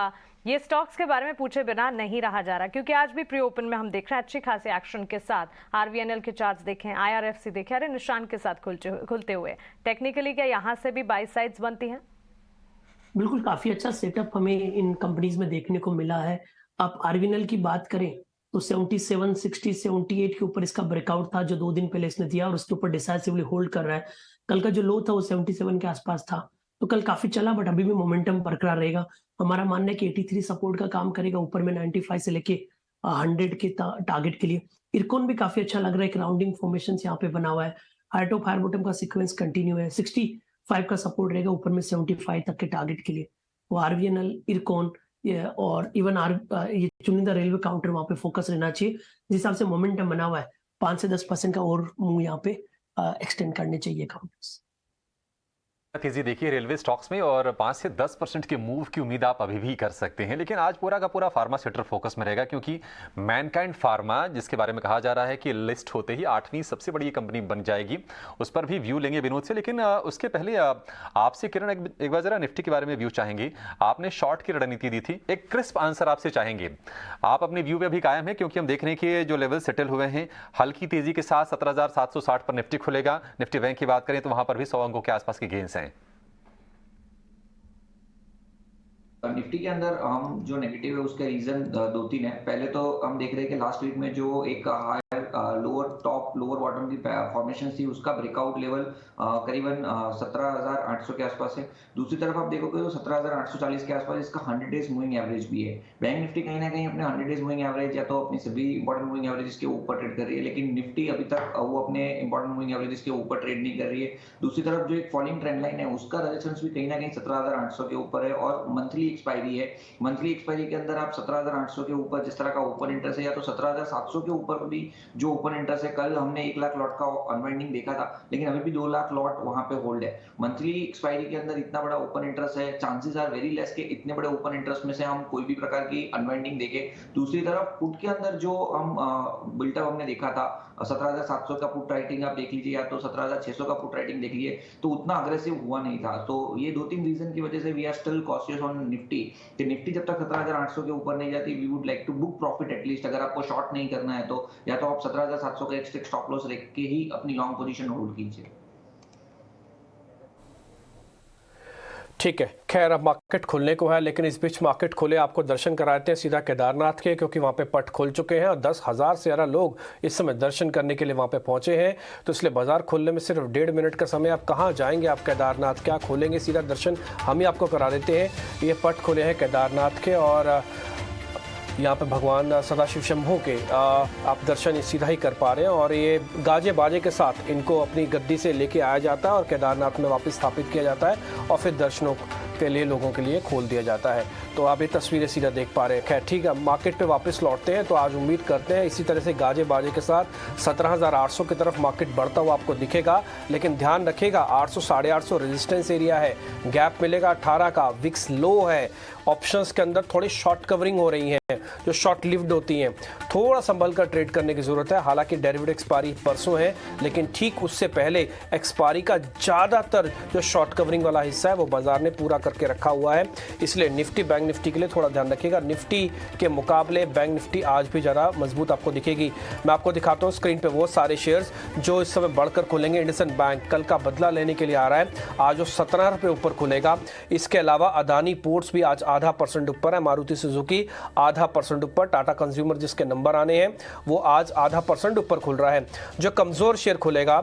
ये स्टॉक्स के बारे में पूछे बिना नहीं रहा जा रहा, क्योंकि आज भी प्री ओपन में हम देख रहे हैं अच्छी खासी एक्शन के साथ। आरवीएनएल के चार्ट्स देखें, आईआरएफसी देखें, अरे निशान के साथ खुलते हुए। टेक्निकली क्या यहाँ से भी बाई साइड्स बनती हैं? बिल्कुल, काफी अच्छा सेटअप हमें इन कंपनीज में देखने को मिला है। आप आरवीएनएल की बात करें तो 77, 60, 78 के ऊपर इसका ब्रेकआउट था जो 2 दिन पहले इसने दिया और उसके ऊपर डिसाइसिवली होल्ड कर रहा है। कल का जो लो था वो 77 के आसपास था, तो कल काफी चला, बट अभी भी मोमेंटम बरकरार रहेगा। हमारा मानना है कि 83 सपोर्ट का काम करेगा, ऊपर में 95 से लेके 100 के टारगेट के लिए। इरकॉन भी काफी अच्छा लग रहा है, एक राउंडिंग फॉर्मेशन यहाँ पे बना हुआ है। हायर टॉप हायर बॉटम का सीक्वेंस कंटिन्यू है, 65 का सपोर्ट रहेगा, ऊपर में 75 तक के टारगेट के लिए। वो आरवीएनएल, इरकॉन और इवन ये चुनिंदा रेलवे काउंटर वहां पे फोकस रहना चाहिए। जिस हिसाब से मोमेंटम बना हुआ है, 5 से 10% का और मूव यहाँ पे एक्सटेंड करने चाहिए काउंटर्स। तेजी देखिए रेलवे स्टॉक्स में, और 5 से 10% के मूव की उम्मीद आप अभी भी कर सकते हैं। लेकिन आज पूरा का पूरा फार्मा सेक्टर फोकस में रहेगा, क्योंकि मैनकाइंड फार्मा, जिसके बारे में कहा जा रहा है कि लिस्ट होते ही 8वीं सबसे बड़ी कंपनी बन जाएगी, उस पर भी व्यू लेंगे विनोद से। लेकिन उसके पहले आपसे किरण एक बार जरा निफ्टी के बारे में व्यू चाहेंगे। आपने शॉर्ट की रणनीति दी थी, एक क्रिस्प आंसर आपसे चाहेंगे। आप अपने व्यू पे अभी कायम है, क्योंकि हम देख रहे हैं कि जो लेवल सेटल हुए हैं हल्की तेजी के साथ 17,760 पर निफ्टी खुलेगा। निफ्टी बैंक की बात करें तो वहां पर भी 100 अंकों के आसपास के गेंस हैं। निफ्टी के अंदर हम जो नेगेटिव है उसके रीजन 2-3 है। पहले तो हम देख रहे हैं कि लास्ट वीक में जो एक higher lower top lower bottom की फॉर्मेशन थी, उसका ब्रेकआउट लेवल करीबन 17,800 के आसपास है। दूसरी तरफ आप देखोगे तो 17,840 के आसपास इसका 100 डेज मूविंग एवरेज भी है। बैंक निफ्टी कहीं ना कहीं अपने 100 डेज मूविंग एवरेज या तो अपनी सभी इंपॉर्टेंट मूविंग एवरेज के ऊपर ट्रेड कर रही है, लेकिन निफ्टी अभी तक वो अपने इंपॉर्टेंट मूविंग एवरेज के ऊपर ट्रेड नहीं कर रही है। दूसरी तरफ जो एक फॉलिंग ट्रेंड लाइन है उसका रेजिस्टेंस भी कहीं ना कहीं 17,800 के ऊपर है, और मंथली एक्सपायरी है। मंथली एक्सपायरी के अंदर आप 17,800 के ऊपर जिस तरह का ओपन इंटरेस्ट है, या तो 17,700 के ऊपर भी जो ओपन इंटरेस्ट है, कल हमने 1 लाख लॉट का अनवाइंडिंग देखा था, लेकिन अभी भी 2 लाख लॉट वहां पे होल्ड है। मंथली एक्सपायरी के अंदर इतना बड़ा ओपन इंटरेस्ट है, चांसेस आर वेरी लेस के इतने बड़े ओपन इंटरेस्ट में से हम कोई भी प्रकार की अनवाइंडिंग देखें। दूसरी तरफ पुट के अंदर जो हम बिल्टअप हमने देखा था, 17,700 का पुट राइटिंग आप देख लीजिए, या तो 17,600 का पुट राइटिंग देख लीजिए, तो उतना अग्रेसिव हुआ नहीं था। तो ये 2-3 रीजन की वजह से we are still cautious on Nifty. कि निफ्टी जब तक 17,800 के ऊपर नहीं जाती, we would like to book profit at least. अगर आपको शॉर्ट नहीं करना है तो या तो आप 17,700 का एक स्ट्रिक्ट स्टॉप लॉस रख के ही अपनी लॉन्ग पोजीशन होल्ड कीजिए। ठीक है, खैर अब मार्केट खुलने को है, लेकिन इस बीच मार्केट खुले आपको दर्शन कराते हैं सीधा केदारनाथ के, क्योंकि वहाँ पे पट खुल चुके हैं और 10,000 से ज़्यादा लोग इस समय दर्शन करने के लिए वहाँ पे पहुँचे हैं। तो इसलिए बाजार खुलने में सिर्फ 1.5 मिनट का समय। आप कहाँ जाएंगे, आप केदारनाथ, क्या खोलेंगे? सीधा दर्शन हम ही आपको करा देते हैं। ये पट खुले हैं केदारनाथ के, और यहाँ पे भगवान सदाशिव शंभू के आप दर्शन सीधा ही कर पा रहे हैं और ये गाजे बाजे के साथ इनको अपनी गद्दी से लेके आया जाता है और केदारनाथ में वापस स्थापित किया जाता है और फिर दर्शनों के लिए लोगों के लिए खोल दिया जाता है। तो आप ये तस्वीरें सीधा देख पा रहे हैं। खैर ठीक है, मार्केट पे वापस लौटते हैं। तो आज उम्मीद करते हैं इसी तरह से गाजे बाजे के साथ 17,800 की तरफ मार्केट बढ़ता हुआ आपको दिखेगा, लेकिन ध्यान रखिएगा 800 साढ़े 800 रेजिस्टेंस एरिया है, गैप मिलेगा 18 का, विक्स लो है। ऑप्शंस के अंदर थोड़ी शॉर्ट कवरिंग हो रही है जो शॉर्ट लिव्ड होती हैं, थोड़ा संभल कर ट्रेड करने की जरूरत है। हालांकि डेरिवेटिव एक्सपायरी परसों है, लेकिन ठीक उससे पहले एक्सपायरी का ज़्यादातर जो शॉर्ट कवरिंग वाला हिस्सा है वो बाजार ने पूरा करके रखा हुआ है। इसलिए निफ्टी बैंक निफ्टी के लिए थोड़ा ध्यान रखिएगा। निफ्टी के मुकाबले बैंक निफ्टी आज भी ज़्यादा मजबूत आपको दिखेगी। मैं आपको दिखाता हूँ स्क्रीन पर वो सारे शेयर्स जो इस समय बढ़कर खुलेंगे। इंडसइंड बैंक कल का बदला लेने के लिए आ रहा है, आज वो 17 रुपये ऊपर खुलेगा। इसके अलावा अदानी पोर्ट्स भी आज 0.5% ऊपर है, मारुति सुजुकी 0.5% ऊपर, टाटा कंज्यूमर जिसके नंबर आने हैं वो आज 0.5% ऊपर खुल रहा है। जो कमजोर शेयर खुलेगा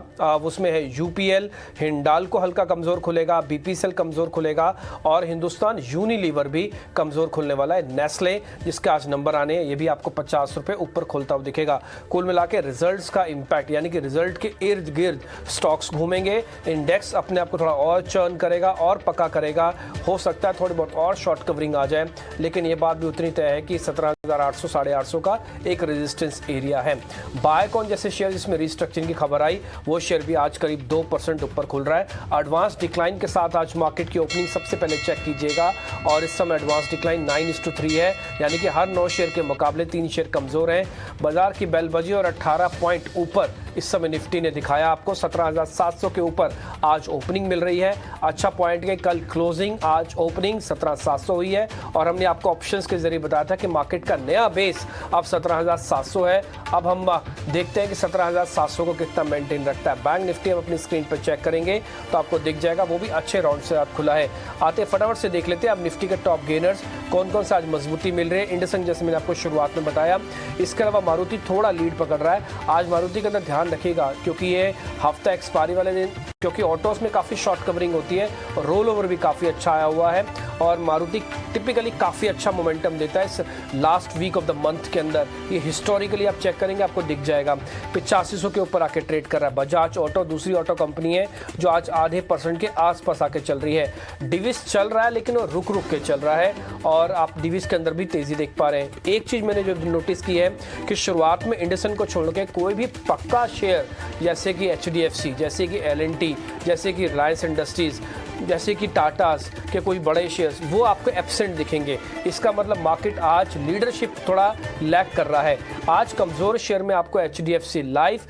उसमें है यूपीएल, हिंडाल्को हल्का कमजोर खुलेगा, बीपीसीएल कमजोर खुलेगा और हिंदुस्तान यूनिलीवर भी कमजोर खुलने वाला है। नेस्ले जिसके आज नंबर आने हैं ये भी आपको 50 रुपए ऊपर खुलता हुआ दिखेगा। कुल मिला के रिजल्ट्स का इंपैक्ट यानी कि रिजल्ट के इर्द गिर्द स्टॉक्स घूमेंगे। इंडेक्स अपने आप को थोड़ा और चर्न करेगा और पक्का करेगा। हो सकता है थोड़ी बहुत और शॉर्ट कवरिंग आ जाए, लेकिन ये बात भी उतनी तय है कि 17,800 साढ़े 800 का एक रेजिस्टेंस एरिया है। बायकॉन जैसे शेयर जिसमें रिस्ट्रक्चरिंग की खबर आई वो शेयर भी आज करीब 2% ऊपर खुल रहा है। एडवांस डिक्लाइन के साथ आज मार्केट की ओपनिंग सबसे पहले चेक कीजिएगा और इस समय एडवांस डिक्लाइन 9:3 है, यानी कि हर 9 शेयर के मुकाबले 3 शेयर कमजोर हैं। बाजार की बेल बजी और 18 पॉइंट ऊपर इस समय निफ्टी ने दिखाया आपको 17,700 के ऊपर आज ओपनिंग मिल रही है। अच्छा पॉइंट है, कल क्लोजिंग आज ओपनिंग 17,700 हुई है और हमने आपको ऑप्शंस के जरिए बताया था कि मार्केट का नया बेस अब 17,700 है। अब हम देखते हैं कि 17,700 को कितना मेंटेन रखता है। बैंक निफ्टी हम अपनी स्क्रीन पर चेक करेंगे तो आपको दिख जाएगा, वो भी अच्छे राउंड से आज खुला है। आते फटाफट से देख लेते हैं अब निफ्टी के टॉप गेनर्स कौन कौन से आज मजबूती मिल रही है। इंडसइंड जैसे मैंने आपको शुरुआत में बताया, इसके अलावा मारुति थोड़ा लीड पकड़ रहा है। आज मारुति के अंदर ध्यान रखिएगा क्योंकि ये हफ्ता एक्सपायरी वाले दिन, क्योंकि ऑटोस में काफ़ी शॉर्ट कवरिंग होती है और रोल ओवर भी काफ़ी अच्छा आया हुआ है और मारुति टिपिकली काफ़ी अच्छा मोमेंटम देता है इस last week of the month के अंदर। ये हिस्टोरिकली आप चेक करेंगे आपको दिख जाएगा 8500 के ऊपर आके ट्रेड कर रहा है। बजाज ऑटो दूसरी ऑटो कंपनी है जो आज 0.5% के आसपास आके चल रही है। डिविस चल रहा है लेकिन वो रुक रुक के चल रहा है और आप डिविस के अंदर भी तेज़ी देख पा रहे हैं। एक चीज़ मैंने जो नोटिस की है कि शुरुआत में इंडसइंड को छोड़ के कोई भी पक्का शेयर जैसे कि HDFC, जैसे कि L&T, जैसे कि रिलायंस इंडस्ट्रीज, जैसे कि टाटास के कोई बड़े शेयर्स वो आपको एब्सेंट दिखेंगे। इसका मतलब मार्केट आज लीडरशिप थोड़ा लैक कर रहा है। आज कमज़ोर शेयर में आपको HDFC life,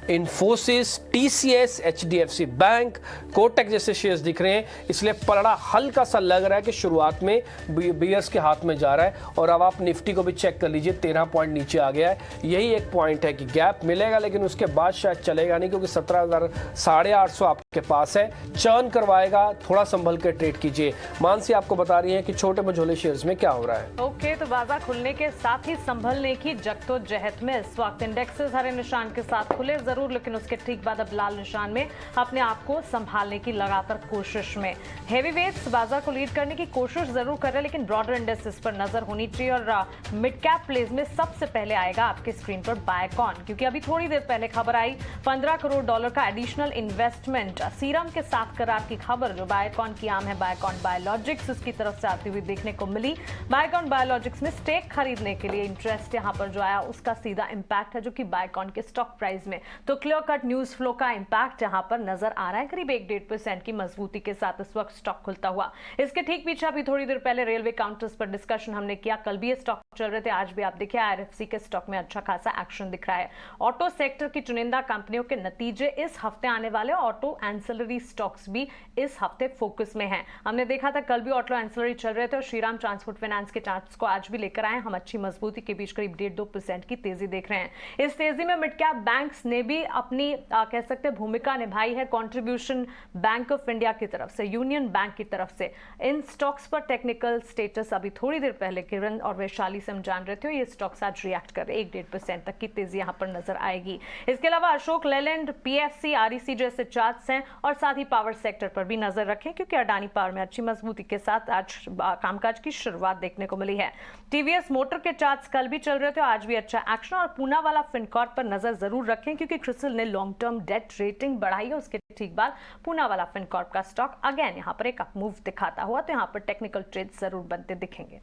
Infosys, TCS, HDFC bank, Kotak जैसे शेयर्स दिख रहे हैं। इसलिए पलड़ा हल्का सा लग रहा है कि शुरुआत में बियर्स के हाथ में जा रहा है। और अब आप निफ्टी को भी चेक कर लीजिए, 13 पॉइंट नीचे आ गया है। यही एक पॉइंट है कि गैप मिलेगा लेकिन उसके बाद शायद चलेगा नहीं, क्योंकि 17,800 आपके पास है। चर्न करवाएगा, थोड़ा संभल कर ट्रेड कीजिए। मानसी आपको बता रही है कि छोटे मझोले शेयर्स में क्या हो रहा है। ओके, तो बाजार खुलने के साथ ही संभलने की जद्दोजहद में इस वक्त इंडेक्सेस हरे निशान के साथ खुले जरूर, लेकिन उसके ठीक बाद अब लाल निशान में अपने आप को संभालने की लगातार कोशिश में। हेवीवेट्स बाजार को लीड करने की कोशिश जरूर कर रहे हैं, लेकिन ब्रॉडर इंडेक्सेस पर नजर होनी चाहिए। और मिड कैप प्लेस में सबसे पहले आएगा आपके स्क्रीन पर बायकॉन, क्योंकि अभी थोड़ी देर पहले खबर आई $15 करोड़ का एडिशनल इन्वेस्टमेंट सीरम के साथ करार की खबर जो बायकॉन की आम है, बायकॉन बायोलॉजिक्स, उसकी तरफ से आती हुई देखने को मिली। बायकॉन बायोलॉजिक्स में स्टेक खरीदने के लिए इंटरेस्ट यहां पर जो आया उसका सीधा इंपैक्ट है जो कि बायकॉन के स्टॉक प्राइस में। तो क्लियर कट न्यूज फ्लो का इंपैक्ट यहां पर नजर आ रहा है। करीब 1-1.5% की मजबूती के साथ इस वक्त स्टॉक खुलता हुआ। इसके ठीक पीछे अभी थोड़ी देर पहले रेलवे काउंटर्स पर डिस्कशन हमने किया। कल भी ये स्टॉक चल रहे थे, आज भी आप देखिए IRFC के स्टॉक में अच्छा खासा एक्शन दिख रहा है। ऑटो सेक्टर की चुनिंदा कंपनियों के नतीजे इस हफ्ते आने वाले, ऑटो एंसिलरी स्टॉक्स भी इस हफ्ते फोकस में हैं। हमने देखा था कल भी ऑटो एंसिलरी चल रहे थे और श्रीराम ट्रांसपोर्ट फाइनेंस के चार्ट्स को आज भी लेकर आए। हम अच्छी मजबूती के बीच करीब 1.5-2% की तेजी देख रहे हैं। इस तेजी में मिड कैप बैंक्स ने भी भी अपनी कह सकते हैं भूमिका निभाई है कंट्रीब्यूशन बैंक ऑफ इंडिया की तरफ से, यूनियन बैंक की तरफ से। इन स्टॉक्स पर टेक्निकल स्टेटस अभी थोड़ी देर पहले किरण और वैशाली से हम जान रहे थे, ये स्टॉक्स आज रिएक्ट कर रहे हैं, 1-1.5% तक की तेजी यहां पर नजर आएगी। इसके अलावा अशोक लेलैंड, पीएफसी, आरईसी जैसे चार्ट्स हैं और साथ ही पावर सेक्टर पर भी नजर रखें क्योंकि अडानी पावर में अच्छी मजबूती के साथ आज कामकाज की शुरुआत देखने को मिली है। टीवीएस मोटर के चार्ट्स कल भी चल रहे थे, आज भी अच्छा एक्शन। और पूनावाला फिनकॉर्प पर नजर जरूर रखें क्योंकि क्रिसिल ने लॉन्ग टर्म डेट रेटिंग बढ़ाई है, उसके ठीक बाद पूनावाला फिनकॉर्प का स्टॉक अगेन यहां पर एक अप मूव दिखाता हुआ, तो यहां पर टेक्निकल ट्रेड जरूर बनते दिखेंगे।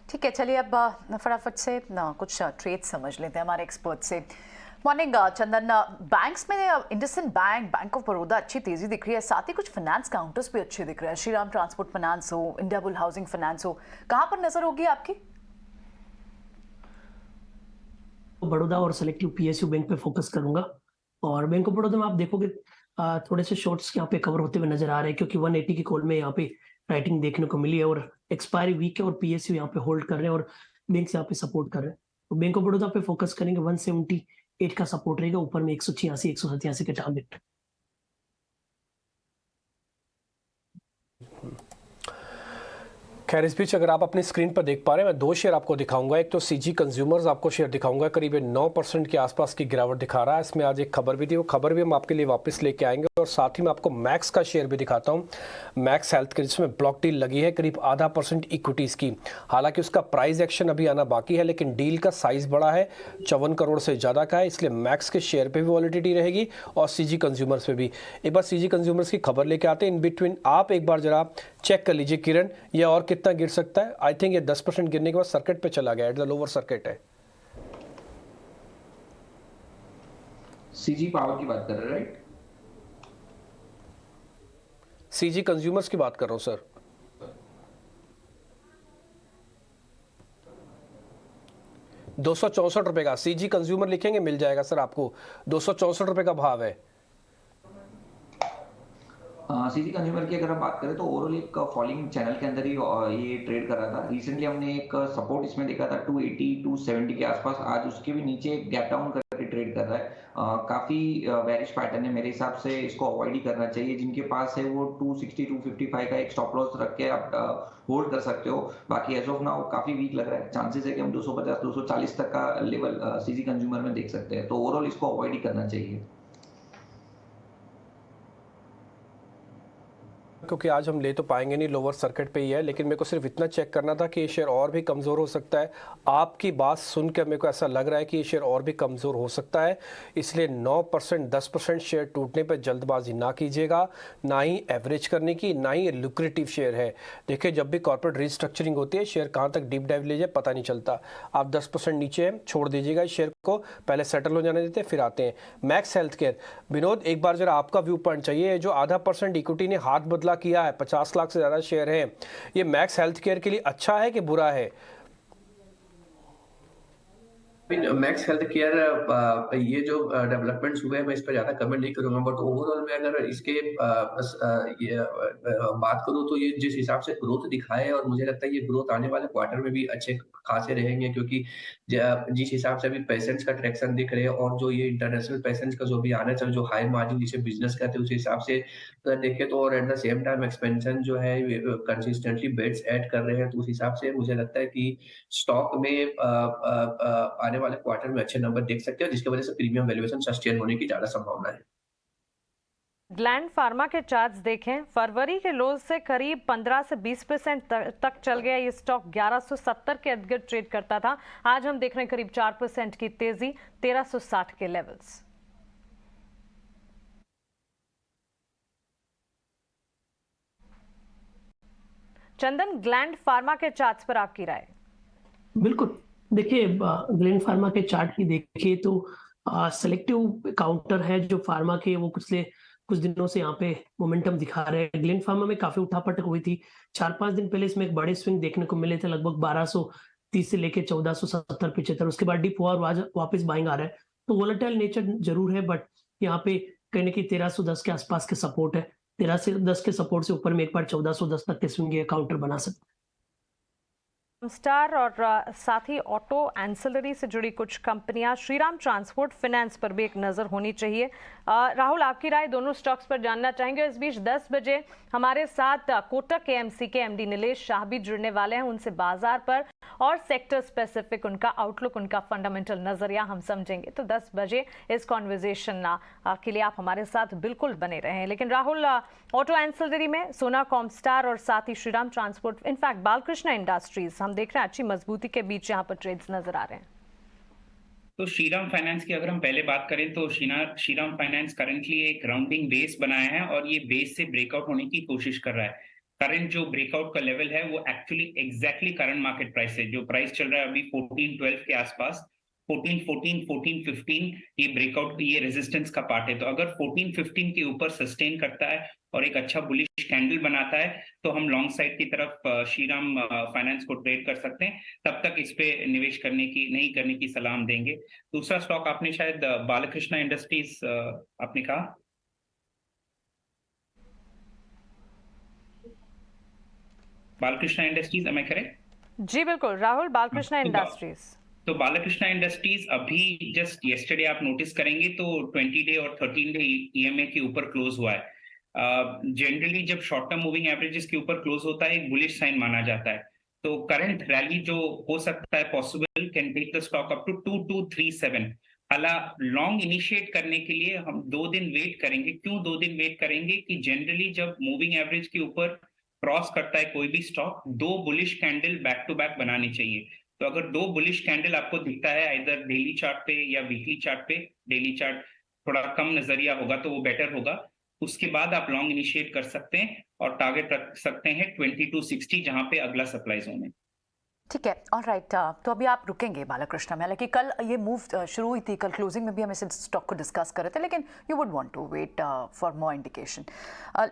ठीक है, चलिए अब फटाफट से कुछ ट्रेड समझ लेते हैं हमारे एक्सपर्ट से। मॉर्निंग चंदन, बैंक्स में IndusInd bank, bank of Baroda अच्छी तेजी दिख रही है, साथ ही कुछ फाइनेंस काउंटर्स भी अच्छे दिख रहे हैं, श्रीराम ट्रांसपोर्ट फाइनेंस हो, इंडियाबुल हाउसिंग फाइनेंस हो, कहाँ पर नजर होगी आपकी? बड़ौदा और सेलेक्टिव पीएसयू बैंक पे फोकस करूंगा। और बैंक ऑफ बड़ौदा में आप देखोगे थोड़े से शॉर्ट्स यहाँ पे कवर होते हुए नजर आ रहे हैं क्योंकि 180 की कॉल में यहाँ पे राइटिंग देखने को मिली है और एक्सपायरी वीक है और पीएसयू यहाँ पे होल्ड कर रहे हैं और बैंक यहाँ पे सपोर्ट कर रहे हैं। तो बैंक ऑफ बड़ौदा पे फोकस करेंगे, 178 का सपोर्ट रहेगा, ऊपर में 186 187 के टारगेट। खैर इस बीच अगर आप अपनी स्क्रीन पर देख पा रहे हैं, मैं दो शेयर आपको दिखाऊंगा। एक तो सीजी कंज्यूमर्स आपको शेयर दिखाऊंगा, करीब 9% के आसपास की गिरावट दिखा रहा है। इसमें आज एक खबर भी थी, वो खबर भी हम आपके लिए वापस लेके आएंगे। और साथ ही मैं आपको मैक्स का शेयर भी दिखाता हूं, मैक्स हेल्थ के, जिसमें ब्लॉक डील लगी है करीब 0.5% इक्विटीज की। हालांकि उसका प्राइस एक्शन अभी आना बाकी है, लेकिन डील का साइज बड़ा है, 54 करोड़ से ज़्यादा का है, इसलिए मैक्स के शेयर पर भी वॉलिडिटी रहेगी और सीजी कंज्यूमर्स पे भी। एक बार सीजी कंज्यूमर्स की खबर लेके आते हैं। इन बिटवीन आप एक बार जरा चेक कर लीजिए किरण, ये और कितना गिर सकता है। आई थिंक ये 10% गिरने के बाद सर्किट पे चला गया, एट द लोअर सर्किट है। सीजी पावर की बात कर रहे हैं, राइट? सीजी कंज्यूमर्स की बात कर रहा हूं सर। ₹264 का सीजी कंज्यूमर लिखेंगे मिल जाएगा सर आपको, ₹264 का भाव है। सीजी कंज्यूमर की अगर हम बात करें तो ओवरऑल एक फॉलिंग चैनल के अंदर ही ये ट्रेड कर रहा था। रिसेंटली हमने एक सपोर्ट इसमें देखा था 280 270 के आसपास, आज उसके भी नीचे गैप डाउन करके ट्रेड कर रहा है। काफी बेरिश पैटर्न है, मेरे हिसाब से इसको अवॉइड ही करना चाहिए। जिनके पास है वो 260 255 का एक स्टॉप लॉस रख के आप होल्ड कर सकते हो। बाकी एज ऑफ नाउ काफी वीक लग रहा है, चांसेस है कि हम 250 240 तक का लेवल सीजी कंज्यूमर में देख सकते हैं, तो ओवरऑल इसको अवॉइड ही करना चाहिए। क्योंकि आज हम ले तो पाएंगे नहीं, लोअर सर्किट पे ही है, लेकिन मेरे को सिर्फ इतना चेक करना था कि ये शेयर और भी कमज़ोर हो सकता है। आपकी बात सुनकर मेरे को ऐसा लग रहा है कि ये शेयर और भी कमज़ोर हो सकता है, इसलिए 9% 10% शेयर टूटने पर जल्दबाजी ना कीजिएगा, ना ही एवरेज करने की, ना ही लुक्रेटिव शेयर है। देखिए जब भी कॉर्पोरेट रिस्ट्रक्चरिंग होती है, शेयर कहाँ तक डीप डाइव ले जाए पता नहीं चलता। आप 10% नीचे हैं, छोड़ दीजिएगा इस शेयर को, पहले सेटल हो जाने देते फिर आते हैं। मैक्स हेल्थ केयर, विनोद एक बार जरा आपका व्यू पॉइंट चाहिए। जो 0.5% इक्विटी ने हाथ बदला किया है, 50 लाख से ज्यादा शेयर है, ये मैक्स हेल्थ केयर के लिए अच्छा है कि बुरा है? मैक्स हेल्थ केयर ये जो डेवलपमेंट्स हुए हैं मैं इस पर ज्यादा कमेंट नहीं करूंगा, बट ओवरऑल में अगर इसके बात करूं तो ये जिस हिसाब से ग्रोथ दिखाए है और मुझे लगता है ये ग्रोथ आने वाले क्वार्टर में भी अच्छे खासे रहेंगे, क्योंकि जिस हिसाब से अभी पेशेंट्स का ट्रैक्शन दिख रहे हैं और जो ये इंटरनेशनल पेशेंट्स का जो भी आना चाहिए, जो हाई मार्जिन जिसे बिजनेस कहते हैं, उस हिसाब से देखें तो, और at the same time expansion जो है कंसिस्टेंटली बेड्स ऐड कर रहे हैं, तो उस हिसाब से मुझे लगता है कि स्टॉक में आने वाले क्वार्टर में अच्छे नंबर देख सकते हैं, जिसकी वजह से प्रीमियम वैल्यूएशन सस्टेन होने की ज्यादा संभावना है। ग्लैंड फार्मा के चार्ट्स देखें, फरवरी के लोज से करीब 15 से 20% तक चल गया ये स्टॉक, 1170 के इर्द गिर्द ट्रेड करता था। आज हम देख रहे हैं करीब 4% की तेजी, 1360 के लेवल्स। चंदन, ग्लैंड फार्मा के चार्ट्स पर आपकी राय? बिल्कुल, देखिए ग्लैंड फार्मा के चार्ट की देखिए तो सेलेक्टिव काउंटर है जो फार्मा के, वो कुछ दिनों से यहाँ पे मोमेंटम दिखा रहे हैं। ग्लैंड फार्मा में काफी उठापटक हुई थी, 4-5 दिन पहले इसमें एक बड़े स्विंग देखने को मिले थे, लगभग 1230 से लेके 1470-75, उसके बाद डिप हुआ और वापस बाइंग आ रहा है। तो वोलेटाइल नेचर जरूर है, बट यहाँ पे कहीं ना कहीं 1310 के आसपास के सपोर्ट है, 1310 के सपोर्ट से ऊपर में एक बार 1410 तक के स्विंग काउंटर बना सकते हैं। स्टार और साथ ही ऑटो एंसिलरी से जुड़ी कुछ कंपनियां, श्रीराम ट्रांसपोर्ट फाइनेंस पर भी एक नज़र होनी चाहिए। राहुल, आपकी राय दोनों स्टॉक्स पर जानना चाहेंगे। इस बीच 10 बजे हमारे साथ कोटक केएमसी के एमडी नीलेश शाह भी जुड़ने वाले हैं। उनसे बाजार पर और सेक्टर स्पेसिफिक उनका आउटलुक, उनका फंडामेंटल नजरिया हम समझेंगे। तो 10 बजे इस कॉन्वर्जेशन के लिए आप हमारे साथ बिल्कुल बने रहें। लेकिन राहुल, ऑटो एंसिलरी में सोनाकॉम स्टार और साथ ही Shriram Transport, in fact Balkrishna Industries, हम देख रहे हैं अच्छी मजबूती के बीच यहाँ पर ट्रेड्स नजर आ रहे हैं। तो श्रीराम फाइनेंस की अगर हम पहले बात करें तो श्रीराम फाइनेंस करंटली एक ग्राउंडिंग बेस बनाया है और ये बेस से ब्रेकआउट होने की कोशिश कर रहा है। करंट जो ब्रेकआउट का लेवल है वो actually exactly current market price है। जो प्राइस चल रहा है अभी 14-12 के आसपास, 14-14, 14-15 ये ब्रेकआउट, ये रेजिस्टेंस का पार्ट है। तो अगर 14-15 के ऊपर सस्टेन करता है और एक अच्छा बुलिश कैंडल बनाता है तो हम लॉन्ग साइड की तरफ श्रीराम फाइनेंस को ट्रेड कर सकते हैं। तब तक इस पे निवेश नहीं करने की सलाह हम देंगे। दूसरा स्टॉक आपने शायद बालकृष्ण इंडस्ट्रीज आपने कहा, Balkrishna Industries, am I correct? जी बिल्कुल राहुल, बालकृष्ण इंडस्ट्रीज। तो बालकृष्ण इंडस्ट्रीज अभी जस्ट येस्टरडे आप नोटिस करेंगे तो 20 डे और 13 डे ईएमए के ऊपर क्लोज हुआ है। जनरली जब शॉर्ट टर्म मूविंग एवरेजेस के ऊपर क्लोज होता है एक बुलिश साइन माना जाता है। तो करंट रैली जो हो सकता है possible can take the stock up to 2237। हालांकि लॉन्ग इनिशिएट करने के लिए हम 2 दिन वेट करेंगे। क्यों 2 दिन वेट करेंगे कि जनरली जब मूविंग एवरेज के ऊपर क्रॉस करता है कोई भी stock, 2 bullish candle back to back बनानी चाहिए। तो अगर 2 बुलिश कैंडल आपको दिखता है इधर डेली चार्ट पे या वीकली चार्ट पे, डेली चार्ट थोड़ा कम नजरिया होगा तो वो बेटर होगा। उसके बाद आप लॉन्ग इनिशिएट कर सकते हैं और टारगेट रख सकते हैं 2260 जहां पे अगला सप्लाई जोन है। ठीक है, ऑलराइट। तो अभी आप रुकेंगे बालकृष्ण में, हालांकि कल ये मूव शुरू हुई थी, कल क्लोजिंग में भी हम इस स्टॉक को डिस्कस कर रहे थे, लेकिन you would want to wait for more indication.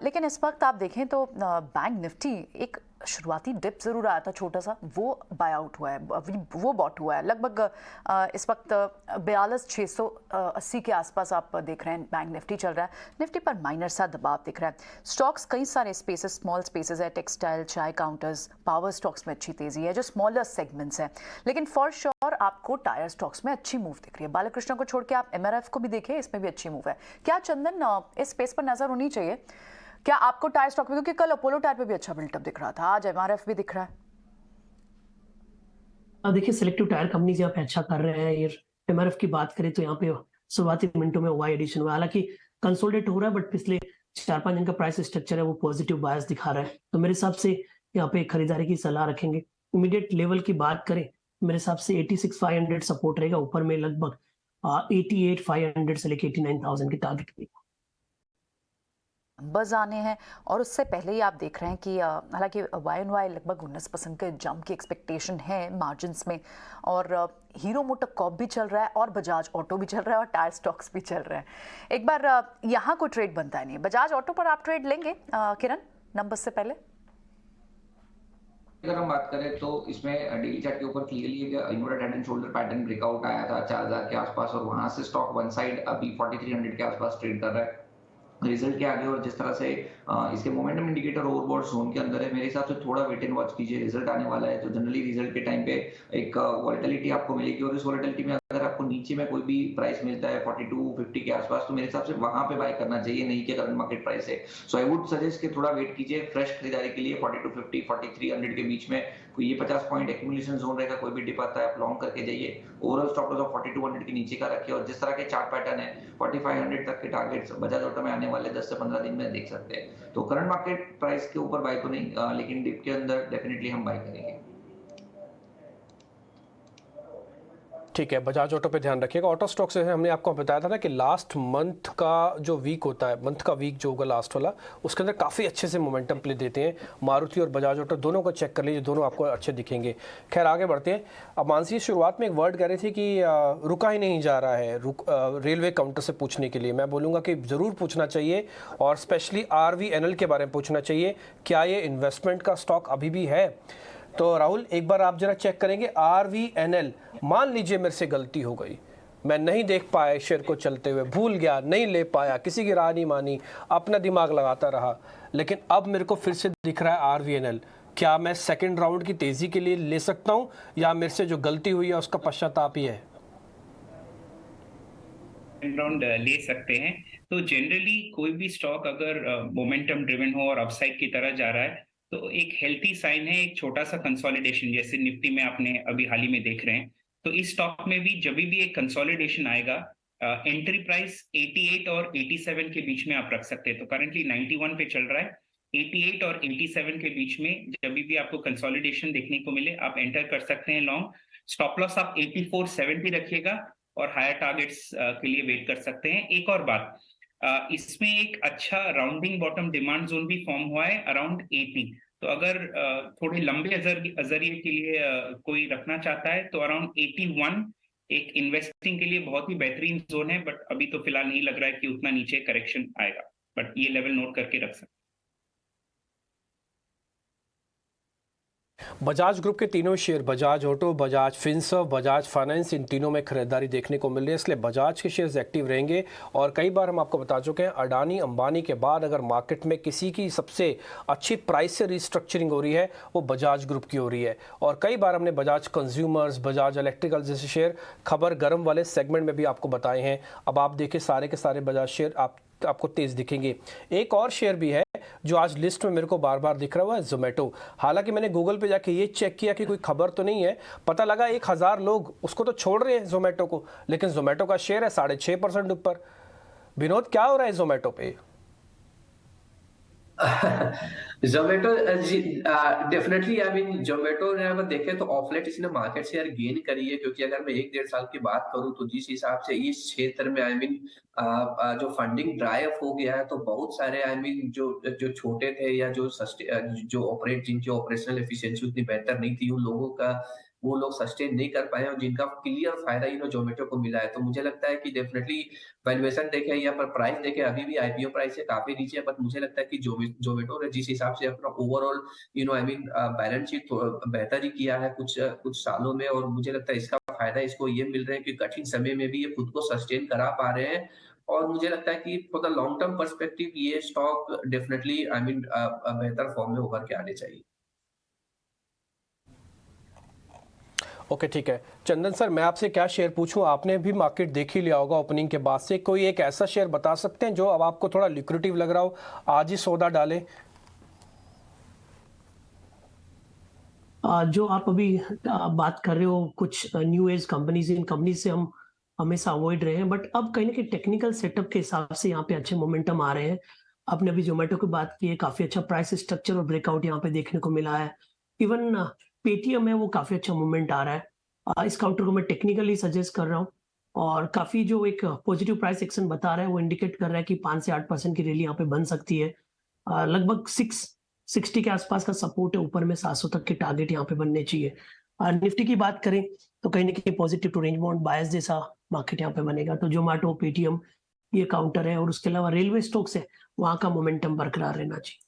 लेकिन इस वक्त आप देखें तो बैंक निफ्टी एक शुरुआती डिप जरूर आया था छोटा सा, वो बाय आउट हुआ है, वो बॉट हुआ है लगभग इस वक्त 42,680 के आसपास आप देख रहे हैं बैंक निफ्टी चल रहा है। निफ्टी पर माइनर सा दबाव दिख रहा है। स्टॉक्स कई सारे स्पेसेस, स्मॉल स्पेसेस है, टेक्सटाइल, चाय काउंटर्स, पावर स्टॉक्स में अच्छी तेजी है जो स्मॉलर सेगमेंट्स है। लेकिन फॉर श्योर आपको टायर स्टॉक्स में अच्छी मूव दिख रही है। बालकृष्ण को छोड़ के आप एमआरएफ को भी देखिए, इसमें भी अच्छी मूव है। क्या चंदन इस स्पेस पर नजर होनी चाहिए क्या आपको टायर स्टॉक में, क्योंकि कल अपोलो टायर पे भी अच्छा बिल्टअप दिख रहा था, आज एमआरएफ भी दिख रहा है। देखिए सिलेक्टिव टायर कंपनीज यहाँ पे अच्छा कर रहे हैं। ये एमआरएफ की बात करें तो यहाँ पे शुरुआती मिनटों में वाई एडिशन हुआ, हालांकि कंसोलिडेट हो रहा है, बट पिछले 4-5 दिन का प्राइस स्ट्रक्चर है वो पॉजिटिव बायस दिखा रहा है। तो मेरे हिसाब से यहाँ पे खरीदारी की सलाह रखेंगे। इमीडिएट लेवल की बात करें मेरे हिसाब से 86,500 सपोर्ट रहेगा, ऊपर में लगभग 88,500 से लेकर 89,000 की टारगेट बज आने हैं। और उससे पहले ही आप देख रहे हैं कि हालांकि YoY लगभग 19% के जंप की एक्सपेक्टेशन है मार्जिन्स में, और हीरो मोटर कॉप भी चल रहा है और बजाज ऑटो भी चल रहा है और टायर स्टॉक्स भी चल रहे हैं। एक बार यहाँ कोई ट्रेड बनता है नहीं, बजाज ऑटो पर आप ट्रेड लेंगे किरण नंबर्स से पहले? अगर हम बात करें तो इसमें डेली चार्ट के ऊपर क्लियरली एक inverted head and shoulder pattern breakout आया था 4000 के आसपास, और वहां से स्टॉक वन साइड अभी 4300 के आसपास ट्रेड कर रहा है रिजल्ट के आगे। और जिस तरह से इसके मोमेंटम इंडिकेटर ओवरबॉट जोन के अंदर है, मेरे हिसाब से थोड़ा वेट एंड वॉच कीजिए। रिजल्ट आने वाला है तो जनरली रिजल्ट के टाइम पे एक वॉलेटिलिटी आपको मिलेगी, और इस वॉलेटिलिटी में अगर आपको नीचे में कोई भी प्राइस मिलता है 4250 के आसपास, तो मेरे हिसाब से वहां पे बाय करना चाहिए, नहीं कि करंट मार्केट प्राइस है। सो आई वुड सजेस्ट कि थोड़ा वेट कीजिए फ्रेश खरीदारी के लिए। 4250 4300 के बीच में कोई ये 50 पॉइंट एक्यूमुलेशन जोन रहेगा, कोई भी डिप आता है आप लॉन्ग करके जाइए। ओवरऑल स्टॉप लॉस ऑफ 4200 के नीचे का रखिए, और जिस तरह के चार्ट पैटर्न है 4500 तक के टारगेट्स बजाज ऑटो में आने वाले 10 से 15 दिन में देख सकते हैं। तो करंट मार्केट प्राइस के ऊपर बाय तो नहीं, लेकिन डिप के अंदर डेफिनेटली हम बाय करेंगे। ठीक है, बजाज ऑटो पे ध्यान रखिएगा। ऑटो स्टॉक से हमने आपको बताया था ना कि लास्ट मंथ का जो वीक होता है, मंथ का वीक जो होगा लास्ट वाला, उसके अंदर काफ़ी अच्छे से मोमेंटम प्ले देते हैं। मारुति और बजाज ऑटो दोनों को चेक कर लीजिए, दोनों आपको अच्छे दिखेंगे। खैर आगे बढ़ते हैं। अब मानसी शुरुआत में एक वर्ड कह रही थी कि रुका ही नहीं जा रहा है रेलवे काउंटर से पूछने के लिए। मैं बोलूँगा कि ज़रूर पूछना चाहिए, और स्पेशली RVNL के बारे में पूछना चाहिए, क्या ये इन्वेस्टमेंट का स्टॉक अभी भी है? तो राहुल एक बार आप जरा चेक करेंगे RVNL। मान लीजिए मेरे से गलती हो गई, मैं नहीं देख पाया शेयर को चलते हुए, भूल गया, नहीं ले पाया, किसी की राह नहीं मानी, अपना दिमाग लगाता रहा, लेकिन अब मेरे को फिर से दिख रहा है RVNL। क्या मैं सेकंड राउंड की तेजी के लिए ले सकता हूं या मेरे से जो गलती हुई है उसका पश्चाताप ही है? राउंड ले सकते हैं। तो जनरली कोई भी स्टॉक अगर मोमेंटम ड्रिवन हो और अपसाइड की तरह जा रहा है तो एक हेल्थी साइन है, एक छोटा सा कंसोलिडेशन, जैसे निफ्टी में आपने अभी हाल ही में देख रहे हैं। तो इस स्टॉक में भी जब भी एक कंसोलिडेशन आएगा, एंट्री प्राइस 88 और 87 के बीच में आप रख सकते हैं। तो करंटली 91 पे चल रहा है, 88 और 87 के बीच में जब भी आपको कंसोलिडेशन देखने को मिले आप एंटर कर सकते हैं लॉन्ग। स्टॉप लॉस आप 84.70 रखिएगा और हायर टारगेट्स के लिए वेट कर सकते हैं। एक और बात, इसमें एक अच्छा राउंडिंग बॉटम डिमांड जोन भी फॉर्म हुआ है अराउंड 80। तो अगर थोड़े लंबे अजरिए के लिए कोई रखना चाहता है तो अराउंड 81 एक इन्वेस्टिंग के लिए बहुत ही बेहतरीन जोन है। बट अभी तो फिलहाल नहीं लग रहा है कि उतना नीचे करेक्शन आएगा, बट ये लेवल नोट करके रख सकते हैं। बजाज ग्रुप के तीनों share, Bajaj Auto, Bajaj Finserv, Bajaj Finance, इन तीनों में खरीदारी देखने को मिल रही है, इसलिए बजाज के शेयर्स एक्टिव रहेंगे। और कई बार हम आपको बता चुके हैं, अडानी अंबानी के बाद अगर मार्केट में किसी की सबसे अच्छी प्राइस से रिस्ट्रक्चरिंग हो रही है वो बजाज ग्रुप की हो रही है। और कई बार हमने बजाज कंज्यूमर्स, बजाज इलेक्ट्रिकल जैसे शेयर खबर गर्म वाले सेगमेंट में भी आपको बताए हैं। अब आप देखिए सारे के सारे बजाज शेयर आपको तेज दिखेंगे। एक और शेयर भी है जो आज लिस्ट में मेरे को बार बार दिख रहा है, जोमेटो। हालांकि मैंने गूगल पे जाके ये चेक किया कि कोई खबर तो नहीं है, पता लगा 1000 लोग उसको तो छोड़ रहे हैं जोमेटो को, लेकिन जोमेटो का शेयर है 6.5% ऊपर। विनोद, क्या हो रहा है जोमेटो पे? Zomato definitely, I mean Zomato ने अगर देखे तो ऑफ लेट इसने मार्केट शेयर गेन करी है, क्योंकि अगर मैं 1-1.5 साल की बात करूं तो जिस हिसाब से इस क्षेत्र में आई मीन जो फंडिंग ड्राई अप हो गया है, तो बहुत सारे आई मीन जो छोटे थे या जो ऑपरेट जिनकी ऑपरेशनल एफिशिएंसी उतनी बेहतर नहीं थी, उन लोगों का वो लोग सस्टेन नहीं कर पाए और जिनका क्लियर फायदा जोमेटो को मिला है। तो मुझे लगता है कि डेफिनेटली वैल्यूएशन देखे या पर प्राइस देखे, अभी भी आईपीओ प्राइस से काफी नीचे है, बट मुझे लगता है कि जोमेटो ने जिस हिसाब से अपना overall I mean balance sheet बेहतर ही किया है कुछ सालों में, और मुझे लगता है इसका फायदा इसको ये मिल रहा है कि कठिन समय में भी ये खुद को सस्टेन करा पा रहे हैं। और मुझे लगता है कि for the long term perspective ये स्टॉक डेफिनेटली आई मीन बेहतर फॉर्म में उभर के आने चाहिए। ओके, ठीक है। चंदन सर, मैं आपसे क्या शेयर पूछूं, आपने भी मार्केट देख ही लिया होगा ओपनिंग के बाद से, कोई एक ऐसा शेयर बता सकते हैं जो अब आपको थोड़ा लिक्विडिटी लग रहा हो, आज ही सौदा डालें? जो आप अभी बात कर रहे हो, कुछ न्यू एज कंपनीज, इन कंपनीज से हम हमेशा अवॉइड रहे हैं, बट अब कहीं ना कहीं टेक्निकल सेटअप के हिसाब से यहाँ पे अच्छे मोमेंटम आ रहे हैं। आपने अभी जोमेटो की बात की है, काफी अच्छा प्राइस स्ट्रक्चर और ब्रेकआउट यहाँ पे देखने को मिला है। इवन पेटीएम है, वो काफी अच्छा मूवमेंट आ रहा है। इस काउंटर को मैं टेक्निकली सजेस्ट कर रहा हूँ, और काफी जो एक पॉजिटिव प्राइस एक्शन बता रहा है वो इंडिकेट कर रहा है कि 5 से 8% की रैली यहाँ पे बन सकती है। लगभग 660 के आसपास का सपोर्ट है, ऊपर में 700 तक के टारगेट यहाँ पे बनने चाहिए। निफ्टी की बात करें तो कहीं ना कहीं पॉजिटिव टू रेंज बाउंड बायस जैसा मार्केट यहाँ पे बनेगा। तो जोमेटो, पेटीएम ये काउंटर है, और उसके अलावा रेलवे स्टॉक्स है, वहां का मोमेंटम बरकरार रहना चाहिए।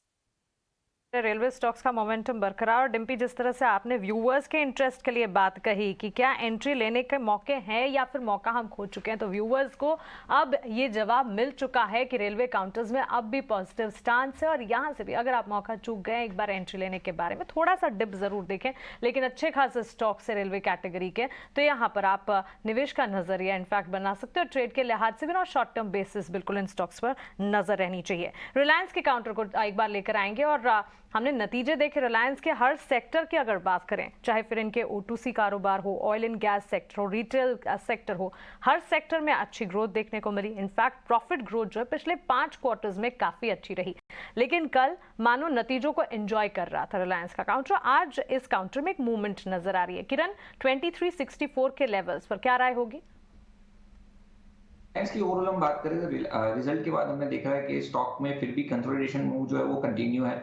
रेलवे स्टॉक्स का मोमेंटम बरकरार। और डिम्पी, जिस तरह से आपने व्यूअर्स के इंटरेस्ट के लिए बात कही कि क्या एंट्री लेने के मौके हैं या फिर मौका हम खो चुके हैं, तो व्यूअर्स को अब ये जवाब मिल चुका है कि रेलवे काउंटर्स में अब भी पॉजिटिव स्टांस है। और यहाँ से भी अगर आप मौका चूक गए एक बार एंट्री लेने के बारे में, थोड़ा सा डिप जरूर देखें, लेकिन अच्छे खासे स्टॉक से रेलवे कैटेगरी के, तो यहाँ पर आप निवेश का नजरिया इनफैक्ट बना सकते हो। ट्रेड के लिहाज से भी और शॉर्ट टर्म बेसिस बिल्कुल इन स्टॉक्स पर नजर रहनी चाहिए। रिलायंस के काउंटर को एक बार लेकर आएंगे, और हमने नतीजे देखे रिलायंस के हर सेक्टर की अगर बात करें, चाहे फिर इनके O2C कारोबार हो, ऑयल एंड गैस सेक्टर हो, रिटेल सेक्टर हो, हर सेक्टर में अच्छी ग्रोथ देखने को मिली। इनफैक्ट प्रॉफिट ग्रोथ जो है पिछले 5 क्वार्टर्स में काफी अच्छी रही, लेकिन कल मानो नतीजों को एंजॉय कर रहा था रिलायंस का काउंटर। आज इस काउंटर में एक मूवमेंट नजर आ रही है। किरण, 2364 के लेवल्स पर क्या राय होगी? इसकी ओवरऑल हम बात करें तो रिजल्ट के बाद हमने देखा है कि स्टॉक में फिर भी कंसोलिडेशन मूव जो है वो कंटिन्यू है।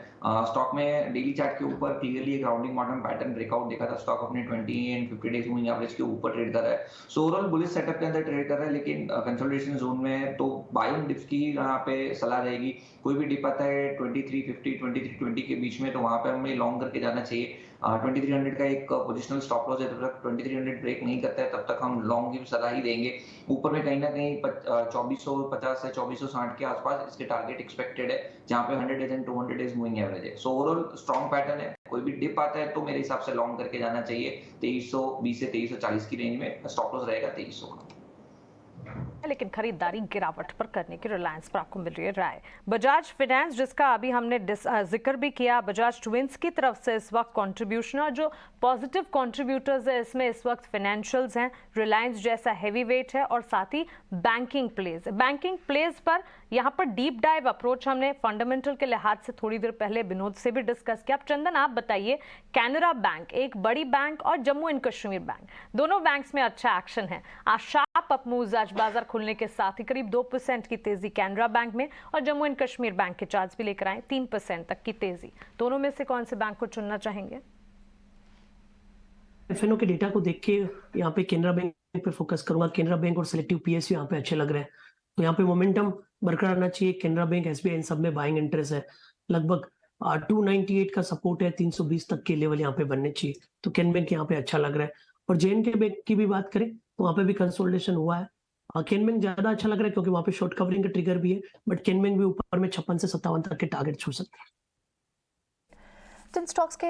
स्टॉक में डेली चार्ट के ऊपर क्लियरली एक राउंडिंग बॉटम पैटर्न ब्रेकआउट देखा था। स्टॉक अपने 20 एंड 50 डेज मूविंग एवरेज के ऊपर ट्रेड कर रहा है। सो ओवरऑल बुलिश सेटअप के अंदर ट्रेड कर रहा है, लेकिन कंसोलिडेशन जोन में तो बाइंग डिप्स की यहाँ पे सलाह रहेगी। कोई भी डिप आता है 2350 2320 के बीच में, तो वहां पे हमें लॉन्ग करके जाना चाहिए। 2300 का एक पोजिशनल स्टॉप लॉस है, जब तक 2300 ब्रेक नहीं करता है तब तक हम लॉन्ग की सलाह ही देंगे। ऊपर में कहीं ना कहीं 2450 से 2460 के आसपास इसके टारगेट एक्सपेक्टेड है, जहां पे 100 days and 200 days moving average है। सो ओवरऑल स्ट्रॉन्ग पैटर्न है। कोई भी डिप आता है तो मेरे हिसाब से लॉन्ग करके जाना चाहिए। 2320 से 2340 की रेंज में स्टॉप लॉस रहेगा 2300 का। लेकिन खरीदारी गिरावट पर करने की रिलायंस पर आपको मिल रही है राय। बजाज फाइनेंस, जिसका अभी हमने जिक्र भी किया, बजाज ट्विंस की तरफ से इस वक्त कंट्रीब्यूशन और जो पॉजिटिव कंट्रीब्यूटर्स है इसमें इस वक्त फाइनेंशियल्स हैं, रिलायंस जैसा हैवी वेट है और साथ ही बैंकिंग प्लेस पर यहाँ पर डीप डाइव अप्रोच हमने फंडामेंटल के लिहाज से थोड़ी देर पहले विनोद से भी डिस्कस किया। अब चंदन आप बताइए, कैनरा बैंक एक बड़ी बैंक और जम्मू एंड कश्मीर बैंक, दोनों बैंक्स में अच्छा एक्शन है। आज शार्प अप मूव्स, आज बाजार खुलने के साथ ही करीब 2% की तेजी कैनरा बैंक में और जम्मू एंड कश्मीर बैंक के चार्ट्स भी लेकर आए 3% तक की तेजी। दोनों में से कौन से बैंक को चुनना चाहेंगे? एफएनओ के डेटा को देख के यहाँ पे केनरा बैंक पे फोकस करूंगा। केनरा बैंक और सिलेक्टिव पीएसयू यहाँ पे अच्छे लग रहे हैं, तो यहाँ पे मोमेंटम बरकरार रहना चाहिए। केनरा बैंक, एसबीआई इन सब में बाइंग इंटरेस्ट है। लगभग 298 का सपोर्ट है, 320 तक के लेवल यहाँ पे बनने चाहिए, तो केन बैंक यहाँ पे अच्छा लग रहा है। और जेएनके बैंक की भी बात करें तो वहाँ पे भी कंसोलिडेशन हुआ है। केन बैंक ज्यादा अच्छा लग रहा है क्योंकि वहाँ पे शॉर्ट कवरिंग का ट्रिगर भी है, बट केन बैंक भी ऊपर में 56 से 57 तक के टारगेट छू सकते हैं। जिन स्टॉक्स के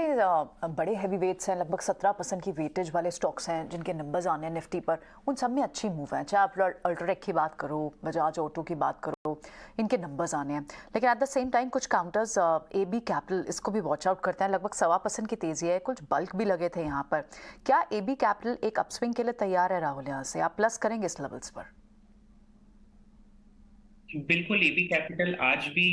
बड़े हैवी वेट्स हैं, लगभग 17% की वेटेज वाले स्टॉक्स हैं जिनके नंबर्स आने हैं निफ्टी पर, उन सब में अच्छी मूव है। चाहे आप अल्ट्राटेक की बात करो, बजाज ऑटो की बात करो, इनके नंबर्स आने हैं। लेकिन एट द सेम टाइम कुछ काउंटर्स, एबी कैपिटल, इसको भी वॉच आउट करते हैं। लगभग 1.25% की तेजी है, कुछ बल्क भी लगे थे यहाँ पर। क्या एबी कैपिटल एक अपस्विंग के लिए तैयार है राहुल? यहाँ से आप प्लस करेंगे इस लेवल्स पर? बिल्कुल, एबी कैपिटल आज भी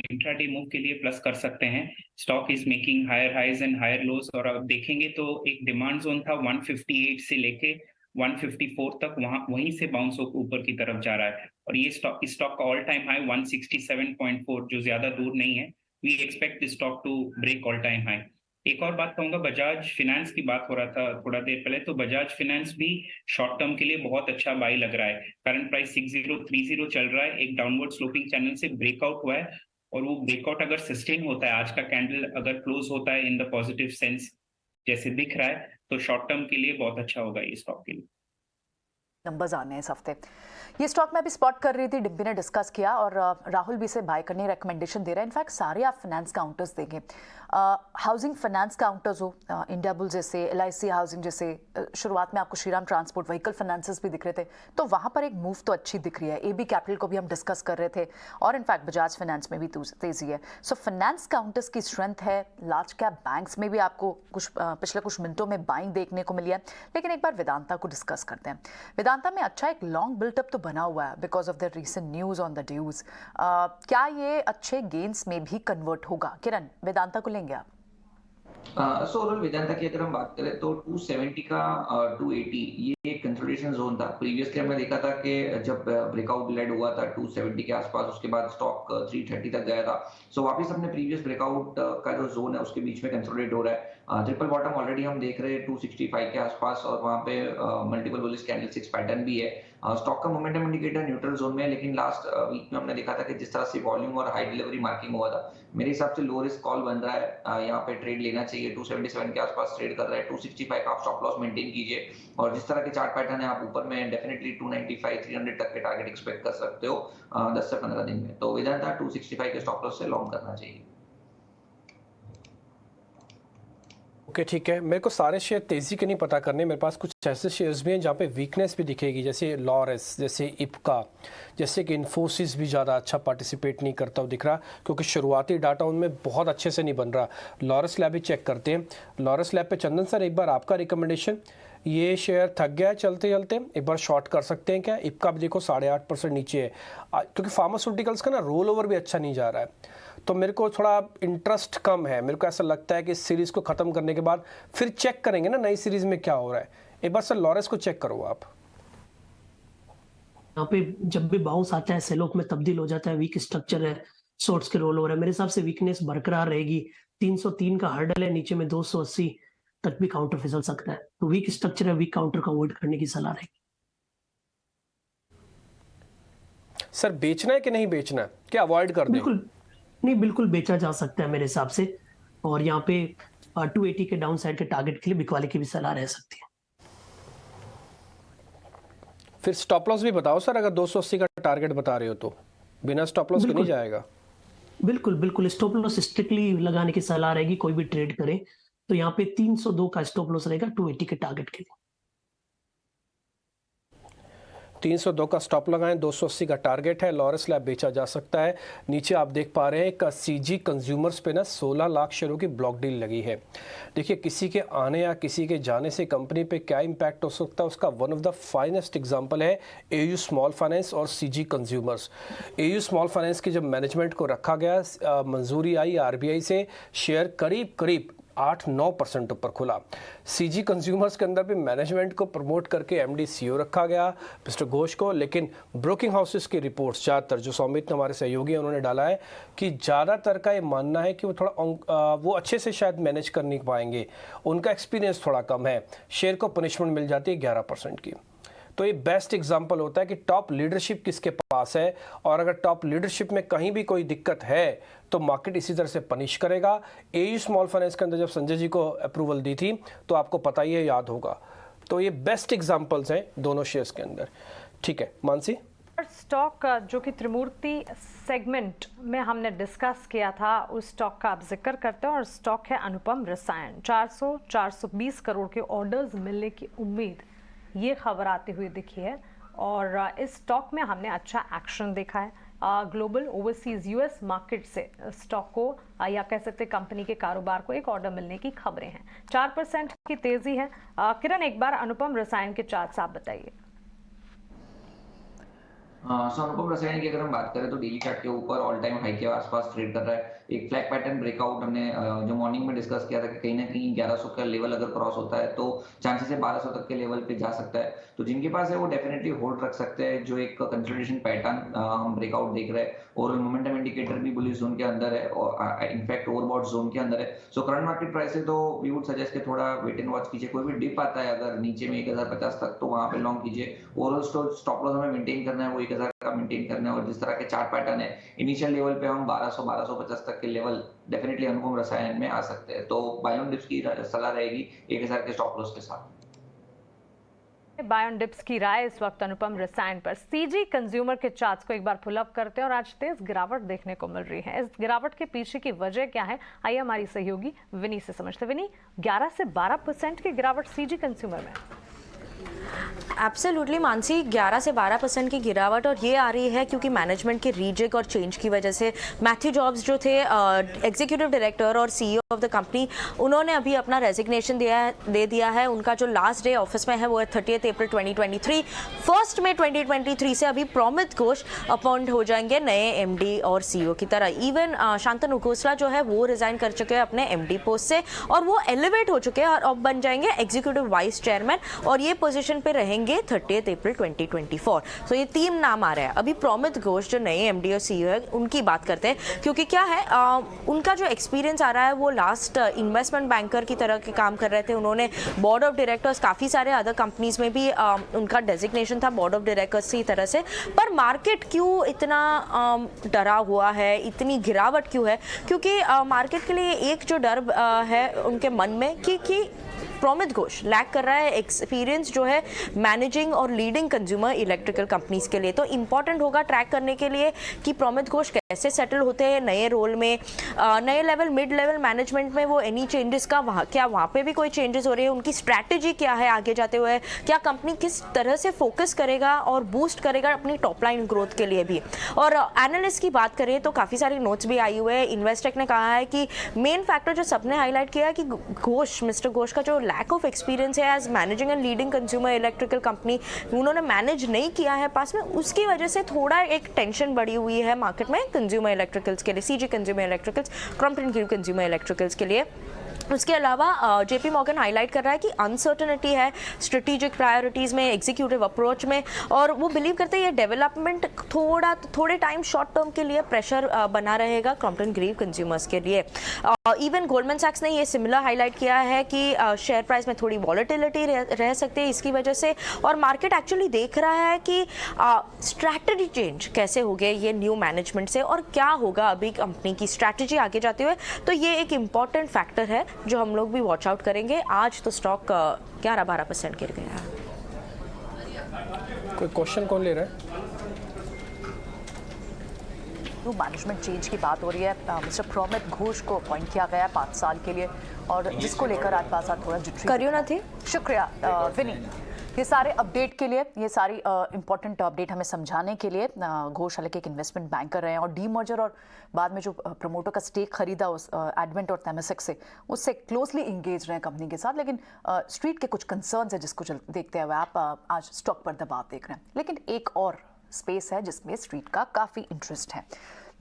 इंट्राडे मूव के लिए प्लस कर सकते हैं। Stock is making higher highs and higher lows, और अब देखेंगे तो एक डिमांड जोन था 158 से लेके 154 तक, वहीं से बाउंस ऊपर की तरफ जा रहा है। और ये स्टॉक का ऑल टाइम हाई 167.4, जो ज्यादा दूर नहीं है। We expect this stock to break all time high. एक और बात कहूंगा, बजाज फाइनेंस की बात हो रहा था थोड़ा देर पहले, तो बजाज फाइनेंस भी शॉर्ट टर्म के लिए बहुत अच्छा बाई लग रहा है। करंट प्राइस 6030 चल रहा है, एक डाउनवर्ड स्लोपिंग चैनल से ब्रेकआउट हुआ है, और वो ब्रेकआउट अगर सस्टेन होता है, आज का कैंडल अगर क्लोज होता है इन द पॉजिटिव सेंस जैसे दिख रहा है, तो शॉर्ट टर्म के लिए बहुत अच्छा होगा ये स्टॉक के लिए। नंबर्स आने हैं इस हफ्ते। ये स्टॉक मैं भी स्पॉट कर रही थी, डिम्पी ने डिस्कस किया और राहुल भी इसे बाय करने रिकमेंडेशन दे रहा है। इनफैक्ट सारे आप फाइनेंस काउंटर्स देंगे, हाउसिंग फाइनेंस काउंटर्स हो, इंडिया बुल जैसे, LIC हाउसिंग जैसे, शुरुआत में आपको श्रीराम ट्रांसपोर्ट व्हीकल फाइनेंसेस भी दिख रहे थे, तो वहाँ पर एक मूव तो अच्छी दिख रही है। एबी कैपिटल को भी हम डिस्कस कर रहे थे, और इनफैक्ट बजाज फाइनेंस में भी तेजी है। सो फाइनेंस काउंटर्स की स्ट्रेंथ है। लार्ज कैप बैंक्स में भी आपको कुछ पिछले कुछ मिनटों में बाइंग देखने को मिली है। लेकिन एक बार वेदांता को डिस्कस करते हैं। वेदांता में अच्छा एक लॉन्ग बिल्टअप तो बना हुआ है because of the recent news on the dues. क्या ये अच्छे गेन्स में भी कन्वर्ट होगा? किरण, वेदांता को लेंगे आप? सो ओवरऑल वेदांता की अगर हम बात करें तो 270 का 280 ये एक कंसोलिडेशन जोन था। प्रीवियसली हमने देखा था कि जब ब्रेकआउट लेड हुआ था 270 के आसपास, उसके बाद स्टॉक 330 तक गया था। सो वापस अपने प्रीवियस ब्रेकआउट का जो जोन है उसके बीच में कंसोलिडेट हो रहा है। ट्रिपल बॉटम ऑलरेडी हम देख रहे हैं 265 के आसपास, और वहाँ पे मल्टीपल बुलिश कैंडलस्टिक्स पैटर्न भी है। स्टॉक का मोमेंटम इंडिकेटर न्यूट्रल जोन में है, लेकिन लास्ट वीक में हमने देखा था कि जिस तरह से वॉल्यूम और हाई डिलीवरी मार्किंग हुआ था, मेरे हिसाब से लो रिस्क कॉल बन रहा है। यहाँ पे ट्रेड लेना चाहिए। 277 के आसपास ट्रेड कर रहा है। 265 का आप स्टॉप लॉस मेंटेन कीजिए, और जिस तरह के चार्ट पैटर्न है आप ऊपर में डेफिनेटली 295 300 तक के टारगेट एक्सपेक्ट कर सकते हो 10 से 15 दिन में। तो वेदांता 265 के स्टॉप लॉस से लॉन्ग करना चाहिए। ओके ठीक है, मेरे को सारे शेयर तेज़ी के नहीं पता करने। मेरे पास कुछ ऐसे शेयर्स भी हैं जहाँ पे वीकनेस भी दिखेगी, जैसे लॉरेस, जैसे इप्का, जैसे कि इन्फोसिस भी ज़्यादा अच्छा पार्टिसिपेट नहीं करता हुआ दिख रहा, क्योंकि शुरुआती डाटा उनमें बहुत अच्छे से नहीं बन रहा। लॉरेस लैब भी चेक करते हैं। लॉरेस लैब पे चंदन सर, एक बार आपका रिकमेंडेशन, ये शेयर थक गया है चलते चलते, एक बार शॉर्ट कर सकते हैं क्या? इप्का भी देखो 8.5% नीचे है, क्योंकि फार्मास्यूटिकल्स का ना रोल ओवर भी अच्छा नहीं जा रहा है, तो मेरे को थोड़ा इंटरेस्ट कम है। मेरे को ऐसा लगता है कि इस सीरीज़ को ख़त्म करने के बाद फिर चेक करेंगे ना नई सीरीज़ में क्या हो रहा है। एक बार सर लॉरेस को चेक करो आप। यहाँ पे जब भी बाउंस आता है सेल ऑफ में तब्दील हो जाता है, वीक स्ट्रक्चर है, शॉर्ट्स के रोल ओवर है, मेरे हिसाब से वीकनेस बरकरार रहेगी। 303 का हर्डल है, नीचे में 280 तक भी काउंटर फिसल सकता है, तो वीक स्ट्रक्चर है, वीक काउंटर का अवॉइड करने की सलाह रहेगी। सर बेचना है कि नहीं बेचना है, क्या अवॉइड कर दें? बिल्कुल नहीं, बिल्कुल बेचा जा सकता है मेरे हिसाब से। और यहाँ पे 280 के डाउन साइड के टारगेट के लिए बिकवाली की भी सलाह रह सकती है। फिर स्टॉप लॉस भी बताओ सर, अगर 280 का टारगेट बता रहे हो तो बिना स्टॉप लॉस के नहीं जाएगा। बिल्कुल बिल्कुल, स्टॉप लॉस स्ट्रिक्टली लगाने की सलाह रहेगी कोई भी ट्रेड करे तो यहाँ पे 302 का स्टॉप लॉस रहेगा 280 के टारगेट के लिए। 302 का स्टॉप लगाएं, 280 का टारगेट है। लॉरस लैब बेचा जा सकता है। नीचे आप देख पा रहे हैं का सीजी कंज्यूमर्स पे ना 16 लाख शेयरों की ब्लॉक डील लगी है। देखिए किसी के आने या किसी के जाने से कंपनी पे क्या इम्पैक्ट हो सकता है उसका one of the finest example है एयू स्मॉल फाइनेंस और CG consumers. AU small finance की जब मैनेजमेंट को रखा गया, मंजूरी आई आरबीआई से, शेयर करीब करीब 8-9% ऊपर खुला। सीजी कंज्यूमर्स के अंदर भी मैनेजमेंट को प्रमोट करके एमडी सीईओ रखा गया मिस्टर घोष को, लेकिन ब्रोकिंग हाउसेस की रिपोर्ट्स ज़्यादातर जो सौमित हमारे सहयोगी हैं उन्होंने डाला है कि ज़्यादातर का ये मानना है कि वो थोड़ा वो अच्छे से शायद मैनेज कर नहीं पाएंगे, उनका एक्सपीरियंस थोड़ा कम है, शेयर को पनिशमेंट मिल जाती है 11% की। तो ये बेस्ट एग्जांपल होता है कि टॉप लीडरशिप किसके पास है, और अगर टॉप लीडरशिप में कहीं भी कोई दिक्कत है तो मार्केट इसी तरह से पनिश करेगा। एयू स्मॉल फाइनेंस के अंदर जब संजय जी को अप्रूवल दी थी तो आपको पता ही है, याद होगा। तो ये बेस्ट एग्जांपल्स हैं दोनों शेयर्स के अंदर। ठीक है मानसी, स्टॉक जो कि त्रिमूर्ति सेगमेंट में हमने डिस्कस किया था उस स्टॉक का आप जिक्र करते हैं, और स्टॉक है अनुपम रसायन। 420 करोड़ के ऑर्डर्स मिलने की उम्मीद, ये खबर आती हुई दिखी है, और इस स्टॉक में हमने अच्छा एक्शन देखा है। ग्लोबल ओवरसीज यूएस मार्केट से स्टॉक को या कह सकते कंपनी के कारोबार को एक ऑर्डर मिलने की खबरें हैं। 4% की तेजी है। किरण, एक बार अनुपम रसायन के चार्ट्स आप बताइए। अनुपम रसायन की अगर हम बात करें तो डेली चार्ट के ऊपर ऑल टाइम हाई के आसपास ट्रेड कर रहा है। एक फ्लैग पैटर्न ब्रेकआउट हमने जो मॉर्निंग में डिस्कस किया था कि कहीं ना कहीं 1100 का लेवल अगर क्रॉस होता है तो चांसेस है 1200 तक के लेवल पे जा सकता है। तो जिनके पास है वो डेफिनेटली होल्ड रख सकते हैं। जो एक कंसोलिडेशन पैटर्न हम ब्रेकआउट देख रहे हैं, ओवरऑल मोमेंटम इंडिकेटर भी बुलिश जोन के अंदर है और इनफैक्ट ओवरबॉट जोन के अंदर है। सो करंट मार्केट प्राइस है तो वी वुड सजेस्ट कि थोड़ा वेट एंड वॉच कीजिए। कोई भी डिप आता है अगर नीचे में 1050 तक तो वहां पे लॉन्ग कीजिए। ओवरऑल स्टॉप लॉस हमें मेंटेन करना है, वो 1000 का मेंटेन करना है। और जिस तरह के चार्ट पैटर्न है, इनिशियल लेवल पे हम 1200-1250 तक के लेवल डेफिनेटली अनुपम रसायन में आ सकते हैं। तो बाय ऑन डिप्स की सलाह रहेगी 1000 के स्टॉप लॉस के साथ। बाय ऑन डिप्स की राय इस वक्त अनुपम रसायन पर। सीजी कंज्यूमर के चार्ट्स को एक बार पुल अप करते हैं और आज तेज गिरावट देखने को मिल रही है। इस गिरावट के पीछे की वजह क्या है, आइए हमारी सहयोगी विनी से समझते। विनी, 11 से 12% की गिरावट सीजी कंज्यूमर में। एब्सोल्युटली मानसी, 11 से 12% की गिरावट, और ये आ रही है क्योंकि मैनेजमेंट के रीजेक और चेंज की वजह से। मैथ्यू जॉब्स जो थे एग्जीक्यूटिव डायरेक्टर और सीईओ ऑफ द कंपनी, उन्होंने अभी अपना रेजिग्नेशन दे दिया है। उनका जो लास्ट डे ऑफिस में है वो है 30 अप्रैल 2023। 1 मई 2023 से अभी प्रमित घोष अपॉइंट हो जाएंगे नए एमडी और सीईओ की तरह। इवन शांतनु घोसला जो है वो रिजाइन कर चुके हैं अपने एमडी पोस्ट से, और वो एलिवेट हो चुके हैं और अब बन जाएंगे एग्जीक्यूटिव वाइस चेयरमैन, और ये पोजीशन पे रहेंगे 30 अप्रैल 2024। तो ये 3 नाम आ रहे हैं। अभी प्रमित घोष जो नए एमडी और सीईओ है उनकी बात करते हैं, क्योंकि क्या है उनका जो एक्सपीरियंस आ रहा है वो लास्ट इन्वेस्टमेंट बैंकर की तरह के काम कर रहे थे। उन्होंने बोर्ड ऑफ डायरेक्टर्स, काफ़ी सारे अदर कंपनीज में भी उनका डेजिग्नेशन था बोर्ड ऑफ डायरेक्टर्स की तरह से। पर मार्केट क्यों इतना डरा हुआ है, इतनी गिरावट क्यों है? क्योंकि मार्केट के लिए एक जो डर है उनके मन में कि प्रमित घोष लैक कर रहा है एक्सपीरियंस जो है मैनेजिंग और लीडिंग कंज्यूमर इलेक्ट्रिकल कंपनीज के लिए। तो इंपॉर्टेंट होगा ट्रैक करने के लिए कि प्रमित घोष कैसे सेटल होते हैं नए रोल में, नए लेवल मिड लेवल मैनेजमेंट में। वो एनी चेंजेस का वहाँ पे भी कोई चेंजेस हो रहे हैं, उनकी स्ट्रैटेजी क्या है आगे जाते हुए, क्या कंपनी किस तरह से फोकस करेगा और बूस्ट करेगा अपनी टॉप लाइन ग्रोथ के लिए भी। और एनालिस्ट की बात करें तो काफ़ी सारी नोट्स भी आई हुए हैं। इन्वेस्टेक ने कहा है कि मेन फैक्टर जो सबने हाईलाइट किया है कि मिस्टर घोष का जो लैक ऑफ एक्सपीरियंस है as managing and leading consumer electrical company, उन्होंने मैनेज नहीं किया है पास में, उसकी वजह से थोड़ा एक टेंशन बढ़ी हुई है मार्केट में कंज्यूमर इलेक्ट्रिकल्स के लिए, CG consumer electricals, Crompton Greaves consumer electricals के लिए। उसके अलावा जेपी मॉर्गन हाईलाइट कर रहा है कि अनसर्टनिटी है स्ट्रेटेजिक प्रायोरिटीज़ में, एग्जीक्यूटिव अप्रोच में, और वो बिलीव करते हैं ये डेवलपमेंट थोड़े टाइम शॉर्ट टर्म के लिए प्रेशर बना रहेगा क्रॉम्पटन ग्रीव कंज्यूमर्स के लिए। इवन गोल्डमैन सैक्स ने ये सिमिलर हाईलाइट किया है कि शेयर प्राइस में थोड़ी वॉलेटिलिटी रह सकती है इसकी वजह से, और मार्केट एक्चुअली देख रहा है कि स्ट्रैटेजी चेंज कैसे हो गए ये न्यू मैनेजमेंट से, और क्या होगा अभी कंपनी की स्ट्रैटेजी आगे जाते हुए। तो ये एक इम्पॉर्टेंट फैक्टर है जो हम लोग भी वॉच आउट करेंगे। आज तो स्टॉक 11-12% गिर गया है। कोई क्वेश्चन कौन ले रहा है? तो मैनेजमेंट चेंज की बात हो रही है। मिस्टर प्रमित घोष को अपॉइंट किया गया है 5 साल के लिए, और जिसको लेकर आज बाजार थोड़ा जुटरी। करियो ना थी। शुक्रिया विनी, ये सारे अपडेट के लिए, ये सारी इंपॉर्टेंट अपडेट हमें समझाने के लिए। घोष हालांकि एक इन्वेस्टमेंट बैंकर रहे हैं और डीमर्जर और बाद में जो प्रमोटर का स्टेक खरीदा उस एडवेंट और तेमसेक से, उससे क्लोजली इंगेज रहे हैं कंपनी के साथ। लेकिन स्ट्रीट के कुछ कंसर्न्स है जिसको देखते हुए आप आज स्टॉक पर दबाव देख रहे हैं। लेकिन एक और स्पेस है जिसमें स्ट्रीट का काफ़ी इंटरेस्ट है,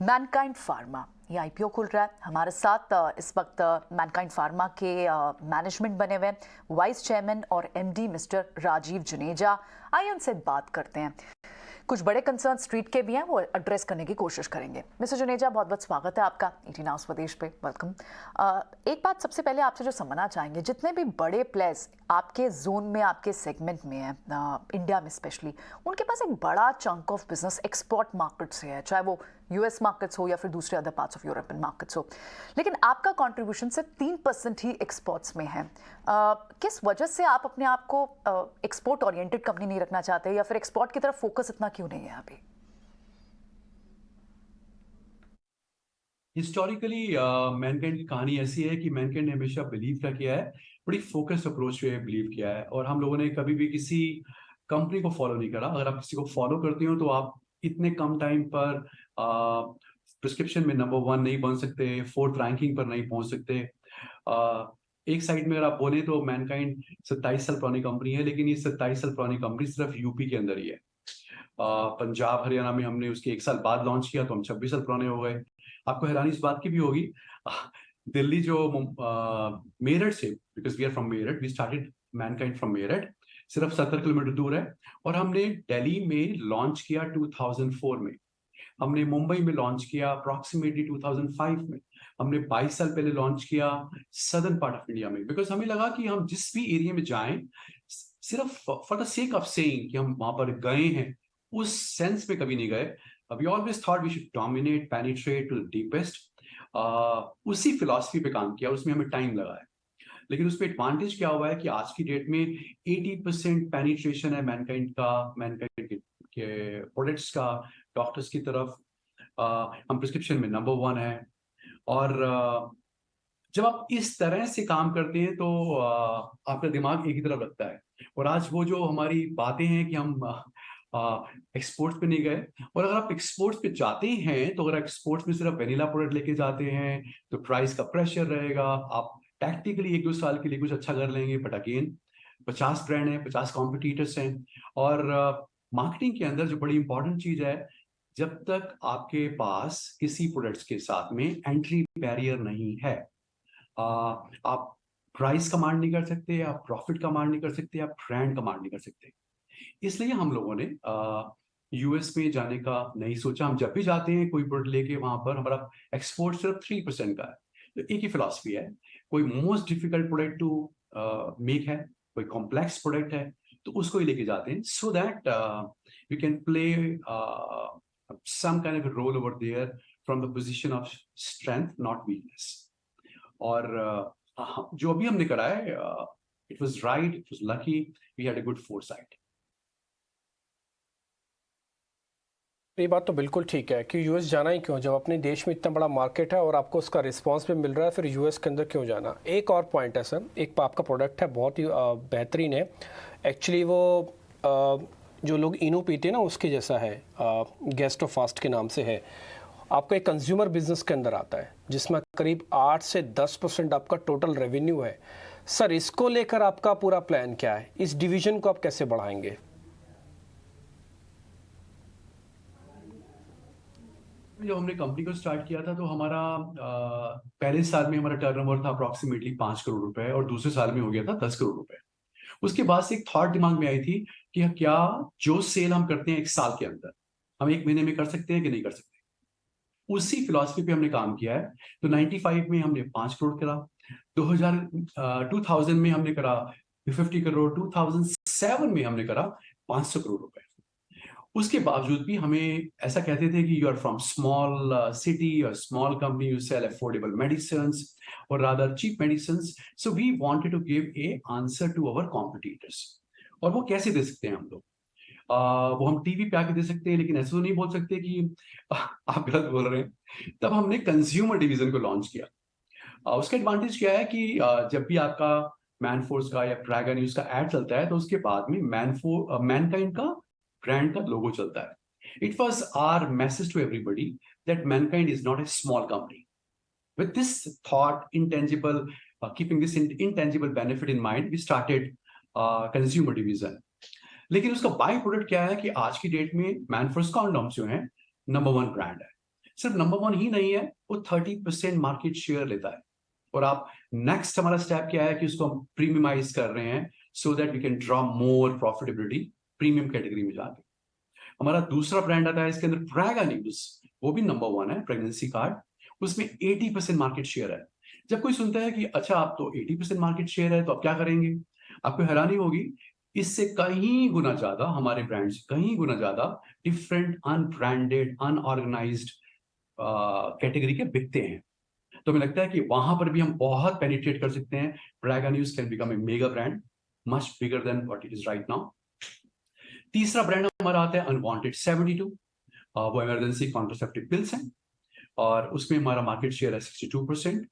मैनकाइंड फार्मा। ये आईपीओ खुल रहा है। हमारे साथ इस वक्त मैनकाइंड फार्मा के मैनेजमेंट बने हुए वाइस चेयरमैन और एमडी मिस्टर राजीव जुनेजा। आइए उनसे बात करते हैं। कुछ बड़े कंसर्न स्ट्रीट के भी हैं, वो एड्रेस करने की कोशिश करेंगे। मिस्टर जुनेजा, बहुत बहुत स्वागत है आपका 18 आवर्स स्वदेश पे, वेलकम। एक बात सबसे पहले आपसे जो समझना चाहेंगे, जितने भी बड़े प्लेयर्स आपके जोन में, आपके सेगमेंट में हैं, इंडिया में स्पेशली, उनके पास एक बड़ा chunk of business export market से है, चाहे वो यूएस मार्केट्स हो या फिर दूसरे other parts of European markets हो। लेकिन आपका कंट्रीब्यूशन सिर्फ 3% ही एक्सपोर्ट्स में है। किस वजह से आप अपने आप को एक्सपोर्ट ओरिएंटेड कंपनी नहीं रखना चाहते, या फिर एक्सपोर्ट की तरफ फोकस इतना क्यों नहीं है अभी? हिस्टोरिकली मैनकाइंड की कहानी ऐसी है कि मैनकाइंड ने हमेशा बिलीव क्या किया है, बड़ी फोकस अप्रोच पे बिलीव किया है, और हम लोगों ने कभी भी किसी कंपनी को फॉलो नहीं करा। अगर आप किसी को फॉलो करते हो तो आप इतने कम टाइम पर प्रिस्क्रिप्शन में नंबर 1 नहीं बन सकते, 4th रैंकिंग पर नहीं पहुंच सकते। एक साइड में अगर आप बोले तो मैनकाइंड 27 साल पुरानी कंपनी है, लेकिन ये 27 साल पुरानी कंपनी सिर्फ यूपी के अंदर ही है। पंजाब हरियाणा में हमने उसके 1 साल बाद लॉन्च किया तो हम 26 साल पुराने हो गए। आपको हैरानी इस बात की भी होगी, दिल्ली जो मेरठ से, because we are from Meerut, we started Mankind from Meerut, सिर्फ 70 किलोमीटर दूर है। और हमने दिल्ली में लॉन्च किया 2004 में, हमने मुंबई में लॉन्च किया अप्रॉक्सीमेटली 2005 में, हमने 22 साल पहले लॉन्च किया सदर्न पार्ट ऑफ इंडिया में, बिकॉज हमें लगा कि हम जिस भी एरिया में जाएं, सिर्फ for the sake of saying कि हम वहां पर गए हैं, उस सेंस में कभी नहीं गए। We always thought we should dominate, penetrate to the deepest. उसी फिलॉसफी पे काम किया, उसमें हमें टाइम लगा है। लेकिन उसमें एडवांटेज क्या हुआ है कि आज की डेट में 80% पेनिट्रेशन है मैनकाइंड का, मैनकाइंड के प्रोडक्ट्स का डॉक्टर्स की तरफ। हम प्रिस्क्रिप्शन में नंबर 1 है। और जब आप इस तरह से काम करते हैं तो आपका दिमाग एक ही तरफ लगता है। और आज वो जो हमारी बातें हैं कि हम एक्सपोर्ट्स पे नहीं गए, और अगर आप एक्सपोर्ट्स पे जाते हैं तो अगर एक्सपोर्ट्स में सिर्फ वेनिला प्रोडक्ट लेके जाते हैं तो प्राइस का प्रेशर रहेगा। आप टैक्टिकली 1-2 साल के लिए कुछ अच्छा कर लेंगे, बट अगेन 50 ब्रांड है, 50 कॉम्पिटिटर्स हैं। और मार्केटिंग के अंदर जो बड़ी इंपॉर्टेंट चीज है, जब तक आपके पास किसी प्रोडक्ट्स के साथ में एंट्री बैरियर नहीं है, आप प्राइस कमांड नहीं कर सकते, आप प्रॉफिट कमांड नहीं कर सकते, आप ब्रांड कमांड नहीं कर सकते। इसलिए हम लोगों ने यूएस में जाने का नहीं सोचा। हम जब भी जाते हैं कोई प्रोडक्ट लेके, वहां पर हमारा एक्सपोर्ट सिर्फ 3% का है। तो एक ही फिलॉसफी है, कोई most difficult product to make है, कोई कॉम्प्लेक्स प्रोडक्ट है, तो उसको ही लेके जाते हैं, so that we can play some kind of a role over there from the position of strength, not weakness. और जो अभी हमने करा है, it was right, it was lucky, we had a good foresight. ये बात तो बिल्कुल ठीक है कि यूएस जाना ही क्यों, जब अपने देश में इतना बड़ा मार्केट है और आपको उसका रिस्पांस भी मिल रहा है, फिर यूएस के अंदर क्यों जाना। एक और पॉइंट है सर, एक आपका प्रोडक्ट है बहुत ही बेहतरीन है, एक्चुअली वो जो लोग इनो पीते हैं ना उसके जैसा है, गैस्ट्रोफास्ट के नाम से है। आपका एक कंज्यूमर बिजनेस के अंदर आता है जिसमें करीब 8 से 10% आपका टोटल रेवेन्यू है। सर, इसको लेकर आपका पूरा प्लान क्या है? इस डिवीजन को आप कैसे बढ़ाएंगे? जब हमने कंपनी को स्टार्ट किया था तो हमारा पहले साल में हमारा टर्नओवर था अप्रॉक्सीमेटली 5 करोड़ रुपए, और दूसरे साल में हो गया था 10 करोड़ रुपए। उसके बाद से एक थॉट दिमाग में आई थी कि क्या जो सेल हम करते हैं 1 साल के अंदर, हम 1 महीने में कर सकते हैं कि नहीं कर सकते। उसी फिलॉसफी पे हमने काम किया है। तो 95 में हमने 5 करोड़ करा, 2000 में हमने करा 50 करोड़, 2007 में हमने करा 500 करोड़ रुपए। उसके बावजूद भी हमें ऐसा कहते थे कि you are from small city और small company, you sell affordable medicines और rather cheap medicines, so we wanted to give a answer to our competitors. और वो कैसे दे सकते हैं हम लोग? वो हम टीवी पे आके दे सकते हैं, लेकिन ऐसे तो नहीं बोल सकते कि आप गलत बोल रहे हैं। तब हमने कंज्यूमर डिवीजन को लॉन्च किया। उसका एडवांटेज क्या है कि जब भी आपका मैनफोर्स का या प्रागा न्यूज का एड चलता है तो उसके बाद में मैनकाइंड का ब्रांड का लोगो चलता है। It was our message to everybody that Mankind is not a small company. With this thought, keeping this intangible benefit in mind, we started consumer division. लेकिन उसका बाई प्रोडक्ट क्या है कि आज की डेट में मैनफोर्स कॉन्डोम्स जो है नंबर 1 ब्रांड है। सिर्फ नंबर 1 ही नहीं है, वो 30% मार्केट शेयर लेता है। और आप नेक्स्ट हमारा स्टेप क्या है कि उसको हम प्रीमियमाइज कर रहे हैं so that we can draw more profitability premium category में जाके। हमारा दूसरा ब्रांड आता है इसके अंदर प्रागा न्यूज, वो भी नंबर 1 है, प्रेगनेंसी कार्ड, उसमें 80% मार्केट शेयर है। जब कोई सुनता है कि अच्छा आप तो 80% मार्केट शेयर है तो आप क्या करेंगे, आपको हैरानी होगी, इससे कहीं गुना ज्यादा हमारे ब्रांड से कहीं गुना ज्यादा डिफरेंट अनब्रांडेड अनऑर्गेनाइज्ड कैटेगरी के बिकते हैं। तो हमें लगता है कि वहां पर भी हम बहुत पेनिट्रेट कर सकते हैं। Prega News can become a mega brand much bigger than what it is right now. तीसरा ब्रांड हमारा आता है अनवांटेड 72, वो इमरजेंसी कॉन्ट्रासेप्टिव पिल्स हैं और उसमें हमारा मार्केट शेयर है 62%।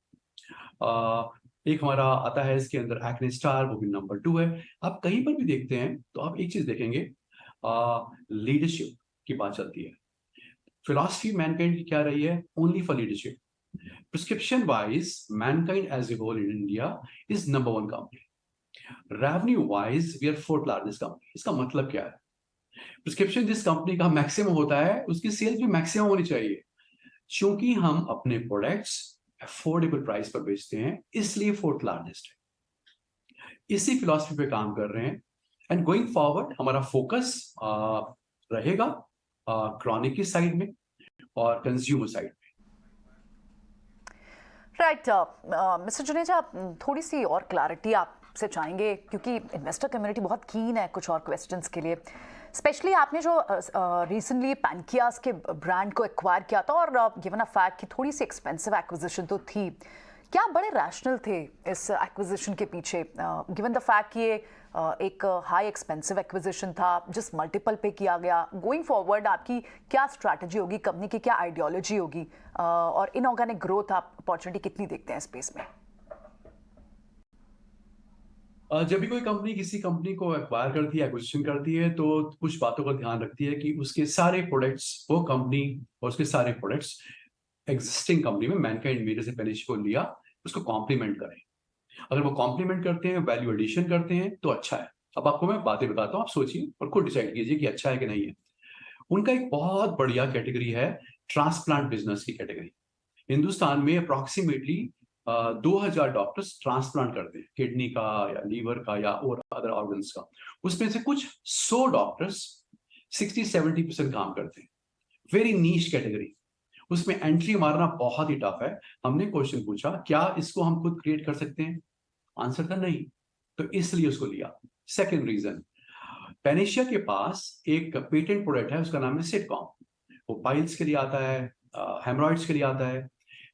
एक हमारा आता है इसके अंदर एक्ने स्टार, वो भी नंबर 2 है। आप कहीं पर भी देखते हैं तो आप एक चीज देखेंगे, लीडरशिप की बात चलती है। फिलॉसफी मैनकाइंड की क्या रही है? Only for leadership. Prescription wise Mankind as a whole in India is number 1 कंपनी। Revenue wise we are 4th largest company. इसका मतलब क्या है? प्रिस्क्रिप्शन जिस कंपनी का मैक्सिमम होता है उसकी सेल भी मैक्सिमम होनी चाहिए। क्योंकि हम अपने प्रोडक्ट्स अफोर्डेबल प्राइस पर बेचते हैं, इसलिए 4th लार्जेस्ट है। इसी फिलॉसफी पे काम कर रहे हैं एंड गोइंग फॉरवर्ड हमारा फोकस रहेगा क्रॉनिक की साइड में और कंज्यूमर साइड में। राइट मिस्टर जुनेजा, थोड़ी सी और क्लैरिटी आपसे चाहेंगे क्योंकि इन्वेस्टर कम्युनिटी बहुत कीन है कुछ और क्वेश्चंस के लिए। स्पेशली आपने जो रिसेंटली पैनकियास के ब्रांड को एक्वायर किया था और गिवन अ फैक्ट कि थोड़ी सी एक्सपेंसिव एक्विजिशन तो थी, क्या बड़े रैशनल थे इस एक्विजिशन के पीछे गिवन द फैक्ट कि ये एक हाई एक्सपेंसिव एक्विजिशन था, जिस मल्टीपल पे किया गया? गोइंग फॉरवर्ड आपकी क्या स्ट्रैटेजी होगी, कंपनी की क्या आइडियोलॉजी होगी और इनऑर्गेनिक ग्रोथ आप अपॉर्चुनिटी कितनी देखते हैं स्पेस में? जब भी कोई कंपनी किसी कंपनी को एक्वायर करती है, एक्विजिशन करती है, तो कुछ बातों का ध्यान रखती है कि उसके सारे प्रोडक्ट्स, वो कंपनी और उसके सारे प्रोडक्ट्स एग्जिस्टिंग कंपनी में मैनकाइंड मेरे से पेनिशियल को लिया, उसको कॉम्प्लीमेंट करें। अगर वो कॉम्प्लीमेंट करते हैं, वैल्यू एडिशन करते हैं तो अच्छा है। अब आपको मैं बातें बताता हूँ, आप सोचिए और खुद डिसाइड कीजिए कि अच्छा है कि नहीं है। उनका एक बहुत बढ़िया कैटेगरी है ट्रांसप्लांट बिजनेस की कैटेगरी। हिंदुस्तान में अप्रोक्सीमेटली 2000 डॉक्टर्स ट्रांसप्लांट करते हैं, किडनी का या लीवर का या और अदर ऑर्गन्स का। उसमें से कुछ 100 डॉक्टर्स 60-70% काम करते हैं। वेरी नीश कैटेगरी, उसमें एंट्री मारना बहुत ही टफ है। हमने क्वेश्चन पूछा क्या इसको हम खुद क्रिएट कर सकते हैं? आंसर था नहीं, तो इसलिए उसको लिया। सेकेंड रीजन, पेनिशिया के पास एक पेटेंट प्रोडक्ट है, उसका नाम है सिटकॉम। वो पाइल्स के लिए आता है, हेमरॉइड्स के लिए आता है।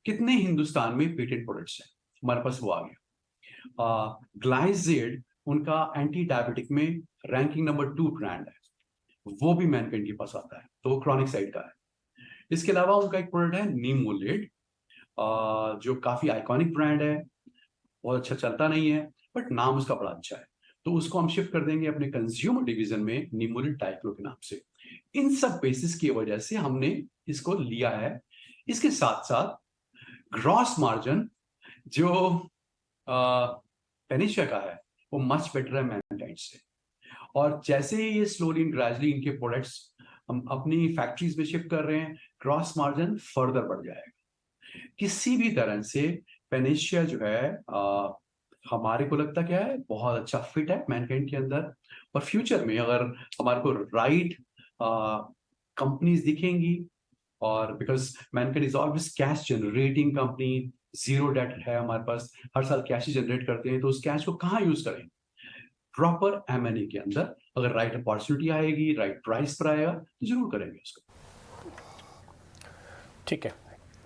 कितने हिंदुस्तान में पेटेंट प्रोडक्ट्स हैं? हमारे पास वो आ गया। ग्लाइजेड उनका एंटी डायबिटिक में रैंकिंग नंबर 2 ब्रांड है, वो भी मैनकाइंड के पास आता है, तो वो क्रॉनिक साइड का है। इसके अलावा उनका एक प्रोडक्ट है निमोलिड, जो काफी आइकॉनिक ब्रांड है, बहुत अच्छा चलता नहीं है बट नाम उसका बड़ा अच्छा है, तो उसको हम शिफ्ट कर देंगे अपने कंज्यूमर डिवीजन में निमोलिड डाइक्लो के नाम से। इन सब बेसिस की वजह से हमने इसको लिया है। इसके साथ साथ ग्रॉस मार्जिन जो पेनिशिया का है वो मच बेटर है मैनकाइंड से। और जैसे ही ये स्लोली एंड ग्रेजुअली इनके प्रोडक्ट्स हम अपनी फैक्ट्रीज में शिफ्ट कर रहे हैं, ग्रॉस मार्जिन फर्दर बढ़ जाएगा। किसी भी तरह से पेनिशिया जो है हमारे को लगता क्या है बहुत अच्छा फिट है मैनकाइंड के अंदर। और फ्यूचर में अगर हमारे को राइट कंपनीज दिखेंगी, और because Mankind is always cash generating company, zero debt है हमारे पास, हर साल कैश जनरेट करते हैं, तो उस कैश को कहाँ यूज करें? प्रॉपर M&A के अंदर अगर राइट अपॉर्चुनिटी आएगी, राइट प्राइस पर आएगा तो जरूर करेंगे उसको। ठीक है,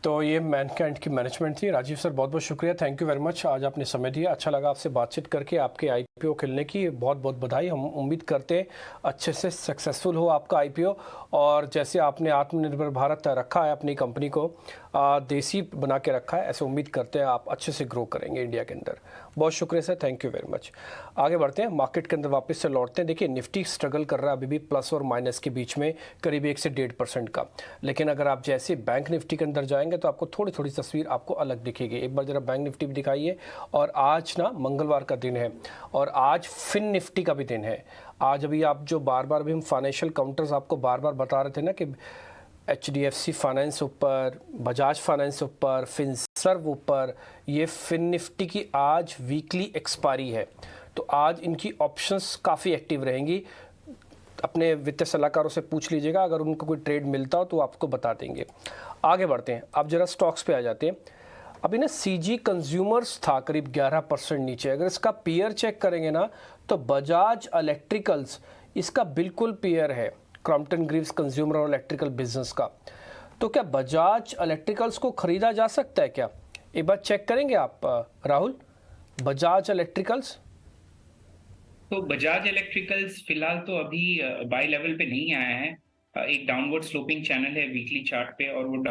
तो ये मैनकाइंड की मैनेजमेंट थी। राजीव सर बहुत बहुत शुक्रिया, थैंक यू वेरी मच, आज आपने समय दिया, अच्छा लगा आपसे बातचीत करके। आपके IPO खुलने की बहुत बहुत बधाई। हम उम्मीद करते हैं अच्छे से सक्सेसफुल हो आपका IPO, और जैसे आपने आत्मनिर्भर भारत रखा है अपनी कंपनी को, देसी बना के रखा है, ऐसे उम्मीद करते हैं आप अच्छे से ग्रो करेंगे इंडिया के अंदर। बहुत शुक्रिया sir, thank you very much. आगे बढ़ते हैं, मार्केट के अंदर वापस से लौटते हैं। देखिए निफ्टी स्ट्रगल कर रहा है अभी भी प्लस और माइनस के बीच में, करीब 1 से 1.5% का। लेकिन अगर आप जैसे बैंक निफ्टी के अंदर जाएंगे तो आपको थोड़ी थोड़ी तस्वीर आपको अलग दिखेगी। एक बार जरा बैंक निफ्टी भी दिखाइए। और आज ना मंगलवार का दिन है, और आज फिन निफ्टी का भी दिन है। आज अभी आप जो बार बार भी हम फाइनेंशियल काउंटर्स आपको बार बार बता रहे थे ना कि HDFC फाइनेंस ऊपर, बजाज फाइनेंस ऊपर, फिनसर्व ऊपर, ये फिन निफ्टी की आज वीकली एक्सपायरी है, तो आज इनकी ऑप्शंस काफ़ी एक्टिव रहेंगी। अपने वित्तीय सलाहकारों से पूछ लीजिएगा, अगर उनको कोई ट्रेड मिलता हो तो आपको बता देंगे। आगे बढ़ते हैं, अब जरा स्टॉक्स पे आ जाते हैं। अभी ना CG कंज्यूमर्स था करीब 11% नीचे। अगर इसका पीयर चेक करेंगे ना तो बजाज इलेक्ट्रिकल्स इसका बिल्कुल पीयर है, क्रॉम्पटन ग्रीव्स कंज्यूमर और इलेक्ट्रिकल बिजनेस का। तो क्या बजाज इलेक्ट्रिकल्स को खरीदा जा सकता है क्या? एक बार चेक करेंगे आप राहुल, बजाज इलेक्ट्रिकल्स। तो बजाज इलेक्ट्रिकल्स फिलहाल तो अभी बाय लेवल पे नहीं आया है। एक डाउनवर्ड स्लोपिंग चैनल है वीकली चार्ट पे, और वो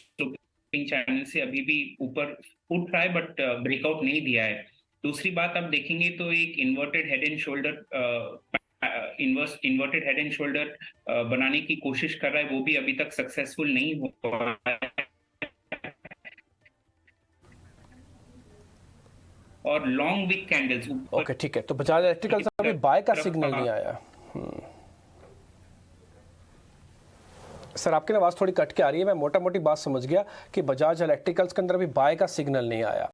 स्लोपिंग चैनल से अभी भी ऊपर उठ रहा है, बट ब्रेकआउट नहीं दिया है। दूसरी बात आप देखेंगे तो एक इन्वर्टेड हेड एंड शोल्डर बनाने की कोशिश कर रहा है, वो भी अभी तक सक्सेसफुल नहीं हो रहा है। और लॉन्ग विक कैंडल्स। ओके ठीक है, तो बजाज इलेक्ट्रिकल्स अभी बाय का सिग्नल नहीं आया। सर आपकी आवाज़ थोड़ी कट के आ रही है, मैं मोटा मोटी बात समझ गया कि बजाज इलेक्ट्रिकल्स के अंदर अभी बाय का सिग्नल नहीं आया।